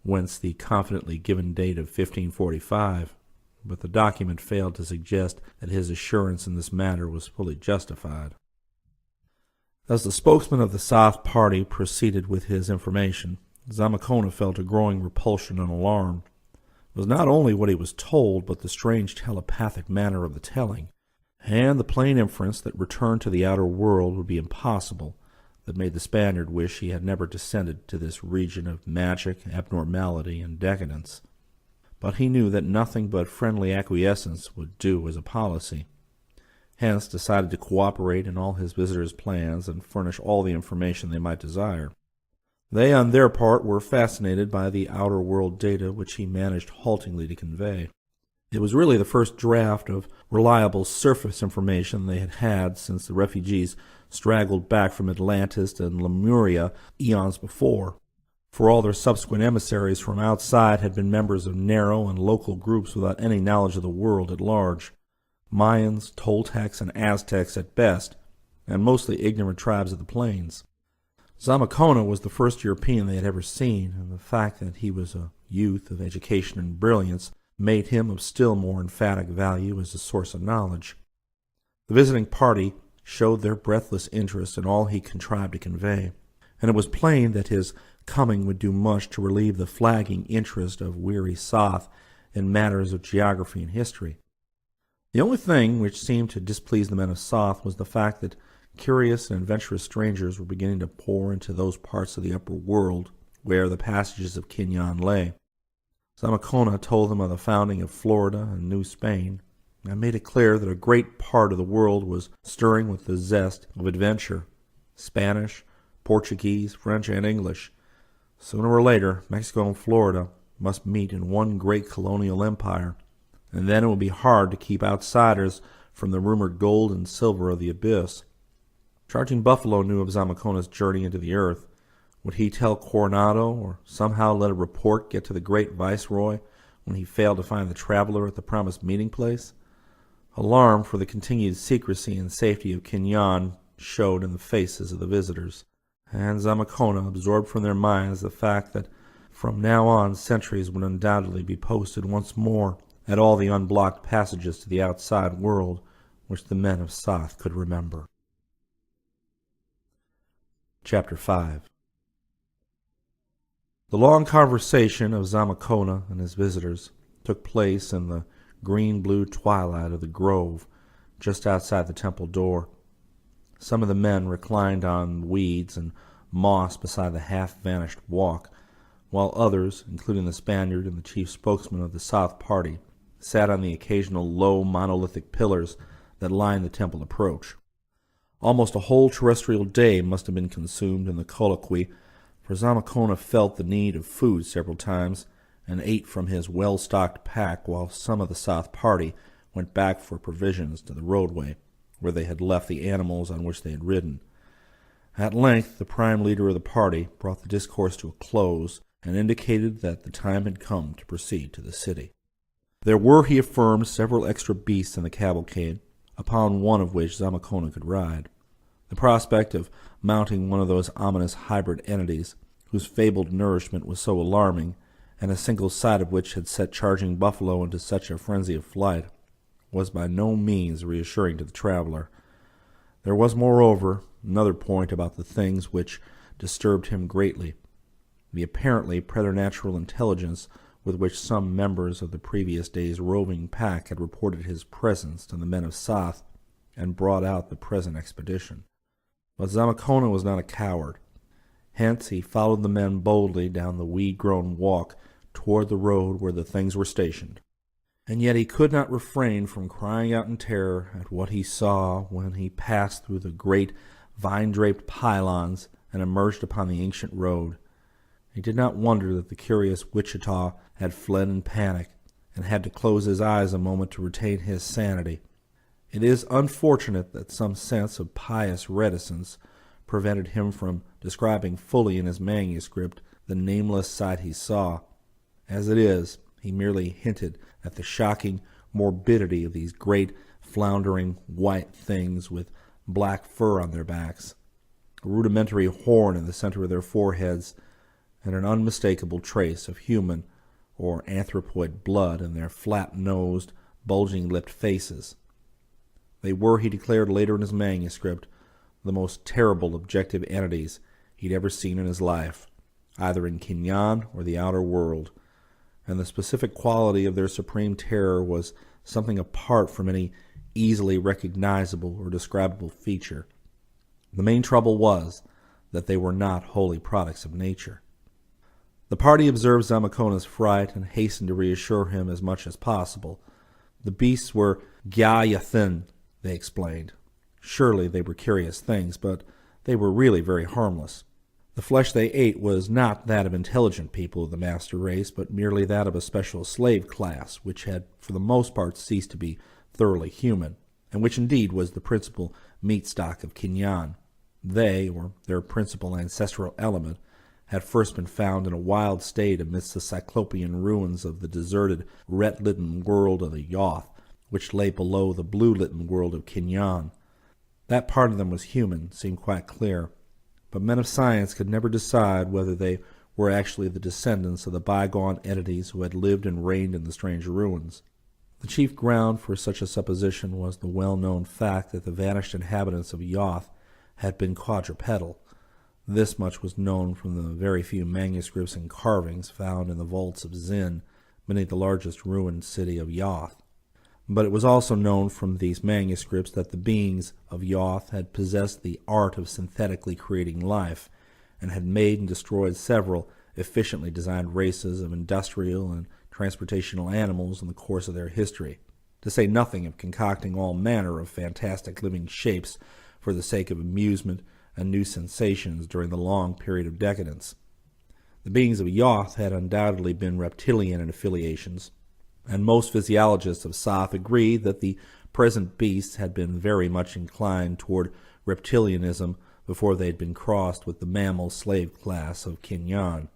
whence the confidently given date of 1545, but the document failed to suggest that his assurance in this matter was fully justified. As the spokesman of the Soth party proceeded with his information, Zamakona felt a growing repulsion and alarm. It was not only what he was told, but the strange telepathic manner of the telling, and the plain inference that return to the outer world would be impossible, that made the Spaniard wish he had never descended to this region of magic, abnormality, and decadence. But he knew that nothing but friendly acquiescence would do as a policy, hence decided to cooperate in all his visitors' plans and furnish all the information they might desire. They, on their part, were fascinated by the outer world data which he managed haltingly to convey. It was really the first draft of reliable surface information they had had since the refugees straggled back from Atlantis and Lemuria eons before, for all their subsequent emissaries from outside had been members of narrow and local groups without any knowledge of the world at large. Mayans, Toltecs, and Aztecs at best, and mostly ignorant tribes of the plains. Zamakona was the first European they had ever seen, and the fact that he was a youth of education and brilliance made him of still more emphatic value as a source of knowledge. The visiting party showed their breathless interest in all he contrived to convey, and it was plain that his coming would do much to relieve the flagging interest of weary Soth in matters of geography and history. The only thing which seemed to displease the men of Soth was the fact that curious and adventurous strangers were beginning to pour into those parts of the upper world where the passages of Kinyan lay. Zamakona told them of the founding of Florida and New Spain, and made it clear that a great part of the world was stirring with the zest of adventure. Spanish, Portuguese, French, and English. Sooner or later, Mexico and Florida must meet in one great colonial empire, and then it would be hard to keep outsiders from the rumored gold and silver of the abyss. Charging Buffalo knew of Zamakona's journey into the earth. Would he tell Coronado, or somehow let a report get to the great viceroy when he failed to find the traveler at the promised meeting place? Alarm for the continued secrecy and safety of Kinyan showed in the faces of the visitors, and Zamakona absorbed from their minds the fact that from now on sentries would undoubtedly be posted once more at all the unblocked passages to the outside world which the men of Soth could remember. Chapter 5. The long conversation of Zamakona and his visitors took place in the green-blue twilight of the grove just outside the temple door. Some of the men reclined on weeds and moss beside the half-vanished walk, while others, including the Spaniard and the chief spokesman of the Soth party, sat on the occasional low monolithic pillars that lined the temple approach. Almost a whole terrestrial day must have been consumed in the colloquy, for Zamakona felt the need of food several times, and ate from his well-stocked pack while some of the Soth party went back for provisions to the roadway, where they had left the animals on which they had ridden. At length, the prime leader of the party brought the discourse to a close and indicated that the time had come to proceed to the city. There were, he affirmed, several extra beasts in the cavalcade, upon one of which Zamacona could ride. The prospect of mounting one of those ominous hybrid entities, whose fabled nourishment was so alarming, and a single sight of which had set charging buffalo into such a frenzy of flight, was by no means reassuring to the traveler. There was, moreover, another point about the things which disturbed him greatly: the apparently preternatural intelligence with which some members of the previous day's roving pack had reported his presence to the men of Sath and brought out the present expedition. But Zamacona was not a coward. Hence he followed the men boldly down the weed-grown walk toward the road where the things were stationed. And yet he could not refrain from crying out in terror at what he saw when he passed through the great vine-draped pylons and emerged upon the ancient road. He did not wonder that the curious Wichita had fled in panic and had to close his eyes a moment to retain his sanity. It is unfortunate that some sense of pious reticence prevented him from describing fully in his manuscript the nameless sight he saw. As it is, he merely hinted at the shocking morbidity of these great, floundering, white things with black fur on their backs, a rudimentary horn in the center of their foreheads, and an unmistakable trace of human or anthropoid blood in their flat-nosed, bulging-lipped faces. They were, he declared later in his manuscript, the most terrible objective entities he'd ever seen in his life, either in Kinyan or the outer world, and the specific quality of their supreme terror was something apart from any easily recognizable or describable feature. The main trouble was that they were not wholly products of nature. The party observed Zamacona's fright and hastened to reassure him as much as possible. The beasts were Gyayathin, they explained. Surely they were curious things, but they were really very harmless. The flesh they ate was not that of intelligent people of the master race, but merely that of a special slave class, which had for the most part ceased to be thoroughly human, and which indeed was the principal meat stock of Kinyan. They, or their principal ancestral element, had first been found in a wild state amidst the cyclopean ruins of the deserted, red-litten world of the Yoth, which lay below the blue-litten world of Kinyan. That part of them was human seemed quite clear, but men of science could never decide whether they were actually the descendants of the bygone entities who had lived and reigned in the strange ruins. The chief ground for such a supposition was the well-known fact that the vanished inhabitants of Yoth had been quadrupedal. This much was known from the very few manuscripts and carvings found in the vaults of Zin, beneath the largest ruined city of Yoth. But it was also known from these manuscripts that the beings of Yoth had possessed the art of synthetically creating life, and had made and destroyed several efficiently designed races of industrial and transportational animals in the course of their history, to say nothing of concocting all manner of fantastic living shapes for the sake of amusement and new sensations during the long period of decadence. The beings of Yoth had undoubtedly been reptilian in affiliations, and most physiologists of Sath agree that the present beasts had been very much inclined toward reptilianism before they had been crossed with the mammal slave class of Kinyan.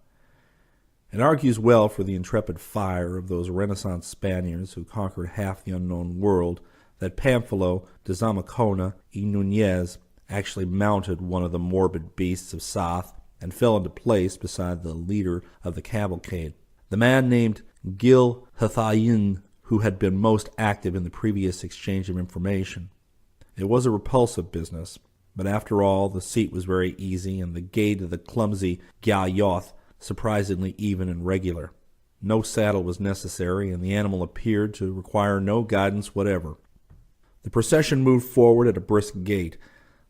It argues well for the intrepid fire of those Renaissance Spaniards who conquered half the unknown world that Pamphilo de Zamacona y Núñez actually mounted one of the morbid beasts of Sath and fell into place beside the leader of the cavalcade, the man named Gil Hathayin, who had been most active in the previous exchange of information. It was a repulsive business, but after all, the seat was very easy, and the gait of the clumsy Gyayoth surprisingly even and regular. No saddle was necessary, and the animal appeared to require no guidance whatever. The procession moved forward at a brisk gait,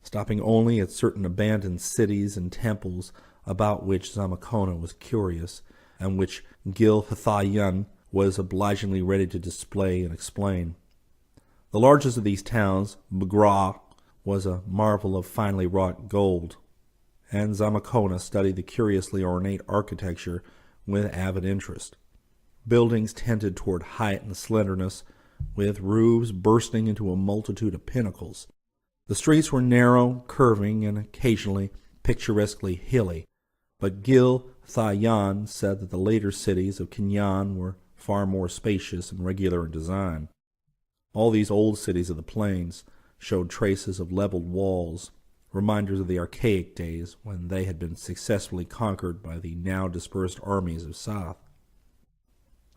stopping only at certain abandoned cities and temples about which Zamacona was curious, and which Gil Hathayan was obligingly ready to display and explain. The largest of these towns, Bagra, was a marvel of finely wrought gold, and Zamacona studied the curiously ornate architecture with avid interest. Buildings tended toward height and slenderness, with roofs bursting into a multitude of pinnacles. The streets were narrow, curving, and occasionally picturesquely hilly, but Gil Thayan said that the later cities of Kinyan were far more spacious and regular in design. All these old cities of the plains showed traces of leveled walls, reminders of the archaic days when they had been successfully conquered by the now dispersed armies of Sath.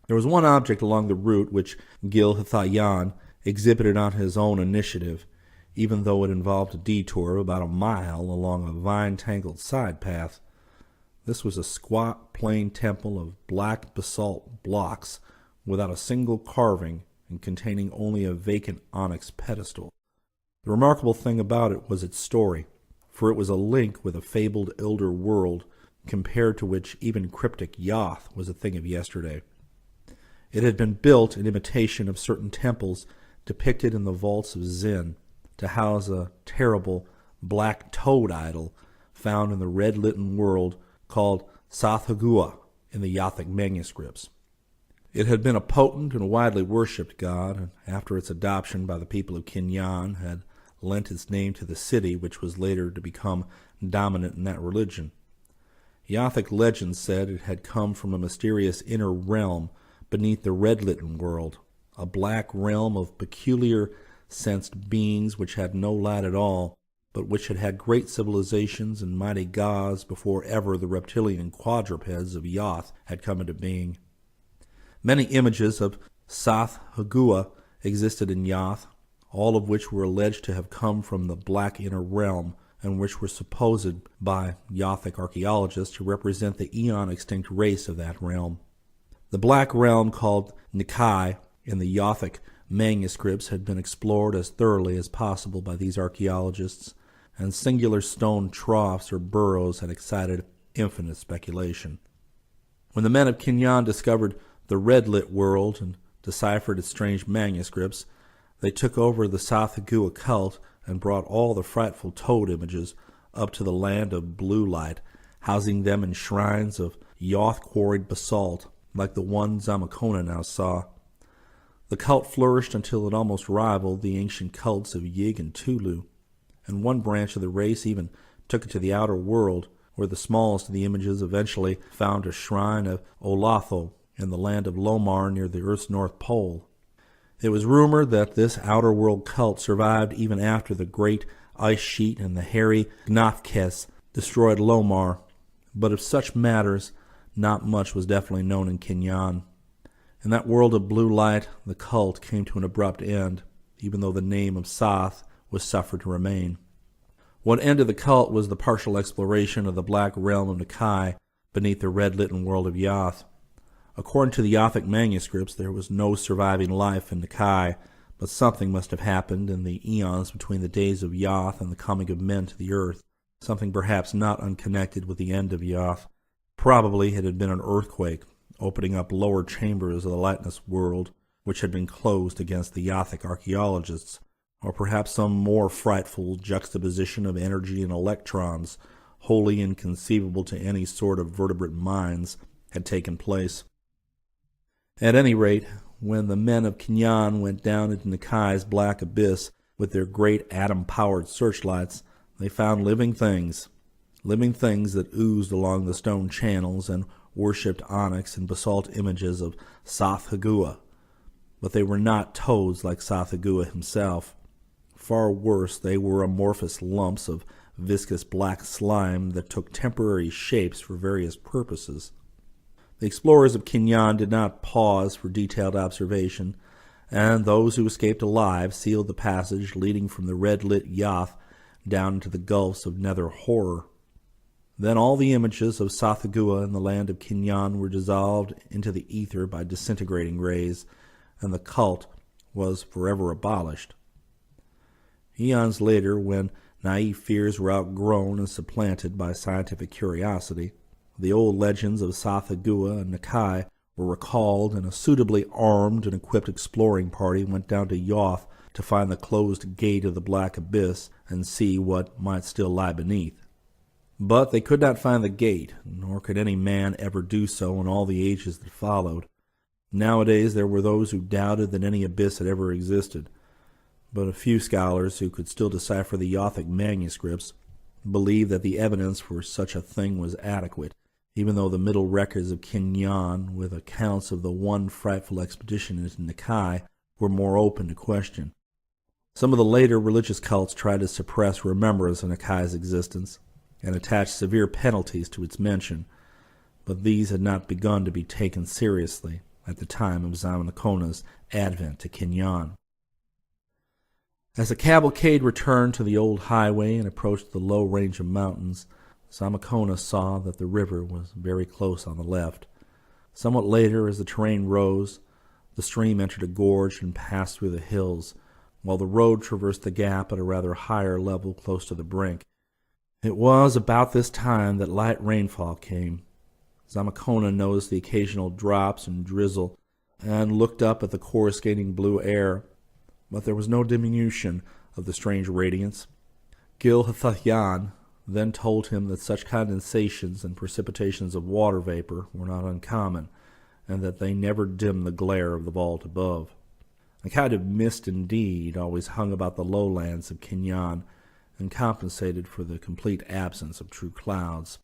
There was one object along the route which Gil Thayan exhibited on his own initiative, even though it involved a detour of about a mile along a vine-tangled side path. This was a squat, plain temple of black basalt blocks without a single carving and containing only a vacant onyx pedestal. The remarkable thing about it was its story, for it was a link with a fabled elder world, compared to which even cryptic Yoth was a thing of yesterday. It had been built in imitation of certain temples depicted in the vaults of Zen, to house a terrible black toad idol found in the red-litten world called Sathagua in the Yothic manuscripts. It had been a potent and widely worshipped god, and after its adoption by the people of Kinyan had lent its name to the city, which was later to become dominant in that religion. Yothic legend said it had come from a mysterious inner realm beneath the red-litten world, a black realm of peculiar sensed beings which had no light at all, but which had had great civilizations and mighty gods before ever the reptilian quadrupeds of Yoth had come into being. Many images of Sath Hagua existed in Yoth, all of which were alleged to have come from the black inner realm, and which were supposed by Yothic archaeologists to represent the eon-extinct race of that realm. The black realm, called Nikai in the Yothic manuscripts, had been explored as thoroughly as possible by these archaeologists, and singular stone troughs or burrows had excited infinite speculation. When the men of Kinyan discovered the red-lit world and deciphered its strange manuscripts, they took over the Sathagua cult and brought all the frightful toad images up to the land of blue light, housing them in shrines of Yoth-quarried basalt, like the one Zamakona now saw. The cult flourished until it almost rivaled the ancient cults of Yig and Tolu, and one branch of the race even took it to the outer world, where the smallest of the images eventually found a shrine of Olatho in the land of Lomar near the Earth's North Pole. It was rumored that this outer world cult survived even after the great ice sheet and the hairy Gnafkes destroyed Lomar, but of such matters not much was definitely known in Kinyan. In that world of blue light, the cult came to an abrupt end, even though the name of Sath was suffered to remain. What ended the cult was the partial exploration of the black realm of Nikai beneath the red-litten world of Yoth. According to the Yothic manuscripts, there was no surviving life in Nikai, but something must have happened in the eons between the days of Yoth and the coming of men to the earth, something perhaps not unconnected with the end of Yoth. Probably it had been an earthquake, opening up lower chambers of the lightless world, which had been closed against the Yothic archaeologists, or perhaps some more frightful juxtaposition of energy and electrons, wholly inconceivable to any sort of vertebrate minds, had taken place. At any rate, when the men of Kinyan went down into Nikai's black abyss with their great atom-powered searchlights, they found living things that oozed along the stone channels and worshipped onyx and basalt images of Sathagua. But they were not toads like Sathagua himself. Far worse, they were amorphous lumps of viscous black slime that took temporary shapes for various purposes. The explorers of Kinyan did not pause for detailed observation, and those who escaped alive sealed the passage leading from the red-lit Yoth down into the gulfs of nether horror. Then all the images of Sathagua in the land of Kinyan were dissolved into the ether by disintegrating rays, and the cult was forever abolished. Eons later, when naive fears were outgrown and supplanted by scientific curiosity, the old legends of Sathagua and Nikai were recalled, and a suitably armed and equipped exploring party went down to Yoth to find the closed gate of the black abyss and see what might still lie beneath. But they could not find the gate, nor could any man ever do so in all the ages that followed. Nowadays there were those who doubted that any abyss had ever existed. but a few scholars who could still decipher the Yothic manuscripts believed that the evidence for such a thing was adequate, even though the middle records of Kinyan, with accounts of the one frightful expedition into Nikai, were more open to question. Some of the later religious cults tried to suppress remembrance of Nikai's existence and attach severe penalties to its mention, but these had not begun to be taken seriously at the time of Zamakona's advent to Kinyan. As the cavalcade returned to the old highway and approached the low range of mountains, Zamakona saw that the river was very close on the left. Somewhat later, as the terrain rose, the stream entered a gorge and passed through the hills, while the road traversed the gap at a rather higher level close to the brink. It was about this time that light rainfall came. Zamakona noticed the occasional drops and drizzle and looked up at the coruscating blue air, but there was no diminution of the strange radiance. Gil-Hathayan then told him that such condensations and precipitations of water vapor were not uncommon, and that they never dimmed the glare of the vault above. A kind of mist, indeed, always hung about the lowlands of Kinyan, and compensated for the complete absence of true clouds.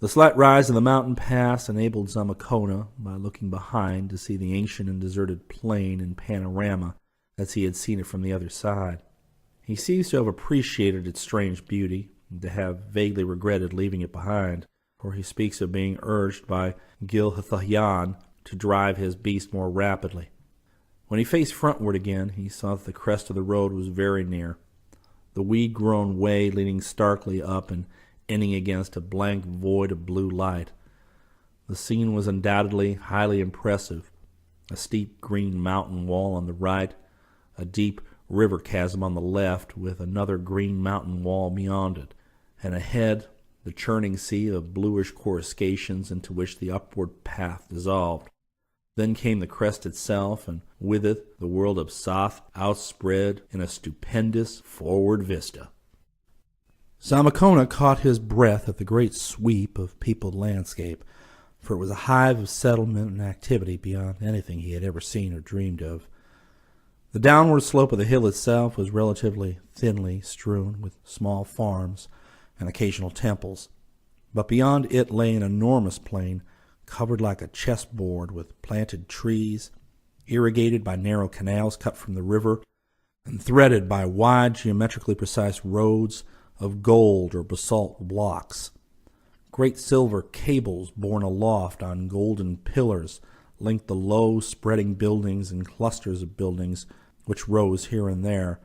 The slight rise of the mountain pass enabled Zamakona, by looking behind, to see the ancient and deserted plain in panorama as he had seen it from the other side. He seems to have appreciated its strange beauty, and to have vaguely regretted leaving it behind, for he speaks of being urged by Gil-Hathayan to drive his beast more rapidly. When he faced frontward again, he saw that the crest of the road was very near, the weed-grown way leading starkly up and ending against a blank void of blue light. The scene was undoubtedly highly impressive. A steep green mountain wall on the right, a deep river chasm on the left with another green mountain wall beyond it, and ahead the churning sea of bluish coruscations into which the upward path dissolved. Then came the crest itself, and with it the world of Sath outspread in a stupendous forward vista. Zamakona caught his breath at the great sweep of peopled landscape, for it was a hive of settlement and activity beyond anything he had ever seen or dreamed of. The downward slope of the hill itself was relatively thinly strewn with small farms and occasional temples, but beyond it lay an enormous plain, covered like a chessboard with planted trees, irrigated by narrow canals cut from the river, and threaded by wide, geometrically precise roads of gold or basalt blocks. Great silver cables borne aloft on golden pillars linked the low, spreading buildings and clusters of buildings which rose here and there,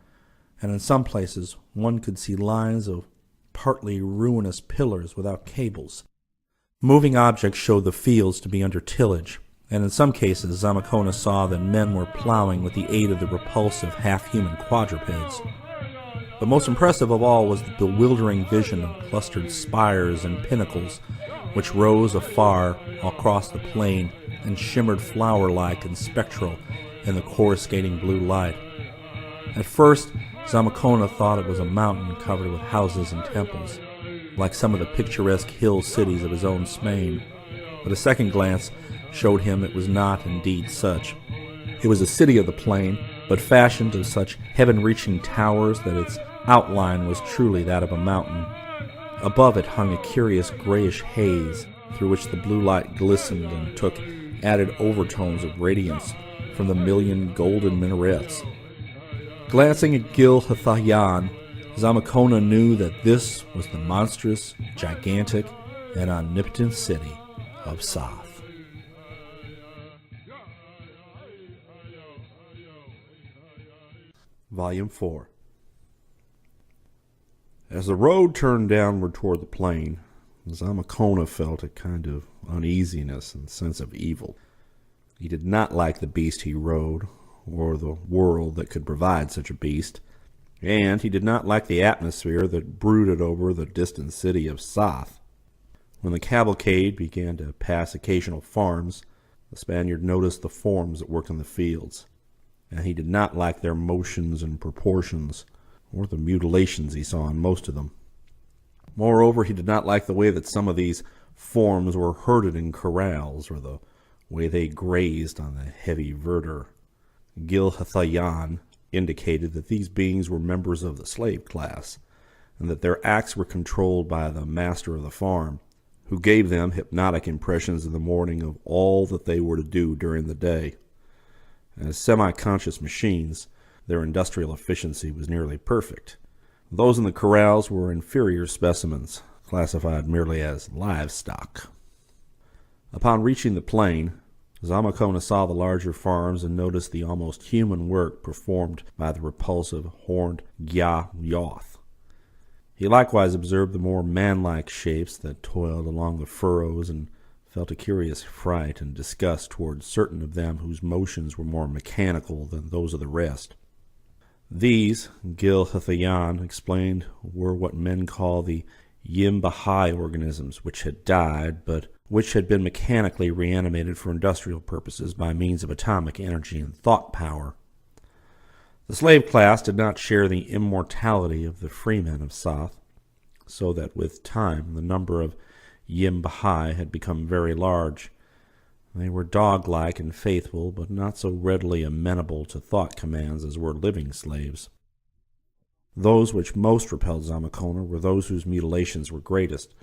and in some places one could see lines of partly ruinous pillars without cables. Moving objects showed the fields to be under tillage, and in some cases Zamakona saw that men were plowing with the aid of the repulsive half-human quadrupeds. But most impressive of all was the bewildering vision of clustered spires and pinnacles which rose afar across the plain and shimmered flower-like and spectral in the coruscating blue light. At first, Zamakona thought it was a mountain covered with houses and temples, like some of the picturesque hill cities of his own Spain, but a second glance showed him it was not indeed such. It was a city of the plain, but fashioned of such heaven-reaching towers that its outline was truly that of a mountain. Above it hung a curious grayish haze, through which the blue light glistened and took added overtones of radiance from the million golden minarets. Glancing at Gil-Hathayan, Zamakona knew that this was the monstrous, gigantic, and omnipotent city of Sath. Volume 4. As the road turned downward toward the plain, Zamakona felt a kind of uneasiness and sense of evil. He did not like the beast he rode, or the world that could provide such a beast, and he did not like the atmosphere that brooded over the distant city of Sath. When the cavalcade began to pass occasional farms, the Spaniard noticed the forms that worked in the fields, and he did not like their motions and proportions, or the mutilations he saw in most of them. Moreover, he did not like the way that some of these forms were herded in corrals, or the way they grazed on the heavy verdure. Gil-Hathayan indicated that these beings were members of the slave class, and that their acts were controlled by the master of the farm, who gave them hypnotic impressions in the morning of all that they were to do during the day. As semi-conscious machines, their industrial efficiency was nearly perfect. Those in the corrals were inferior specimens, classified merely as livestock. Upon reaching the plain, Zamakona saw the larger farms and noticed the almost human work performed by the repulsive horned Gya-Yoth. He likewise observed the more man-like shapes that toiled along the furrows and felt a curious fright and disgust towards certain of them whose motions were more mechanical than those of the rest. These, Gil-Hathayan explained, were what men call the Yim-Bahai organisms, which had died, but which had been mechanically reanimated for industrial purposes by means of atomic energy and thought power. The slave class did not share the immortality of the freemen of Soth, so that with time the number of Yim-Bahai had become very large. They were dog-like and faithful, but not so readily amenable to thought commands as were living slaves. Those which most repelled Zamakona were those whose mutilations were greatest,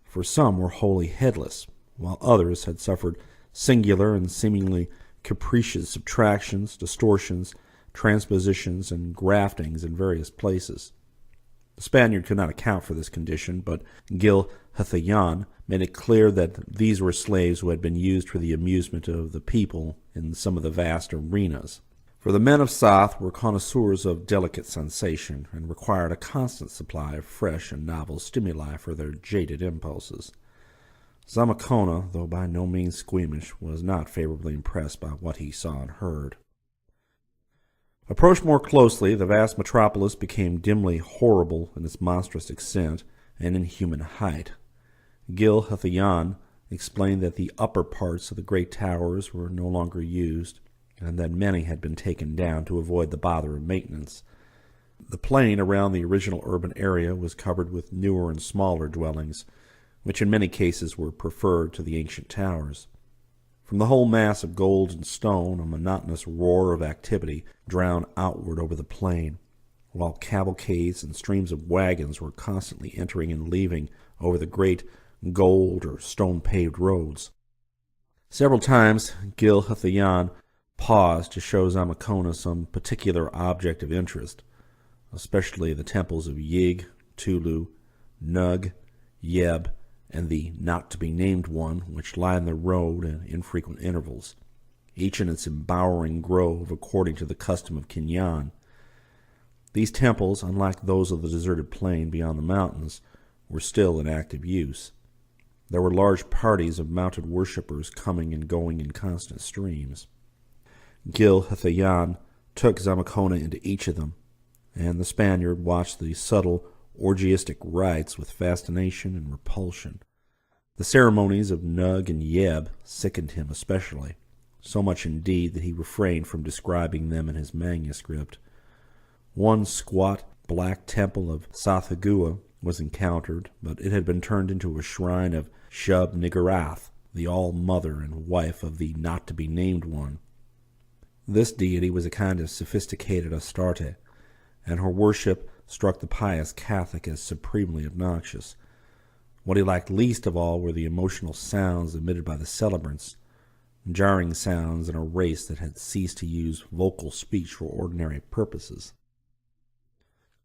for some were wholly headless, while others had suffered singular and seemingly capricious subtractions, distortions, transpositions, and graftings in various places. The Spaniard could not account for this condition, but Gil-Hathayan made it clear that these were slaves who had been used for the amusement of the people in some of the vast arenas. For the men of Soth were connoisseurs of delicate sensation, and required a constant supply of fresh and novel stimuli for their jaded impulses. Zamakona, though by no means squeamish, was not favorably impressed by what he saw and heard. Approached more closely, the vast metropolis became dimly horrible in its monstrous extent and inhuman height. Gil-Hathayan explained that the upper parts of the great towers were no longer used, and that many had been taken down to avoid the bother of maintenance. The plain around the original urban area was covered with newer and smaller dwellings, which in many cases were preferred to the ancient towers. From the whole mass of gold and stone, a monotonous roar of activity drowned outward over the plain, while cavalcades and streams of wagons were constantly entering and leaving over the great gold or stone-paved roads. Several times Gil-Hathayan paused to show Zamakona some particular object of interest, especially the temples of Yig, Tolu, Nug, Yeb, and the not-to-be-named one, which lined the road at infrequent intervals, each in its embowering grove according to the custom of Kinyan. These temples, unlike those of the deserted plain beyond the mountains, were still in active use. There were large parties of mounted worshippers coming and going in constant streams. Gil-Hathayan took Zamakona into each of them, and the Spaniard watched the subtle, orgiastic rites with fascination and repulsion. The ceremonies of Nug and Yeb sickened him especially, so much indeed that he refrained from describing them in his manuscript. One squat, black temple of Sathagua was encountered, but it had been turned into a shrine of Shub-Niggurath, the all-mother and wife of the not-to-be-named one. This deity was a kind of sophisticated Astarte, and her worship struck the pious Catholic as supremely obnoxious. What he liked least of all were the emotional sounds emitted by the celebrants, jarring sounds in a race that had ceased to use vocal speech for ordinary purposes.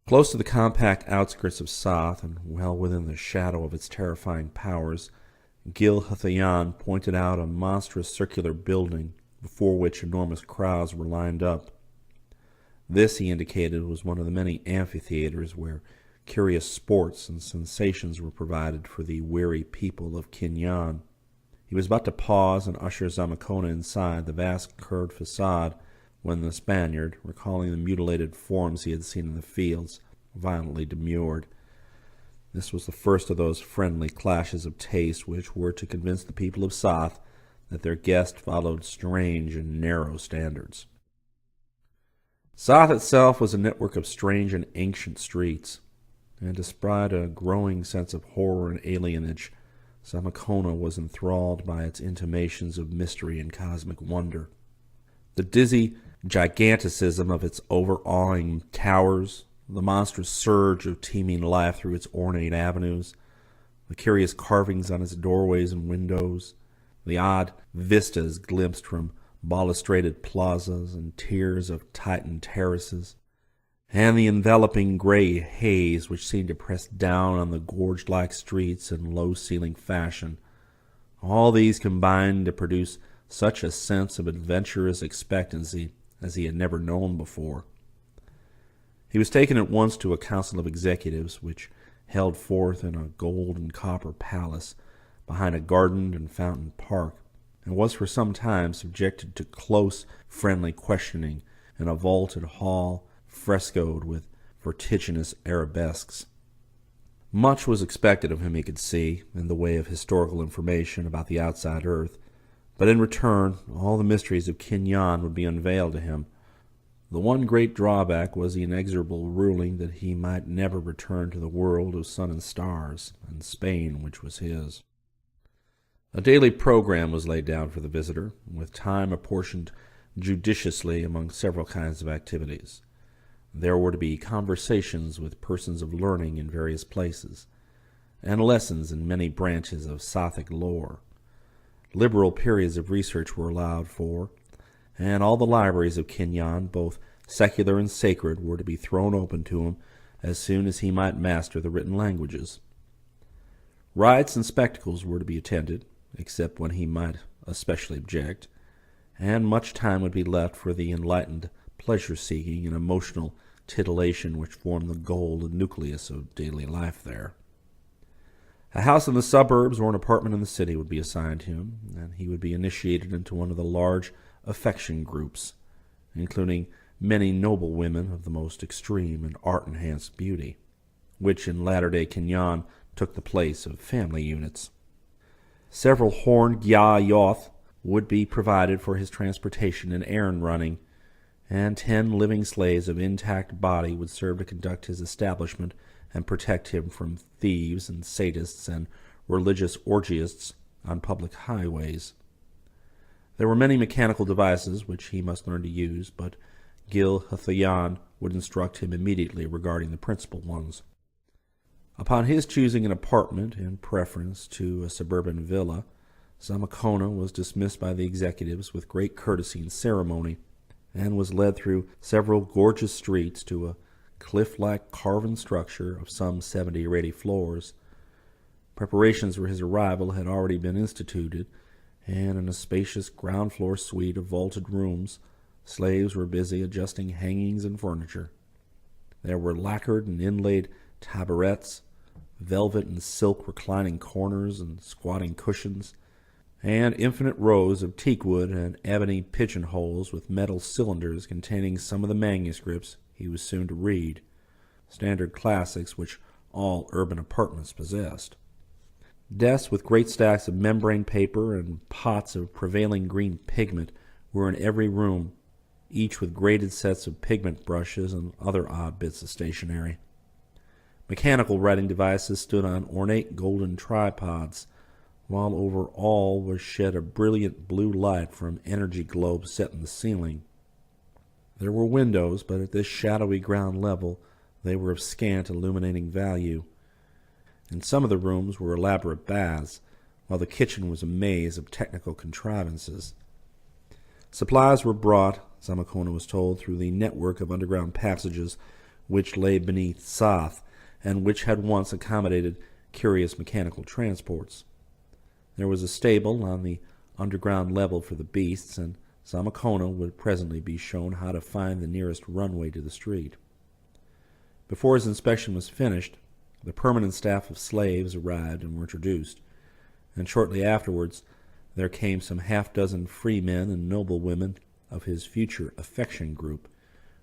Close to the compact outskirts of Soth, and well within the shadow of its terrifying powers, Gil-Hathayan pointed out a monstrous circular building before which enormous crowds were lined up. This, he indicated, was one of the many amphitheaters where curious sports and sensations were provided for the weary people of Kinyan. He was about to pause and usher Zamakona inside the vast curved facade when the Spaniard, recalling the mutilated forms he had seen in the fields, violently demurred. This was the first of those friendly clashes of taste which were to convince the people of Soth that their guest followed strange and narrow standards. Soth itself was a network of strange and ancient streets, and despite a growing sense of horror and alienage, Zamakona was enthralled by its intimations of mystery and cosmic wonder. The dizzy, giganticism of its overawing towers, the monstrous surge of teeming life through its ornate avenues, the curious carvings on its doorways and windows, the odd vistas glimpsed from balustraded plazas and tiers of Titan terraces, and the enveloping gray haze which seemed to press down on the gorge-like streets in low-ceiling fashion. All these combined to produce such a sense of adventurous expectancy as he had never known before. He was taken at once to a council of executives, which held forth in a gold and copper palace behind a gardened and fountained park, and was for some time subjected to close, friendly questioning in a vaulted hall frescoed with vertiginous arabesques. Much was expected of him, he could see, in the way of historical information about the outside earth, but in return all the mysteries of Kinyan would be unveiled to him. The one great drawback was the inexorable ruling that he might never return to the world of sun and stars, and Spain which was his. A daily program was laid down for the visitor, with time apportioned judiciously among several kinds of activities. There were to be conversations with persons of learning in various places, and lessons in many branches of Sothic lore. Liberal periods of research were allowed for, and all the libraries of Kinyan, both secular and sacred, were to be thrown open to him as soon as he might master the written languages. Rites and spectacles were to be attended, except when he might especially object, and much time would be left for the enlightened pleasure-seeking and emotional titillation which formed the goal and nucleus of daily life there. A house in the suburbs or an apartment in the city would be assigned him, and he would be initiated into one of the large affection groups, including many noble women of the most extreme and art-enhanced beauty, which in latter-day Kinyan took the place of family units. Several horned Gya-Yoth would be provided for his transportation and errand-running, and 10 living slaves of intact body would serve to conduct his establishment and protect him from thieves and sadists and religious orgiasts on public highways. There were many mechanical devices which he must learn to use, but Gil Hathayan would instruct him immediately regarding the principal ones. Upon his choosing an apartment in preference to a suburban villa, Zamakona was dismissed by the executives with great courtesy and ceremony, and was led through several gorgeous streets to a cliff-like carven structure of some 70 or 80 floors. Preparations for his arrival had already been instituted, and in a spacious ground-floor suite of vaulted rooms, slaves were busy adjusting hangings and furniture. There were lacquered and inlaid tabourets, velvet and silk reclining corners and squatting cushions, and infinite rows of teakwood and ebony pigeonholes with metal cylinders containing some of the manuscripts he was soon to read, standard classics which all urban apartments possessed. Desks with great stacks of membrane paper and pots of prevailing green pigment were in every room, each with graded sets of pigment brushes and other odd bits of stationery. Mechanical writing devices stood on ornate golden tripods, while over all was shed a brilliant blue light from energy globes set in the ceiling. There were windows, but at this shadowy ground level they were of scant illuminating value. In some of the rooms were elaborate baths, while the kitchen was a maze of technical contrivances. Supplies were brought, Zamakona was told, through the network of underground passages which lay beneath Soth, and which had once accommodated curious mechanical transports. There was a stable on the underground level for the beasts, and Zamakona would presently be shown how to find the nearest runway to the street. Before his inspection was finished, the permanent staff of slaves arrived and were introduced, and shortly afterwards there came some half-dozen free men and noble women of his future affection group,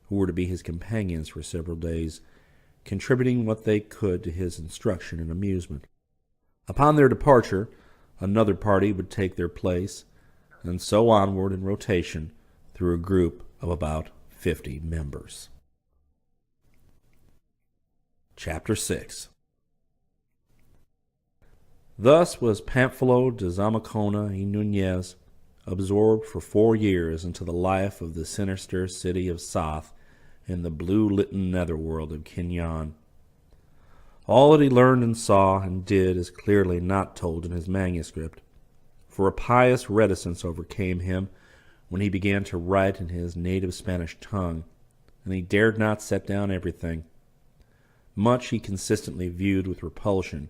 who were to be his companions for several days, contributing what they could to his instruction and amusement. Upon their departure, another party would take their place, and so onward in rotation through a group of about 50 members. Chapter 6. Thus was Pamphilo de Zamakona y Núñez absorbed for 4 years into the life of the sinister city of Soth in the blue-litten netherworld of Kinyon. All that he learned and saw and did is clearly not told in his manuscript, for a pious reticence overcame him when he began to write in his native Spanish tongue, and he dared not set down everything. Much he consistently viewed with repulsion,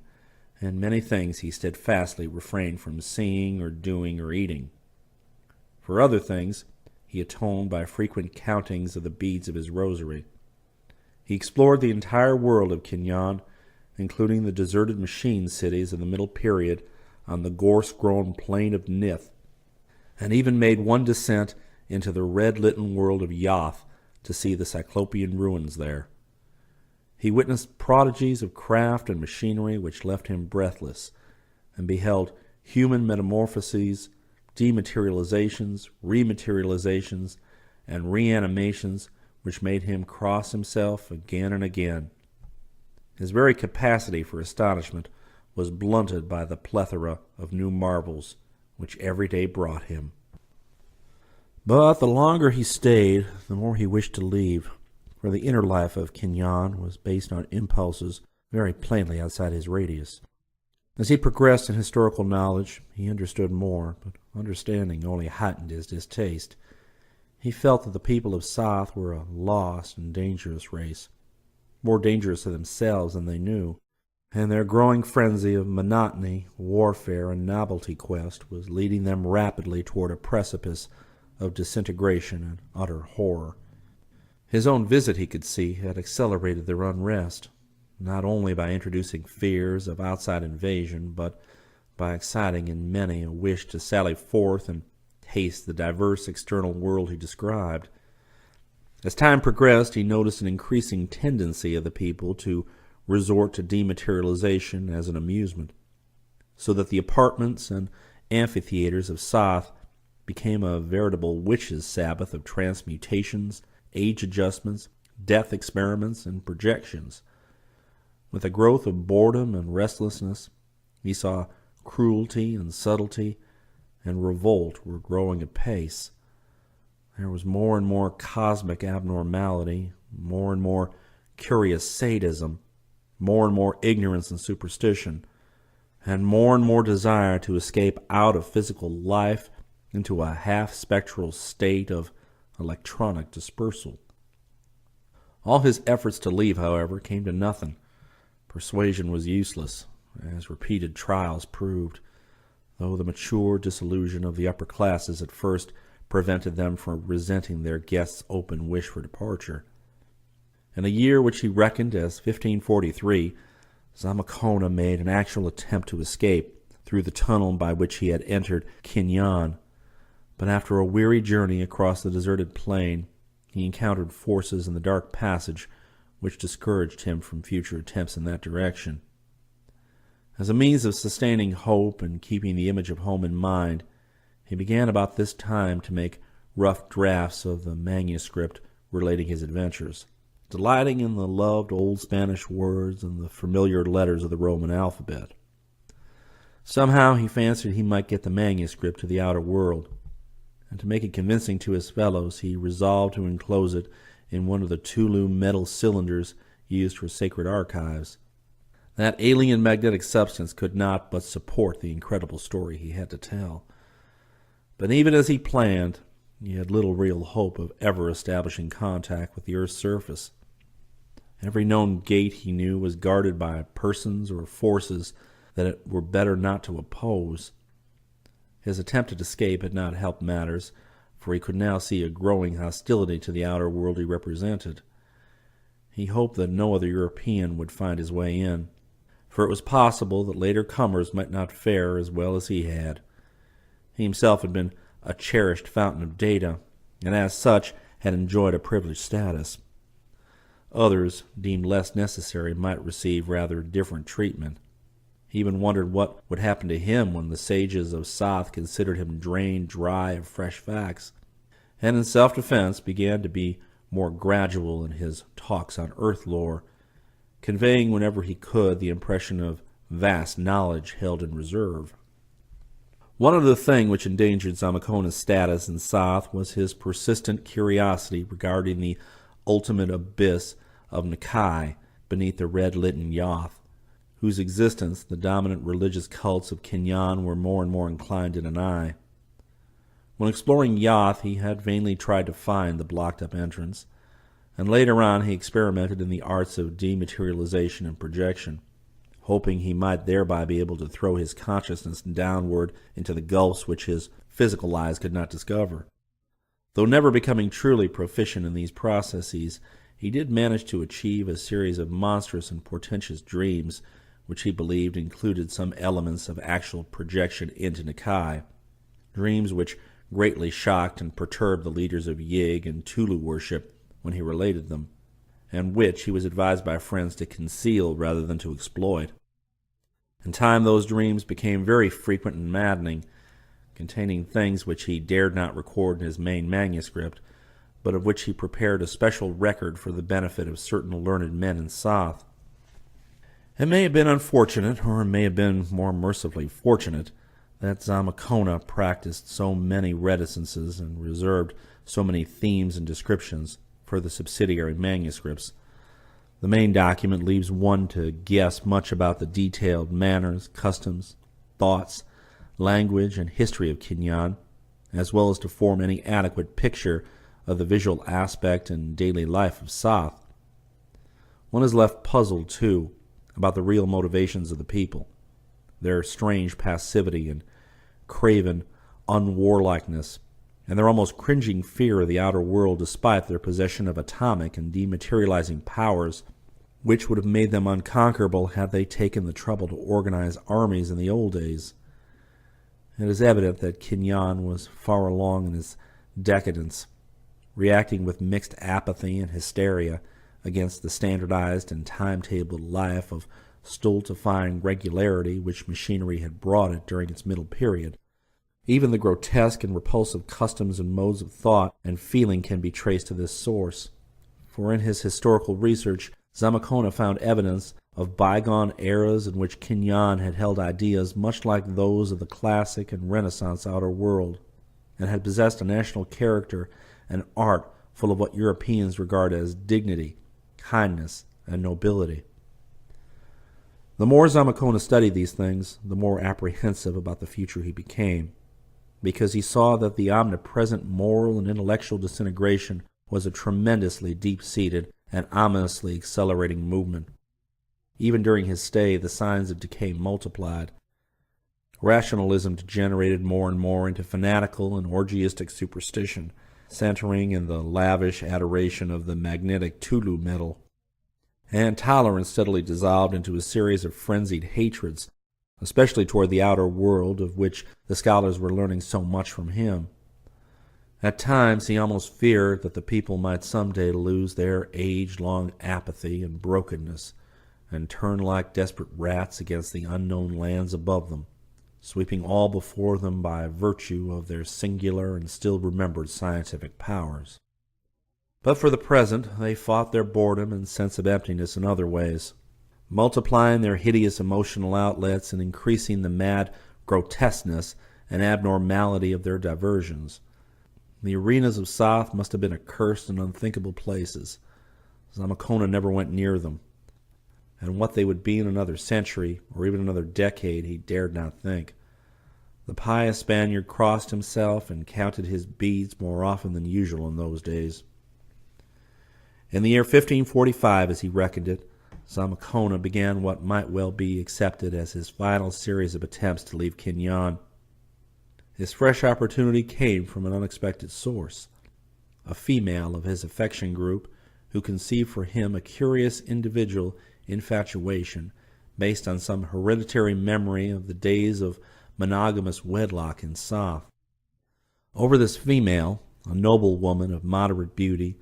and many things he steadfastly refrained from seeing or doing or eating. For other things, he atoned by frequent countings of the beads of his rosary. He explored the entire world of Kinyon, including the deserted machine cities of the Middle Period on the gorse-grown plain of Nith, and even made one descent into the red-litten world of Yoth to see the Cyclopean ruins there. He witnessed prodigies of craft and machinery which left him breathless, and beheld human metamorphoses, dematerializations, rematerializations, and reanimations which made him cross himself again and again. His very capacity for astonishment was blunted by the plethora of new marvels which every day brought him. But the longer he stayed, the more he wished to leave, for the inner life of Kinyon was based on impulses very plainly outside his radius. As he progressed in historical knowledge, he understood more, but understanding only heightened his distaste. He felt that the people of Soth were a lost and dangerous race, more dangerous to themselves than they knew, and their growing frenzy of monotony, warfare, and novelty quest was leading them rapidly toward a precipice of disintegration and utter horror. His own visit, he could see, had accelerated their unrest, not only by introducing fears of outside invasion, but by exciting in many a wish to sally forth and taste the diverse external world he described. As time progressed, he noticed an increasing tendency of the people to resort to dematerialization as an amusement, so that the apartments and amphitheaters of Soth became a veritable witches' sabbath of transmutations, age adjustments, death experiments, and projections. With the growth of boredom and restlessness, he saw cruelty and subtlety and revolt were growing apace. There was more and more cosmic abnormality, more and more curious sadism, more and more ignorance and superstition, and more desire to escape out of physical life into a half-spectral state of electronic dispersal. All his efforts to leave, however, came to nothing. Persuasion was useless, as repeated trials proved, though the mature disillusion of the upper classes at first prevented them from resenting their guest's open wish for departure. In a year which he reckoned as 1543, Zamacona made an actual attempt to escape through the tunnel by which he had entered Kinyon, but after a weary journey across the deserted plain, he encountered forces in the dark passage which discouraged him from future attempts in that direction. As a means of sustaining hope and keeping the image of home in mind, he began about this time to make rough drafts of the manuscript relating his adventures, delighting in the loved old Spanish words and the familiar letters of the Roman alphabet. Somehow he fancied he might get the manuscript to the outer world, and to make it convincing to his fellows, he resolved to enclose it in one of the Tolu metal cylinders used for sacred archives. That alien magnetic substance could not but support the incredible story he had to tell. But even as he planned, he had little real hope of ever establishing contact with the Earth's surface. Every known gate he knew was guarded by persons or forces that it were better not to oppose. His attempted escape had not helped matters, for he could now see a growing hostility to the outer world he represented. He hoped that no other European would find his way in, for it was possible that later comers might not fare as well as he had. He himself had been a cherished fountain of data, and as such had enjoyed a privileged status. Others, deemed less necessary, might receive rather different treatment. He even wondered what would happen to him when the sages of Soth considered him drained dry of fresh facts, and in self-defense began to be more gradual in his talks on earth lore, conveying whenever he could the impression of vast knowledge held in reserve. One other thing which endangered Zamakona's status in Soth was his persistent curiosity regarding the ultimate abyss of Nakai beneath the red-litten Yoth, whose existence the dominant religious cults of Kinyan were more and more inclined to deny. When exploring Yoth, he had vainly tried to find the blocked-up entrance, and later on he experimented in the arts of dematerialization and projection, hoping he might thereby be able to throw his consciousness downward into the gulfs which his physical eyes could not discover. Though never becoming truly proficient in these processes, he did manage to achieve a series of monstrous and portentous dreams which he believed included some elements of actual projection into Nakai, dreams which greatly shocked and perturbed the leaders of Yig and Tolu worship when he related them, and which he was advised by friends to conceal rather than to exploit. In time those dreams became very frequent and maddening, containing things which he dared not record in his main manuscript, but of which he prepared a special record for the benefit of certain learned men in Soth. It may have been unfortunate, or it may have been more mercifully fortunate, that Zamakona practiced so many reticences and reserved so many themes and descriptions for the subsidiary manuscripts. The main document leaves one to guess much about the detailed manners, customs, thoughts, language, and history of Kinyan, as well as to form any adequate picture of the visual aspect and daily life of Soth. One is left puzzled, too, about the real motivations of the people, their strange passivity and craven unwarlikeness, and their almost cringing fear of the outer world despite their possession of atomic and dematerializing powers which would have made them unconquerable had they taken the trouble to organize armies in the old days. It is evident that Kinyan was far along in his decadence, reacting with mixed apathy and hysteria against the standardized and timetabled life of stultifying regularity which machinery had brought it during its middle period. Even the grotesque and repulsive customs and modes of thought and feeling can be traced to this source, for in his historical research Zamakona found evidence of bygone eras in which Kinyan had held ideas much like those of the classic and Renaissance outer world, and had possessed a national character and art full of what Europeans regard as dignity, kindness, and nobility. The more Zamakona studied these things, the more apprehensive about the future he became, because he saw that the omnipresent moral and intellectual disintegration was a tremendously deep-seated and ominously accelerating movement. Even during his stay, the signs of decay multiplied. Rationalism degenerated more and more into fanatical and orgiastic superstition, centering in the lavish adoration of the magnetic Tolu metal. And tolerance steadily dissolved into a series of frenzied hatreds, especially toward the outer world of which the scholars were learning so much from him. At times he almost feared that the people might someday lose their age-long apathy and brokenness, and turn like desperate rats against the unknown lands above them, sweeping all before them by virtue of their singular and still remembered scientific powers. But for the present they fought their boredom and sense of emptiness in other ways, multiplying their hideous emotional outlets and increasing the mad grotesqueness and abnormality of their diversions. The arenas of Soth must have been accursed and unthinkable places. Zamakona never went near them, and what they would be in another century, or even another decade, he dared not think. The pious Spaniard crossed himself and counted his beads more often than usual in those days. In the year 1545, as he reckoned it, Zamakona began what might well be accepted as his final series of attempts to leave Kinyan. His fresh opportunity came from an unexpected source, a female of his affection group who conceived for him a curious individual infatuation based on some hereditary memory of the days of monogamous wedlock in Soth. Over this female, a noble woman of moderate beauty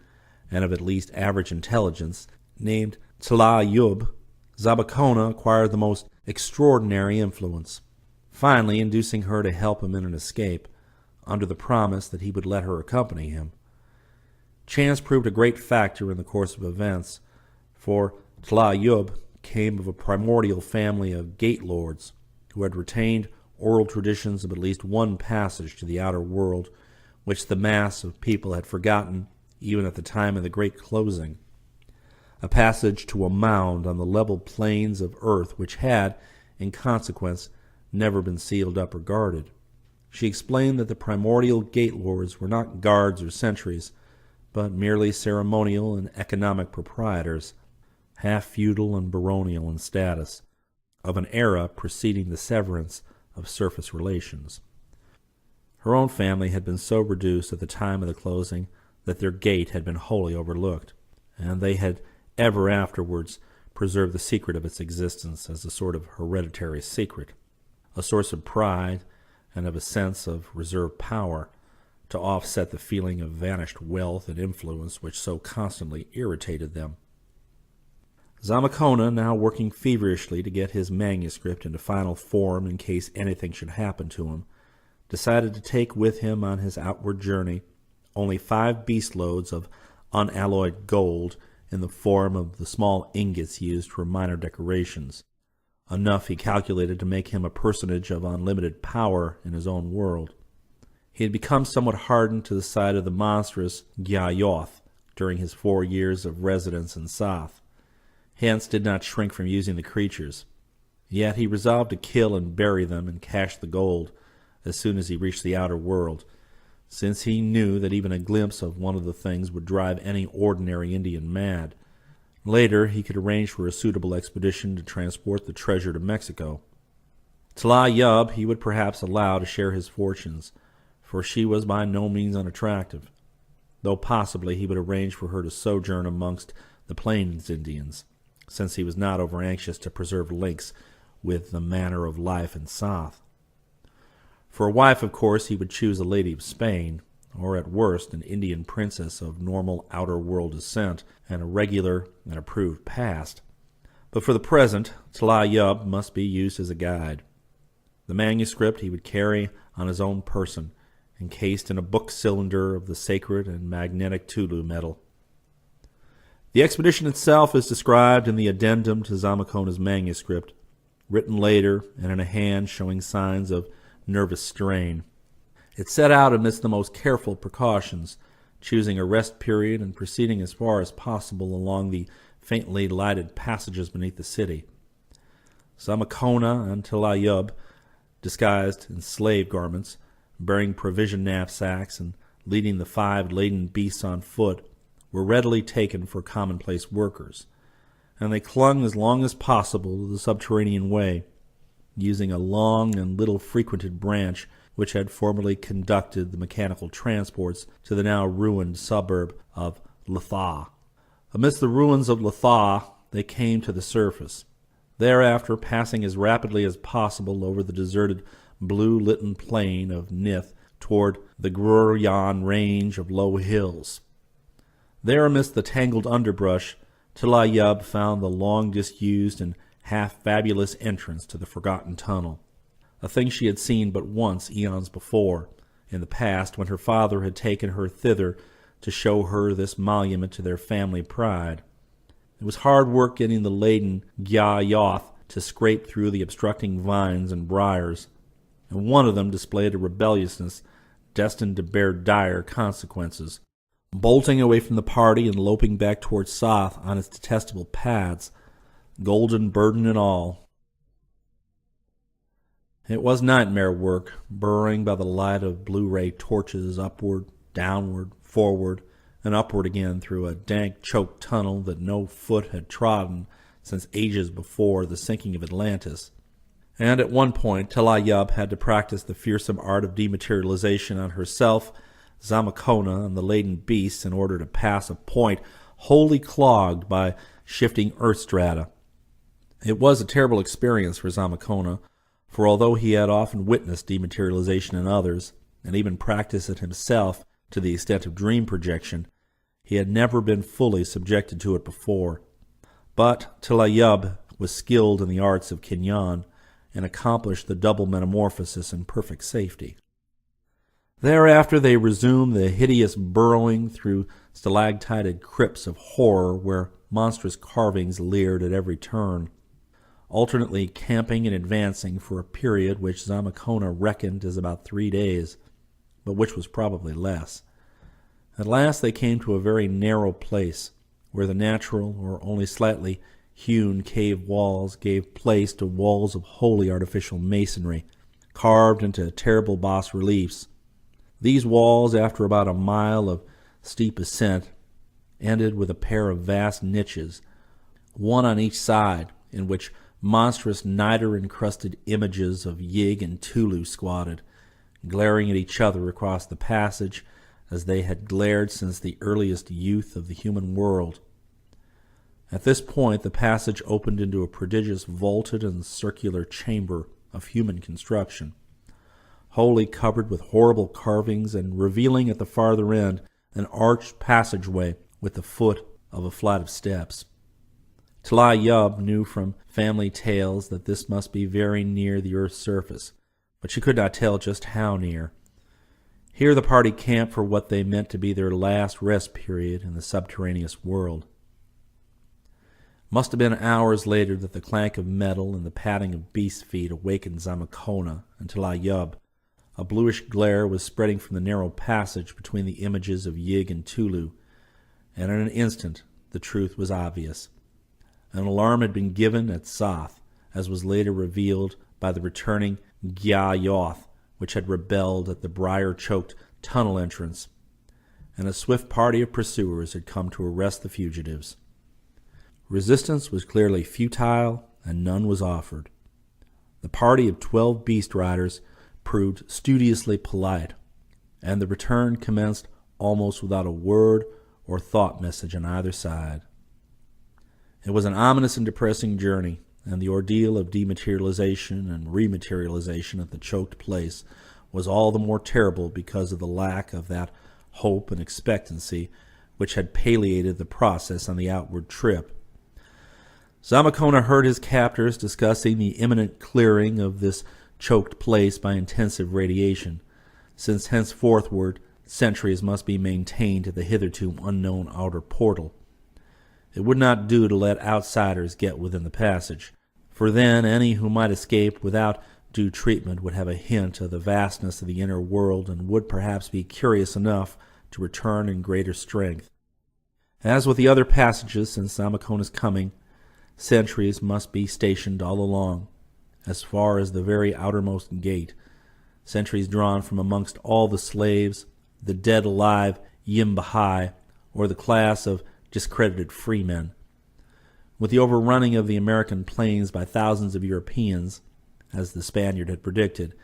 and of at least average intelligence, named Tolu, Zamakona acquired the most extraordinary influence, finally inducing her to help him in an escape, under the promise that he would let her accompany him. Chance proved a great factor in the course of events, for Tolu came of a primordial family of gate lords who had retained oral traditions of at least one passage to the outer world, which the mass of people had forgotten even at the time of the great closing. A passage to a mound on the level plains of earth which had, in consequence, never been sealed up or guarded. She explained that the primordial gate lords were not guards or sentries, but merely ceremonial and economic proprietors, half feudal and baronial in status, of an era preceding the severance of surface relations. Her own family had been so reduced at the time of the closing that their gate had been wholly overlooked, and they had ever afterwards preserved the secret of its existence as a sort of hereditary secret, a source of pride and of a sense of reserved power, to offset the feeling of vanished wealth and influence which so constantly irritated them. Zamacona, now working feverishly to get his manuscript into final form in case anything should happen to him, decided to take with him on his outward journey only 5 beast loads of unalloyed gold in the form of the small ingots used for minor decorations, enough, he calculated, to make him a personage of unlimited power in his own world. He had become somewhat hardened to the sight of the monstrous Gyayoth during his 4 years of residence in Sath, hence did not shrink from using the creatures. Yet he resolved to kill and bury them and cache the gold as soon as he reached the outer world, since he knew that even a glimpse of one of the things would drive any ordinary Indian mad. Later, he could arrange for a suitable expedition to transport the treasure to Mexico. Tla Yub he would perhaps allow to share his fortunes, for she was by no means unattractive, though possibly he would arrange for her to sojourn amongst the Plains Indians, since he was not over-anxious to preserve links with the manner of life in Sath. For a wife, of course, he would choose a lady of Spain, or at worst an Indian princess of normal outer world descent and a regular and approved past. But for the present, Tla Yub must be used as a guide. The manuscript he would carry on his own person, encased in a book cylinder of the sacred and magnetic Tolu metal. The expedition itself is described in the addendum to Zamacona's manuscript, written later and in a hand showing signs of nervous strain. It set out amidst the most careful precautions, choosing a rest period and proceeding as far as possible along the faintly lighted passages beneath the city. Zamacona and Tla Yub, disguised in slave garments, bearing provision knapsacks and leading the 5 laden beasts on foot, were readily taken for commonplace workers, and they clung as long as possible to the subterranean way, using a long and little frequented branch which had formerly conducted the mechanical transports to the now ruined suburb of Letha. Amidst the ruins of Letha they came to the surface, thereafter passing as rapidly as possible over the deserted blue-litten plain of Nith toward the Gruryan range of low hills. There, amidst the tangled underbrush, Tla Yub found the long-disused and half-fabulous entrance to the forgotten tunnel, a thing she had seen but once eons before, in the past, when her father had taken her thither to show her this monument to their family pride. It was hard work getting the laden Gyayoth to scrape through the obstructing vines and briars, and one of them displayed a rebelliousness destined to bear dire consequences, bolting away from the party and loping back towards Sath on its detestable paths, golden burden and all. It was nightmare work, burrowing by the light of blue-ray torches upward, downward, forward, and upward again through a dank, choked tunnel that no foot had trodden since ages before the sinking of Atlantis. And at one point, Tla Yub had to practice the fearsome art of dematerialization on herself, Zamacona, and the laden beasts in order to pass a point wholly clogged by shifting earth strata. It was a terrible experience for Zamacona, for although he had often witnessed dematerialization in others, and even practiced it himself to the extent of dream projection, he had never been fully subjected to it before. But Tla Yub was skilled in the arts of Kinyan, and accomplished the double metamorphosis in perfect safety. Thereafter they resumed the hideous burrowing through stalactited crypts of horror where monstrous carvings leered at every turn. alternately camping and advancing for a period which Zamakona reckoned as about 3 days, but which was probably less. At last they came to a very narrow place, where the natural or only slightly hewn cave walls gave place to walls of wholly artificial masonry, carved into terrible bas-reliefs. These walls, after about a mile of steep ascent, ended with a pair of vast niches, one on each side, in which monstrous niter-encrusted images of Yig and Tolu squatted, glaring at each other across the passage as they had glared since the earliest youth of the human world. At this point the passage opened into a prodigious vaulted and circular chamber of human construction, wholly covered with horrible carvings and revealing at the farther end an arched passageway with the foot of a flight of steps. Tla-Yub knew from family tales that this must be very near the earth's surface, but she could not tell just how near. Here the party camped for what they meant to be their last rest period in the subterraneous world. Must have been hours later that the clank of metal and the padding of beast feet awakened Zamakona and Tla-Yub. A bluish glare was spreading from the narrow passage between the images of Yig and Tolu, and in an instant the truth was obvious. An alarm had been given at Soth, as was later revealed by the returning Gya-Yoth, which had rebelled at the briar-choked tunnel entrance, and a swift party of pursuers had come to arrest the fugitives. Resistance was clearly futile, and none was offered. The party of 12 beast riders proved studiously polite, and the return commenced almost without a word or thought message on either side. It was an ominous and depressing journey, and the ordeal of dematerialization and rematerialization at the choked place was all the more terrible because of the lack of that hope and expectancy which had palliated the process on the outward trip. Zamakona heard his captors discussing the imminent clearing of this choked place by intensive radiation, since henceforthward sentries must be maintained at the hitherto unknown outer portal. It would not do to let outsiders get within the passage, for then any who might escape without due treatment would have a hint of the vastness of the inner world and would perhaps be curious enough to return in greater strength. As with the other passages since Zamakona's coming, sentries must be stationed all along, as far as the very outermost gate, sentries drawn from amongst all the slaves, the dead-alive Yimbahai, or the class of discredited freemen. With the overrunning of the American plains by thousands of Europeans, as the Spaniard had predicted,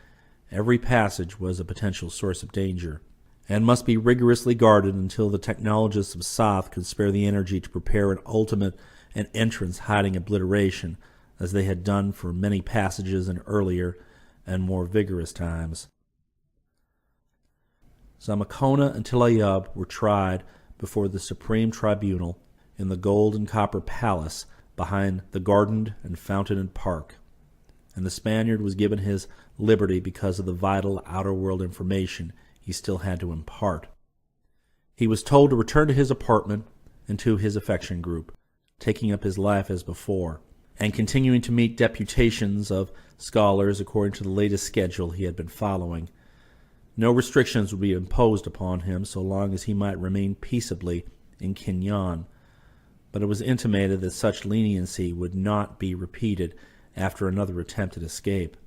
every passage was a potential source of danger, and must be rigorously guarded until the technologists of Soth could spare the energy to prepare an ultimate and entrance-hiding obliteration, as they had done for many passages in earlier and more vigorous times. Zamakona and Tla-Yub were tried before the Supreme Tribunal in the gold and copper palace behind the gardened and fountained park, and the Spaniard was given his liberty because of the vital outer world information he still had to impart. He was told to return to his apartment and to his affection group, taking up his life as before, and continuing to meet deputations of scholars according to the latest schedule he had been following. No restrictions would be imposed upon him so long as he might remain peaceably in Kinyan, but it was intimated that such leniency would not be repeated after another attempted escape.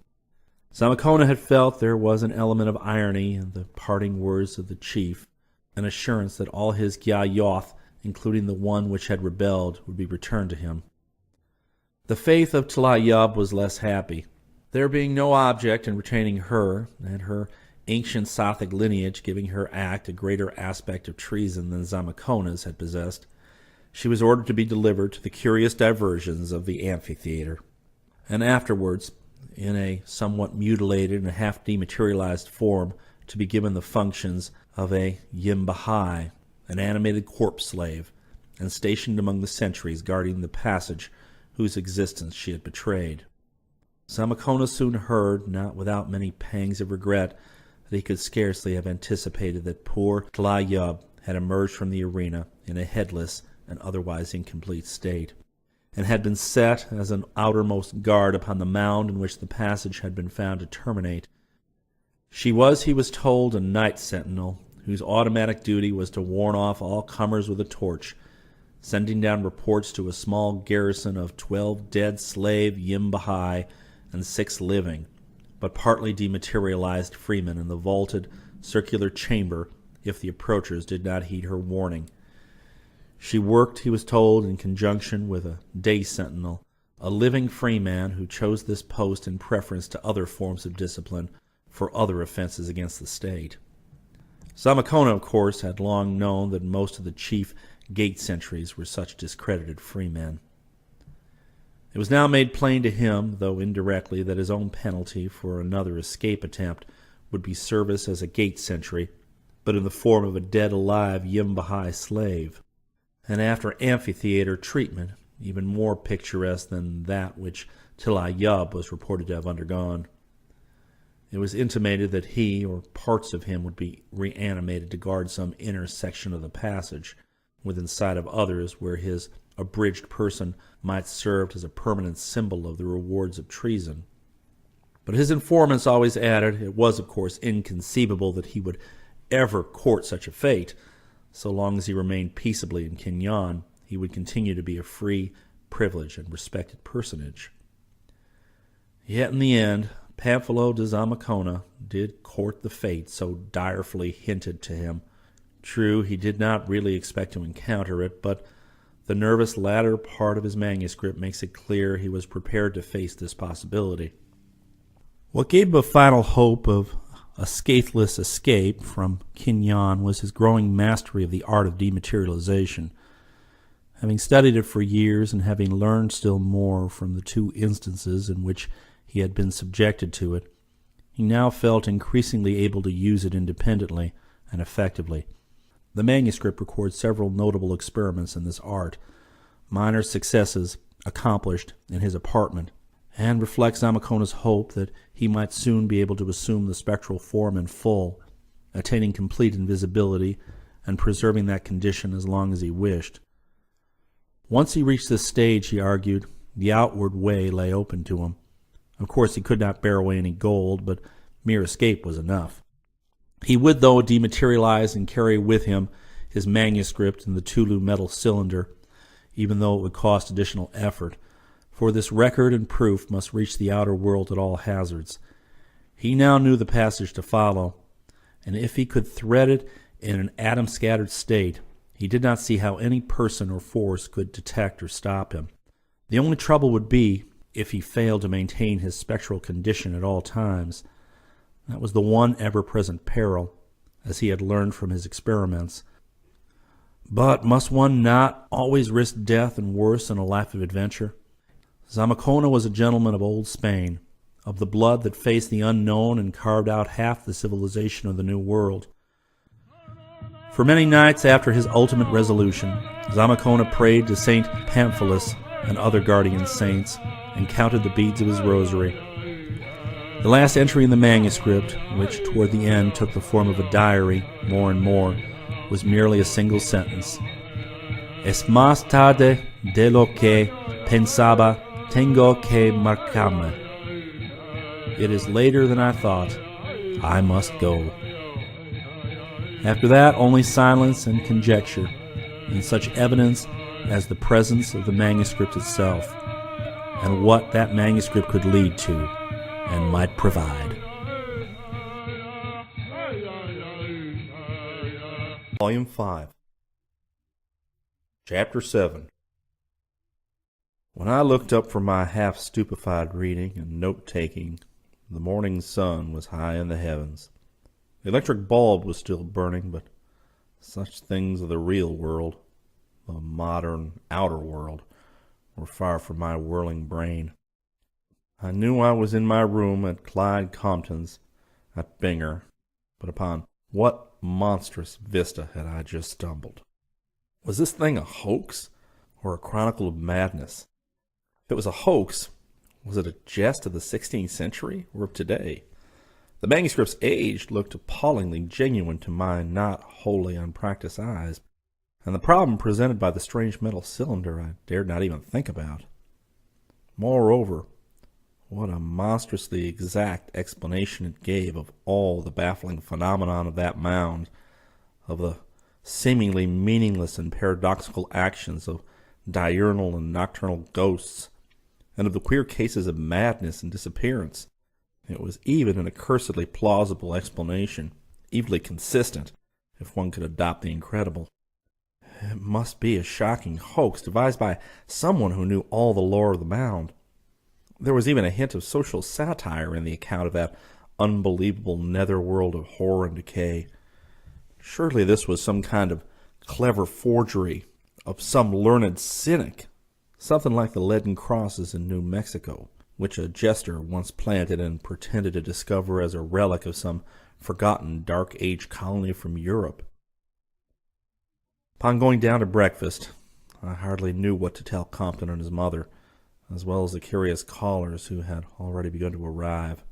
Zamakona had felt there was an element of irony in the parting words of the chief, an assurance that all his Gya-Yoth, including the one which had rebelled, would be returned to him. The faith of Tla-Yub was less happy, there being no object in retaining her, and her ancient Sothic lineage giving her act a greater aspect of treason than Zamakona's had possessed. She was ordered to be delivered to the curious diversions of the amphitheater, and afterwards, in a somewhat mutilated and half-dematerialized form, to be given the functions of a Yimbahai, an animated corpse slave, and stationed among the sentries guarding the passage whose existence she had betrayed. Zamakona soon heard, not without many pangs of regret, that he could scarcely have anticipated that poor Tla-Yub had emerged from the arena in a headless and otherwise incomplete state. and had been set as an outermost guard upon the mound in which the passage had been found to terminate. She was, he was told, a night sentinel, whose automatic duty was to warn off all comers with a torch, sending down reports to a small garrison of 12 dead slave Yimbahai and 6 living, but partly dematerialized freemen in the vaulted, circular chamber if the approachers did not heed her warning. She worked, he was told, in conjunction with a day sentinel, a living free man who chose this post in preference to other forms of discipline for other offenses against the state. Zamacona, of course, had long known that most of the chief gate sentries were such discredited freemen. It was now made plain to him, though indirectly, that his own penalty for another escape attempt would be service as a gate sentry, but in the form of a dead-alive Yimbahai slave, and after amphitheater treatment, even more picturesque than that which Tila Yub was reported to have undergone. It was intimated that he, or parts of him, would be reanimated to guard some inner section of the passage, within sight of others, where his abridged person might serve as a permanent symbol of the rewards of treason. But his informants always added it was, of course, inconceivable that he would ever court such a fate. So long as he remained peaceably in Kinyan, he would continue to be a free, privileged, and respected personage. Yet in the end, Pamphilo de Zamacona did court the fate so direfully hinted to him. True, he did not really expect to encounter it, but the nervous latter part of his manuscript makes it clear he was prepared to face this possibility. What gave him a final hope of a scatheless escape from Kinyan was his growing mastery of the art of dematerialization. Having studied it for years and having learned still more from the 2 instances in which he had been subjected to it, he now felt increasingly able to use it independently and effectively. The manuscript records several notable experiments in this art, minor successes accomplished in his apartment, and reflects Zamacona's hope that he might soon be able to assume the spectral form in full, attaining complete invisibility and preserving that condition as long as he wished. Once he reached this stage, he argued, the outward way lay open to him. Of course, he could not bear away any gold, but mere escape was enough. He would, though, dematerialize and carry with him his manuscript in the Tolu metal cylinder, even though it would cost additional effort, for this record and proof must reach the outer world at all hazards. He now knew the passage to follow, and if he could thread it in an atom-scattered state, he did not see how any person or force could detect or stop him. The only trouble would be if he failed to maintain his spectral condition at all times. That was the one ever-present peril, as he had learned from his experiments. But must one not always risk death and worse in a life of adventure? Zamacona was a gentleman of old Spain, of the blood that faced the unknown and carved out half the civilization of the New World. For many nights after his ultimate resolution, Zamacona prayed to Saint Pamphilus and other guardian saints, and counted the beads of his rosary. The last entry in the manuscript, which toward the end took the form of a diary more and more, was merely a single sentence. Es más tarde de lo que pensaba, tengo que marcharme. It is later than I thought. I must go. After that, only silence and conjecture, and such evidence as the presence of the manuscript itself, and what that manuscript could lead to and might provide. Volume 5, Chapter 7. When I looked up from my half-stupefied reading and note-taking, the morning sun was high in the heavens. The electric bulb was still burning, but such things of the real world, the modern outer world, were far from my whirling brain. I knew I was in my room at Clyde Compton's at Bingor, but upon what monstrous vista had I just stumbled? Was this thing a hoax, or a chronicle of madness? If it was a hoax, was it a jest of the 16th century, or of today? The manuscript's age looked appallingly genuine to my not wholly unpracticed eyes. and the problem presented by the strange metal cylinder I dared not even think about. Moreover, what a monstrously exact explanation it gave of all the baffling phenomenon of that mound, of the seemingly meaningless and paradoxical actions of diurnal and nocturnal ghosts, and of the queer cases of madness and disappearance. It was even an accursedly plausible explanation, evilly consistent, if one could adopt the incredible. It must be a shocking hoax devised by someone who knew all the lore of the mound. There was even a hint of social satire in the account of that unbelievable netherworld of horror and decay. Surely this was some kind of clever forgery of some learned cynic, something like the leaden crosses in New Mexico, which a jester once planted and pretended to discover as a relic of some forgotten Dark Age colony from Europe. Upon going down to breakfast, I hardly knew what to tell Compton and his mother, as well as the curious callers who had already begun to arrive.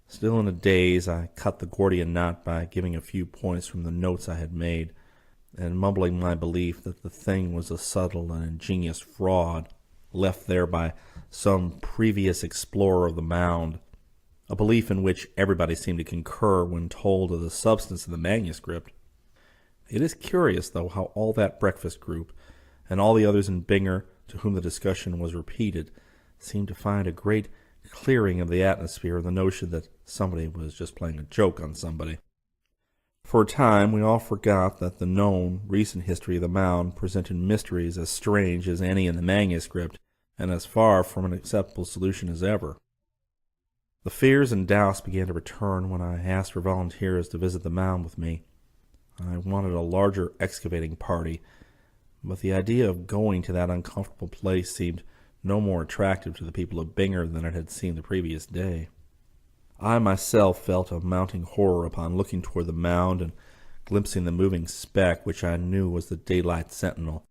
Still in a daze, I cut the Gordian knot by giving a few points from the notes I had made, and mumbling my belief that the thing was a subtle and ingenious fraud left there by some previous explorer of the mound, a belief in which everybody seemed to concur when told of the substance of the manuscript. It is curious, though, how all that breakfast group, and all the others in Binger to whom the discussion was repeated, seemed to find a great clearing of the atmosphere in the notion that somebody was just playing a joke on somebody. For a time, we all forgot that the known, recent history of the mound presented mysteries as strange as any in the manuscript, and as far from an acceptable solution as ever. The fears and doubts began to return when I asked for volunteers to visit the mound with me. I wanted a larger excavating party, but the idea of going to that uncomfortable place seemed no more attractive to the people of Binger than it had seemed the previous day. I myself felt a mounting horror upon looking toward the mound and glimpsing the moving speck which I knew was the daylight sentinel,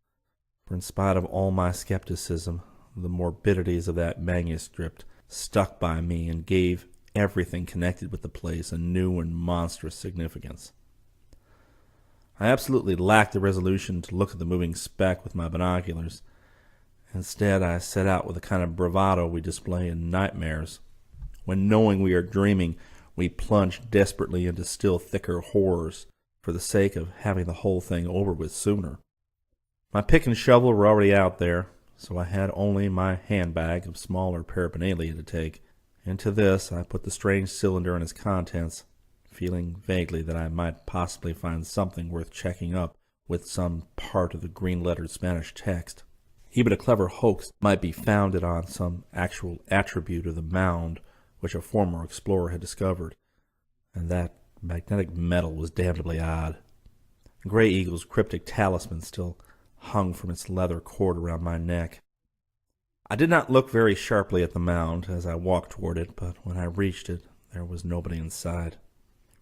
for in spite of all my skepticism, the morbidities of that manuscript stuck by me and gave everything connected with the place a new and monstrous significance. I absolutely lacked the resolution to look at the moving speck with my binoculars. Instead, I set out with the kind of bravado we display in nightmares, when, knowing we are dreaming, we plunge desperately into still thicker horrors for the sake of having the whole thing over with sooner. My pick and shovel were already out there, so I had only my handbag of smaller paraphernalia to take. Into this I put the strange cylinder and its contents, feeling vaguely that I might possibly find something worth checking up with some part of the green-lettered Spanish text. Even a clever hoax might be founded on some actual attribute of the mound which a former explorer had discovered, and that magnetic metal was damnably odd. Gray Eagle's cryptic talisman still hung from its leather cord around my neck. I did not look very sharply at the mound as I walked toward it, but when I reached it, there was nobody inside.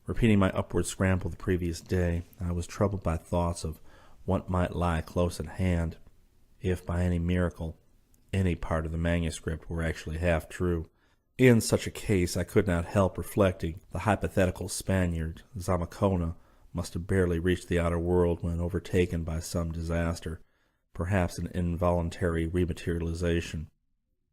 Repeating my upward scramble the previous day, I was troubled by thoughts of what might lie close at hand, if by any miracle any part of the manuscript were actually half true. In such a case, I could not help reflecting the hypothetical Spaniard, Zamacona, must have barely reached the outer world when overtaken by some disaster, perhaps an involuntary rematerialization.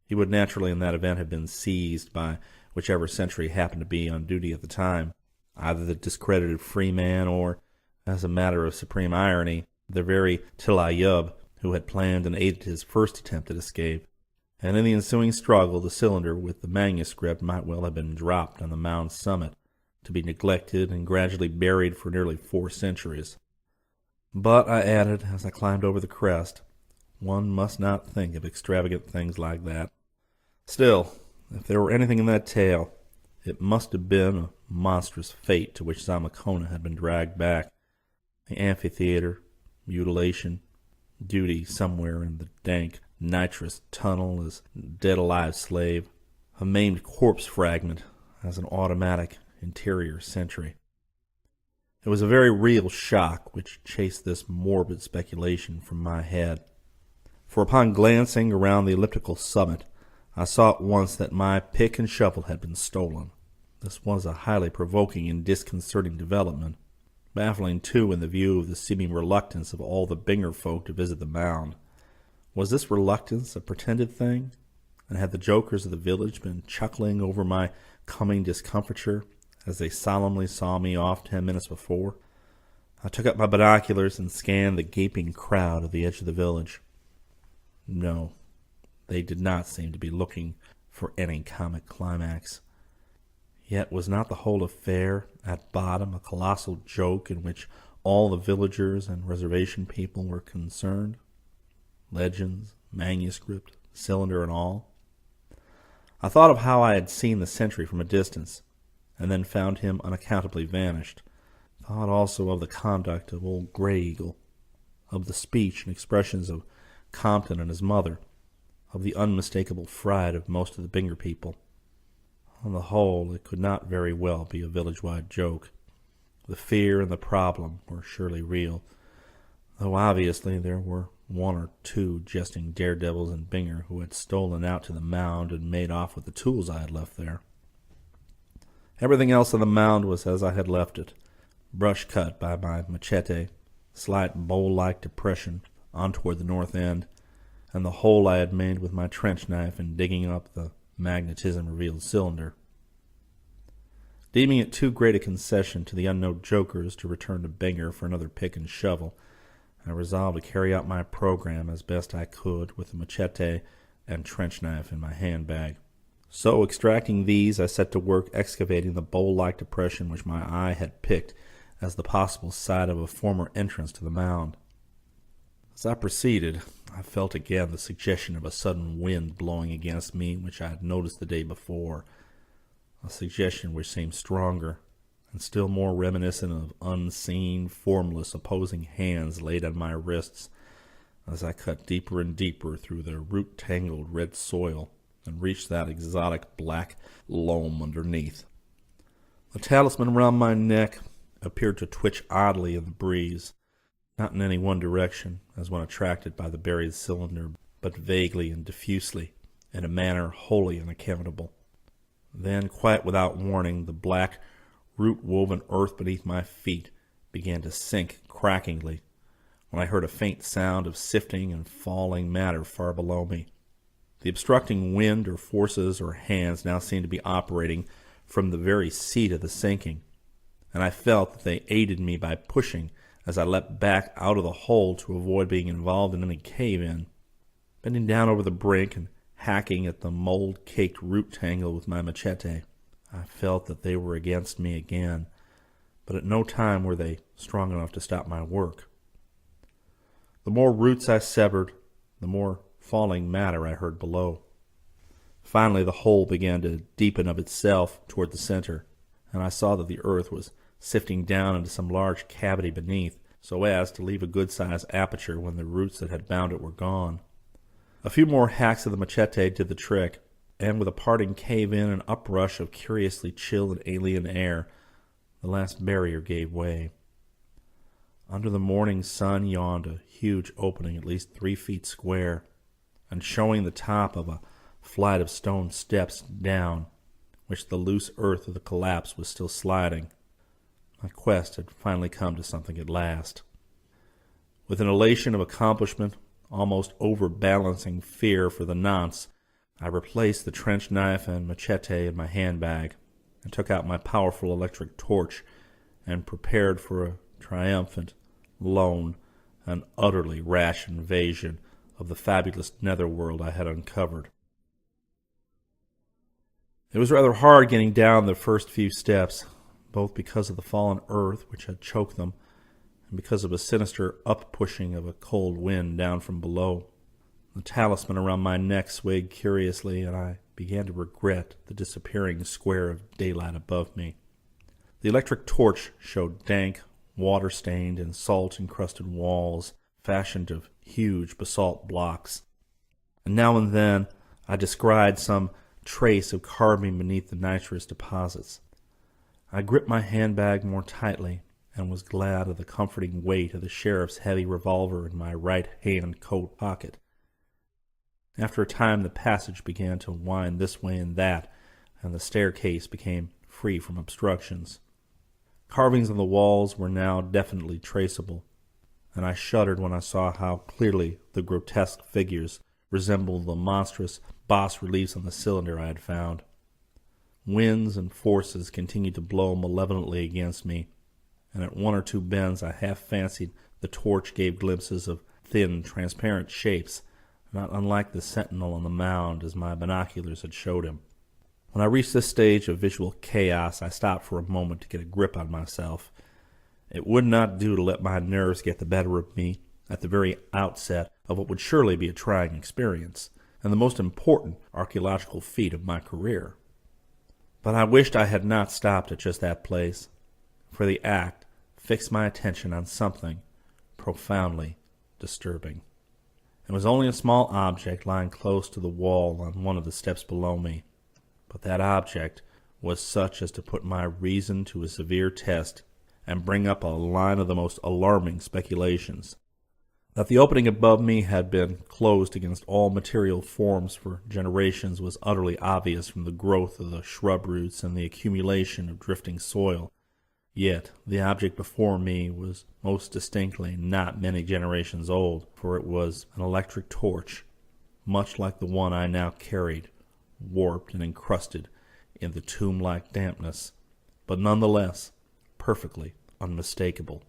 He would naturally in that event have been seized by whichever sentry happened to be on duty at the time, either the discredited freeman or, as a matter of supreme irony, the very Tlaib who had planned and aided his first attempt at escape. And in the ensuing struggle, the cylinder with the manuscript might well have been dropped on the mound's summit, to be neglected and gradually buried for nearly 4 centuries. But, I added, as I climbed over the crest, one must not think of extravagant things like that. Still, if there were anything in that tale, it must have been a monstrous fate to which Zamacona had been dragged back. The amphitheater, mutilation, duty somewhere in the dank, nitrous tunnel as dead-alive slave, a maimed corpse fragment as an automatic interior sentry. It was a very real shock which chased this morbid speculation from my head. For upon glancing around the elliptical summit, I saw at once that my pick and shovel had been stolen. This was a highly provoking and disconcerting development, Baffling, too, in the view of the seeming reluctance of all the Binger folk to visit the mound. Was this reluctance a pretended thing? And had the jokers of the village been chuckling over my coming discomfiture as they solemnly saw me off 10 minutes before? I took up my binoculars and scanned the gaping crowd at the edge of the village. No, they did not seem to be looking for any comic climax. Yet was not the whole affair, at bottom, a colossal joke in which all the villagers and reservation people were concerned? Legends, manuscript, cylinder and all. I thought of how I had seen the sentry from a distance, and then found him unaccountably vanished. Thought also of the conduct of old Grey Eagle, of the speech and expressions of Compton and his mother, of the unmistakable fright of most of the Binger people. On the whole, it could not very well be a village-wide joke. The fear and the problem were surely real, though obviously there were one or two jesting daredevils in Binger who had stolen out to the mound and made off with the tools I had left there. Everything else on the mound was as I had left it, brush cut by my machete, slight bowl-like depression on toward the north end, and the hole I had made with my trench knife in digging up the magnetism-revealed cylinder. Deeming it too great a concession to the unknown jokers to return to Binger for another pick and shovel, I resolved to carry out my program as best I could with the machete and trench knife in my handbag. So, extracting these, I set to work excavating the bowl-like depression which my eye had picked as the possible site of a former entrance to the mound. As I proceeded, I felt again the suggestion of a sudden wind blowing against me which I had noticed the day before, a suggestion which seemed stronger and still more reminiscent of unseen, formless, opposing hands laid on my wrists as I cut deeper and deeper through the root-tangled red soil and reached that exotic black loam underneath. The talisman around my neck appeared to twitch oddly in the breeze, not in any one direction, as when attracted by the buried cylinder, but vaguely and diffusely, in a manner wholly unaccountable. Then, quite without warning, the black, root-woven earth beneath my feet began to sink crackingly, when I heard a faint sound of sifting and falling matter far below me. The obstructing wind or forces or hands now seemed to be operating from the very seat of the sinking, and I felt that they aided me by pushing as I leapt back out of the hole to avoid being involved in any cave-in. Bending down over the brink and hacking at the mold-caked root tangle with my machete, I felt that they were against me again, but at no time were they strong enough to stop my work. The more roots I severed, the more falling matter I heard below. Finally, the hole began to deepen of itself toward the center, and I saw that the earth was sifting down into some large cavity beneath, so as to leave a good-sized aperture when the roots that had bound it were gone. A few more hacks of the machete did the trick, and with a parting cave-in and uprush of curiously chill and alien air, the last barrier gave way. Under the morning sun yawned a huge opening at least 3 feet square, and showing the top of a flight of stone steps down, which the loose earth of the collapse was still sliding. My quest had finally come to something at last. With an elation of accomplishment, almost overbalancing fear for the nonce, I replaced the trench knife and machete in my handbag, and took out my powerful electric torch, and prepared for a triumphant, lone, and utterly rash invasion of the fabulous netherworld I had uncovered. It was rather hard getting down the first few steps, both because of the fallen earth which had choked them, and because of a sinister up-pushing of a cold wind down from below. The talisman around my neck swayed curiously, and I began to regret the disappearing square of daylight above me. The electric torch showed dank, water-stained, and salt-encrusted walls fashioned of huge basalt blocks, and now and then I descried some trace of carving beneath the nitrous deposits. I gripped my handbag more tightly, and was glad of the comforting weight of the sheriff's heavy revolver in my right-hand coat pocket. After a time the passage began to wind this way and that, and the staircase became free from obstructions. Carvings on the walls were now definitely traceable, and I shuddered when I saw how clearly the grotesque figures resembled the monstrous bas-reliefs on the cylinder I had found. Winds and forces continued to blow malevolently against me, and at one or two bends I half fancied the torch gave glimpses of thin, transparent shapes, not unlike the sentinel on the mound as my binoculars had showed him. When I reached this stage of visual chaos, I stopped for a moment to get a grip on myself. It would not do to let my nerves get the better of me at the very outset of what would surely be a trying experience, and the most important archaeological feat of my career. But I wished I had not stopped at just that place, for the act fixed my attention on something profoundly disturbing. It was only a small object lying close to the wall on one of the steps below me, but that object was such as to put my reason to a severe test and bring up a line of the most alarming speculations. That the opening above me had been closed against all material forms for generations was utterly obvious from the growth of the shrub roots and the accumulation of drifting soil. Yet the object before me was most distinctly not many generations old, for it was an electric torch, much like the one I now carried, warped and encrusted in the tomb-like dampness, but nonetheless perfectly unmistakable.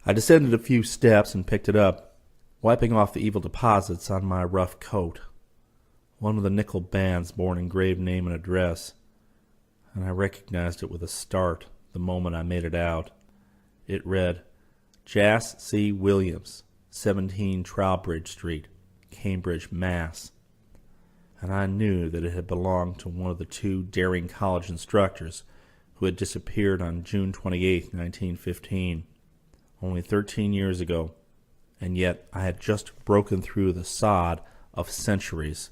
I descended a few steps and picked it up, wiping off the evil deposits on my rough coat. One of the nickel bands bore an engraved name and address, and I recognized it with a start the moment I made it out. It read, Jas C. Williams, 17 Trowbridge Street, Cambridge, Mass. And I knew that it had belonged to one of the two daring college instructors who had disappeared on June 28, 1915, only 13 years ago, and yet I had just broken through the sod of centuries.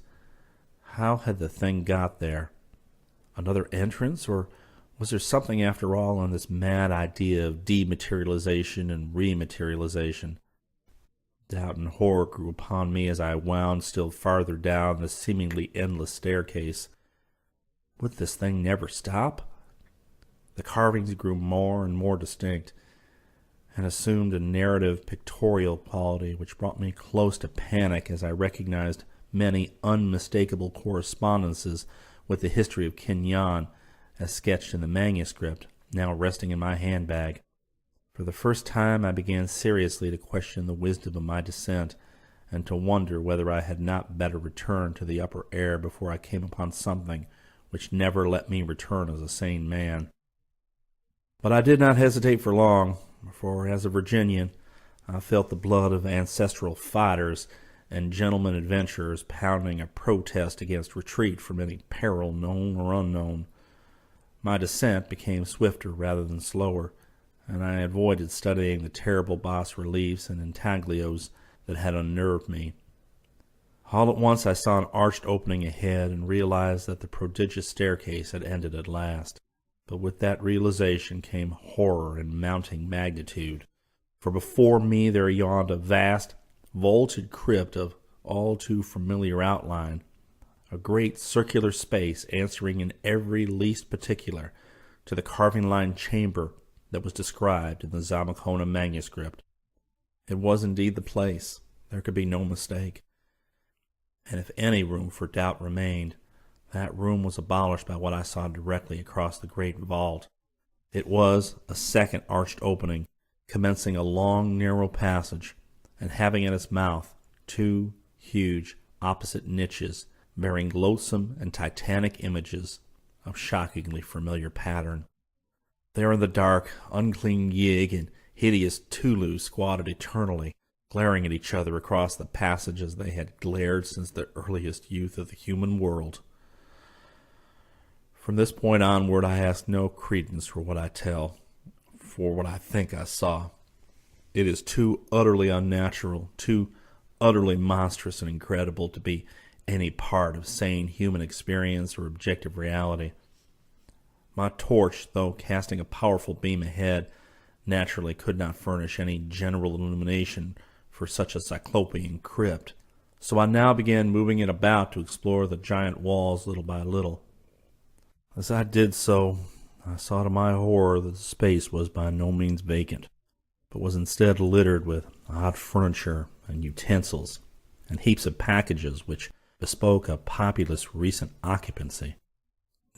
How had the thing got there? Another entrance, or was there something after all in this mad idea of dematerialization and rematerialization? Doubt and horror grew upon me as I wound still farther down the seemingly endless staircase. Would this thing never stop? The carvings grew more and more distinct, and assumed a narrative pictorial quality which brought me close to panic as I recognized many unmistakable correspondences with the history of Kinyan as sketched in the manuscript now resting in my handbag. For the first time I began seriously to question the wisdom of my descent, and to wonder whether I had not better return to the upper air before I came upon something which never let me return as a sane man. But I did not hesitate for long, for as a Virginian I felt the blood of ancestral fighters and gentlemen adventurers pounding a protest against retreat from any peril known or unknown. My descent became swifter rather than slower, and I avoided studying the terrible bas-reliefs and intaglios that had unnerved me. All at once I saw an arched opening ahead and realized that the prodigious staircase had ended at last. But with that realization came horror and mounting magnitude, for before me there yawned a vast, vaulted crypt of all too familiar outline, a great circular space answering in every least particular to the carving-lined chamber that was described in the Zamacona manuscript. It was indeed the place. There could be no mistake. And if any room for doubt remained, that room was abolished by what I saw directly across the great vault. It was a second arched opening, commencing a long, narrow passage, and having at its mouth two huge, opposite niches, bearing loathsome and titanic images of shockingly familiar pattern. There in the dark, unclean Yig and hideous Tolu squatted eternally, glaring at each other across the passage as they had glared since the earliest youth of the human world. From this point onward, I ask no credence for what I tell, for what I think I saw. It is too utterly unnatural, too utterly monstrous and incredible to be any part of sane human experience or objective reality. My torch, though casting a powerful beam ahead, naturally could not furnish any general illumination for such a cyclopean crypt, so I now began moving it about to explore the giant walls little by little. As I did so, I saw to my horror that the space was by no means vacant, but was instead littered with odd furniture and utensils, and heaps of packages which bespoke a populous recent occupancy.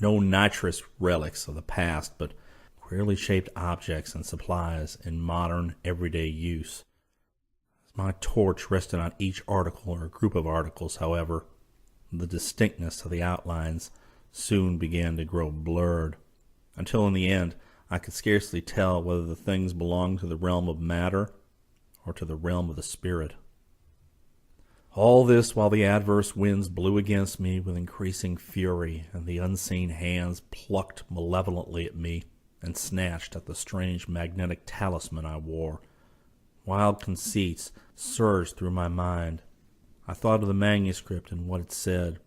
No nitrous relics of the past, but queerly shaped objects and supplies in modern, everyday use. As my torch rested on each article or group of articles, however, the distinctness of the outlines soon began to grow blurred, until in the end I could scarcely tell whether the things belonged to the realm of matter or to the realm of the spirit. All this while the adverse winds blew against me with increasing fury, and the unseen hands plucked malevolently at me and snatched at the strange magnetic talisman I wore. Wild conceits surged through my mind. I thought of the manuscript and what it said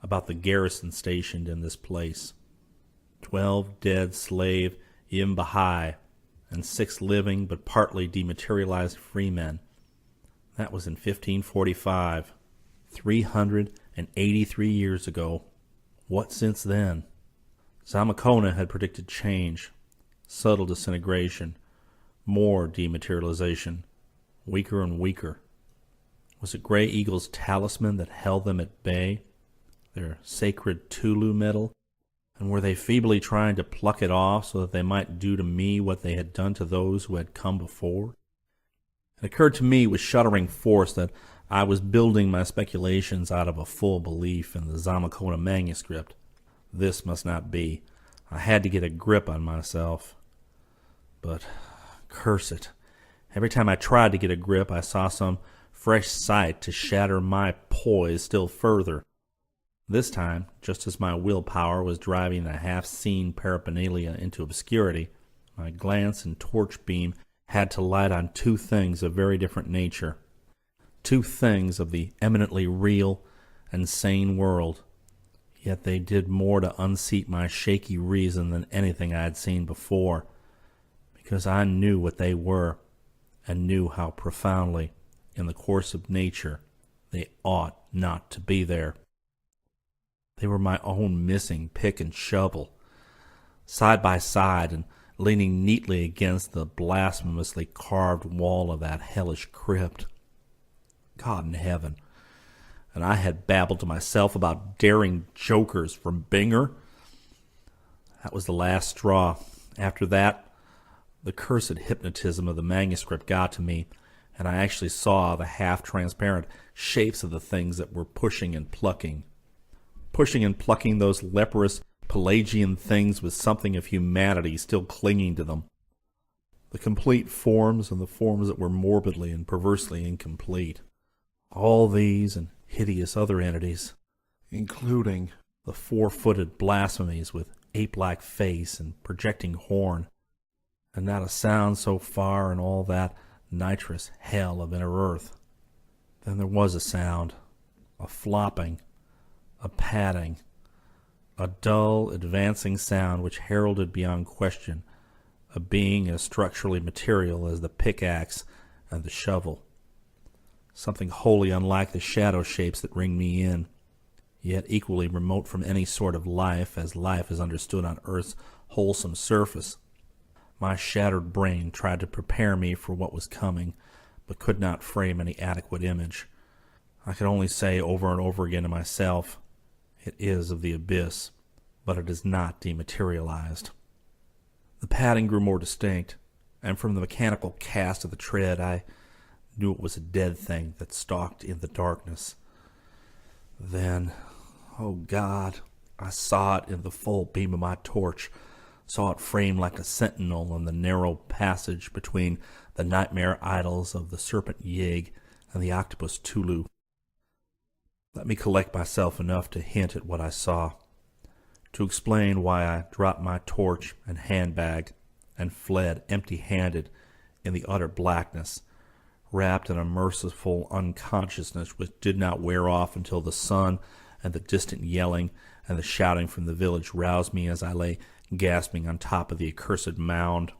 about the garrison stationed in this place. 12 dead slave Bahai and 6 living but partly dematerialized freemen. That was in 1545, 383 years ago. What since then? Zamacona had predicted change, subtle disintegration, more dematerialization, weaker and weaker. Was it Grey Eagle's talisman that held them at bay, their sacred Tolu metal? And were they feebly trying to pluck it off so that they might do to me what they had done to those who had come before? It occurred to me with shuddering force that I was building my speculations out of a full belief in the Zamacona manuscript. This must not be. I had to get a grip on myself. But, curse it, every time I tried to get a grip, I saw some fresh sight to shatter my poise still further. This time, just as my willpower was driving the half-seen paraphernalia into obscurity, my glance and torch beam had to light on 2 things of very different nature, 2 things of the eminently real and sane world. Yet they did more to unseat my shaky reason than anything I had seen before, because I knew what they were, and knew how profoundly, in the course of nature, they ought not to be there. They were my own missing pick and shovel, side by side and leaning neatly against the blasphemously carved wall of that hellish crypt. God in heaven! And I had babbled to myself about daring jokers from Binger. That was the last straw. After that, the cursed hypnotism of the manuscript got to me, and I actually saw the half-transparent shapes of the things that were pushing and plucking those leprous Pelagian things with something of humanity still clinging to them. The complete forms and the forms that were morbidly and perversely incomplete. All these and hideous other entities, including the 4-footed blasphemies with ape-like face and projecting horn, and not a sound so far in all that nitrous hell of inner earth. Then there was a sound, a flopping, a padding, a dull, advancing sound which heralded beyond question a being as structurally material as the pickaxe and the shovel. Something wholly unlike the shadow shapes that ring me in, yet equally remote from any sort of life as life is understood on Earth's wholesome surface. My shattered brain tried to prepare me for what was coming, but could not frame any adequate image. I could only say over and over again to myself, it is of the abyss, but it is not dematerialized. The padding grew more distinct, and from the mechanical cast of the tread I knew it was a dead thing that stalked in the darkness. Then, oh God, I saw it in the full beam of my torch, saw it framed like a sentinel in the narrow passage between the nightmare idols of the serpent Yig and the octopus Tolu. Let me collect myself enough to hint at what I saw, to explain why I dropped my torch and handbag and fled empty-handed in the utter blackness, wrapped in a merciful unconsciousness which did not wear off until the sun and the distant yelling and the shouting from the village roused me as I lay gasping on top of the accursed mound.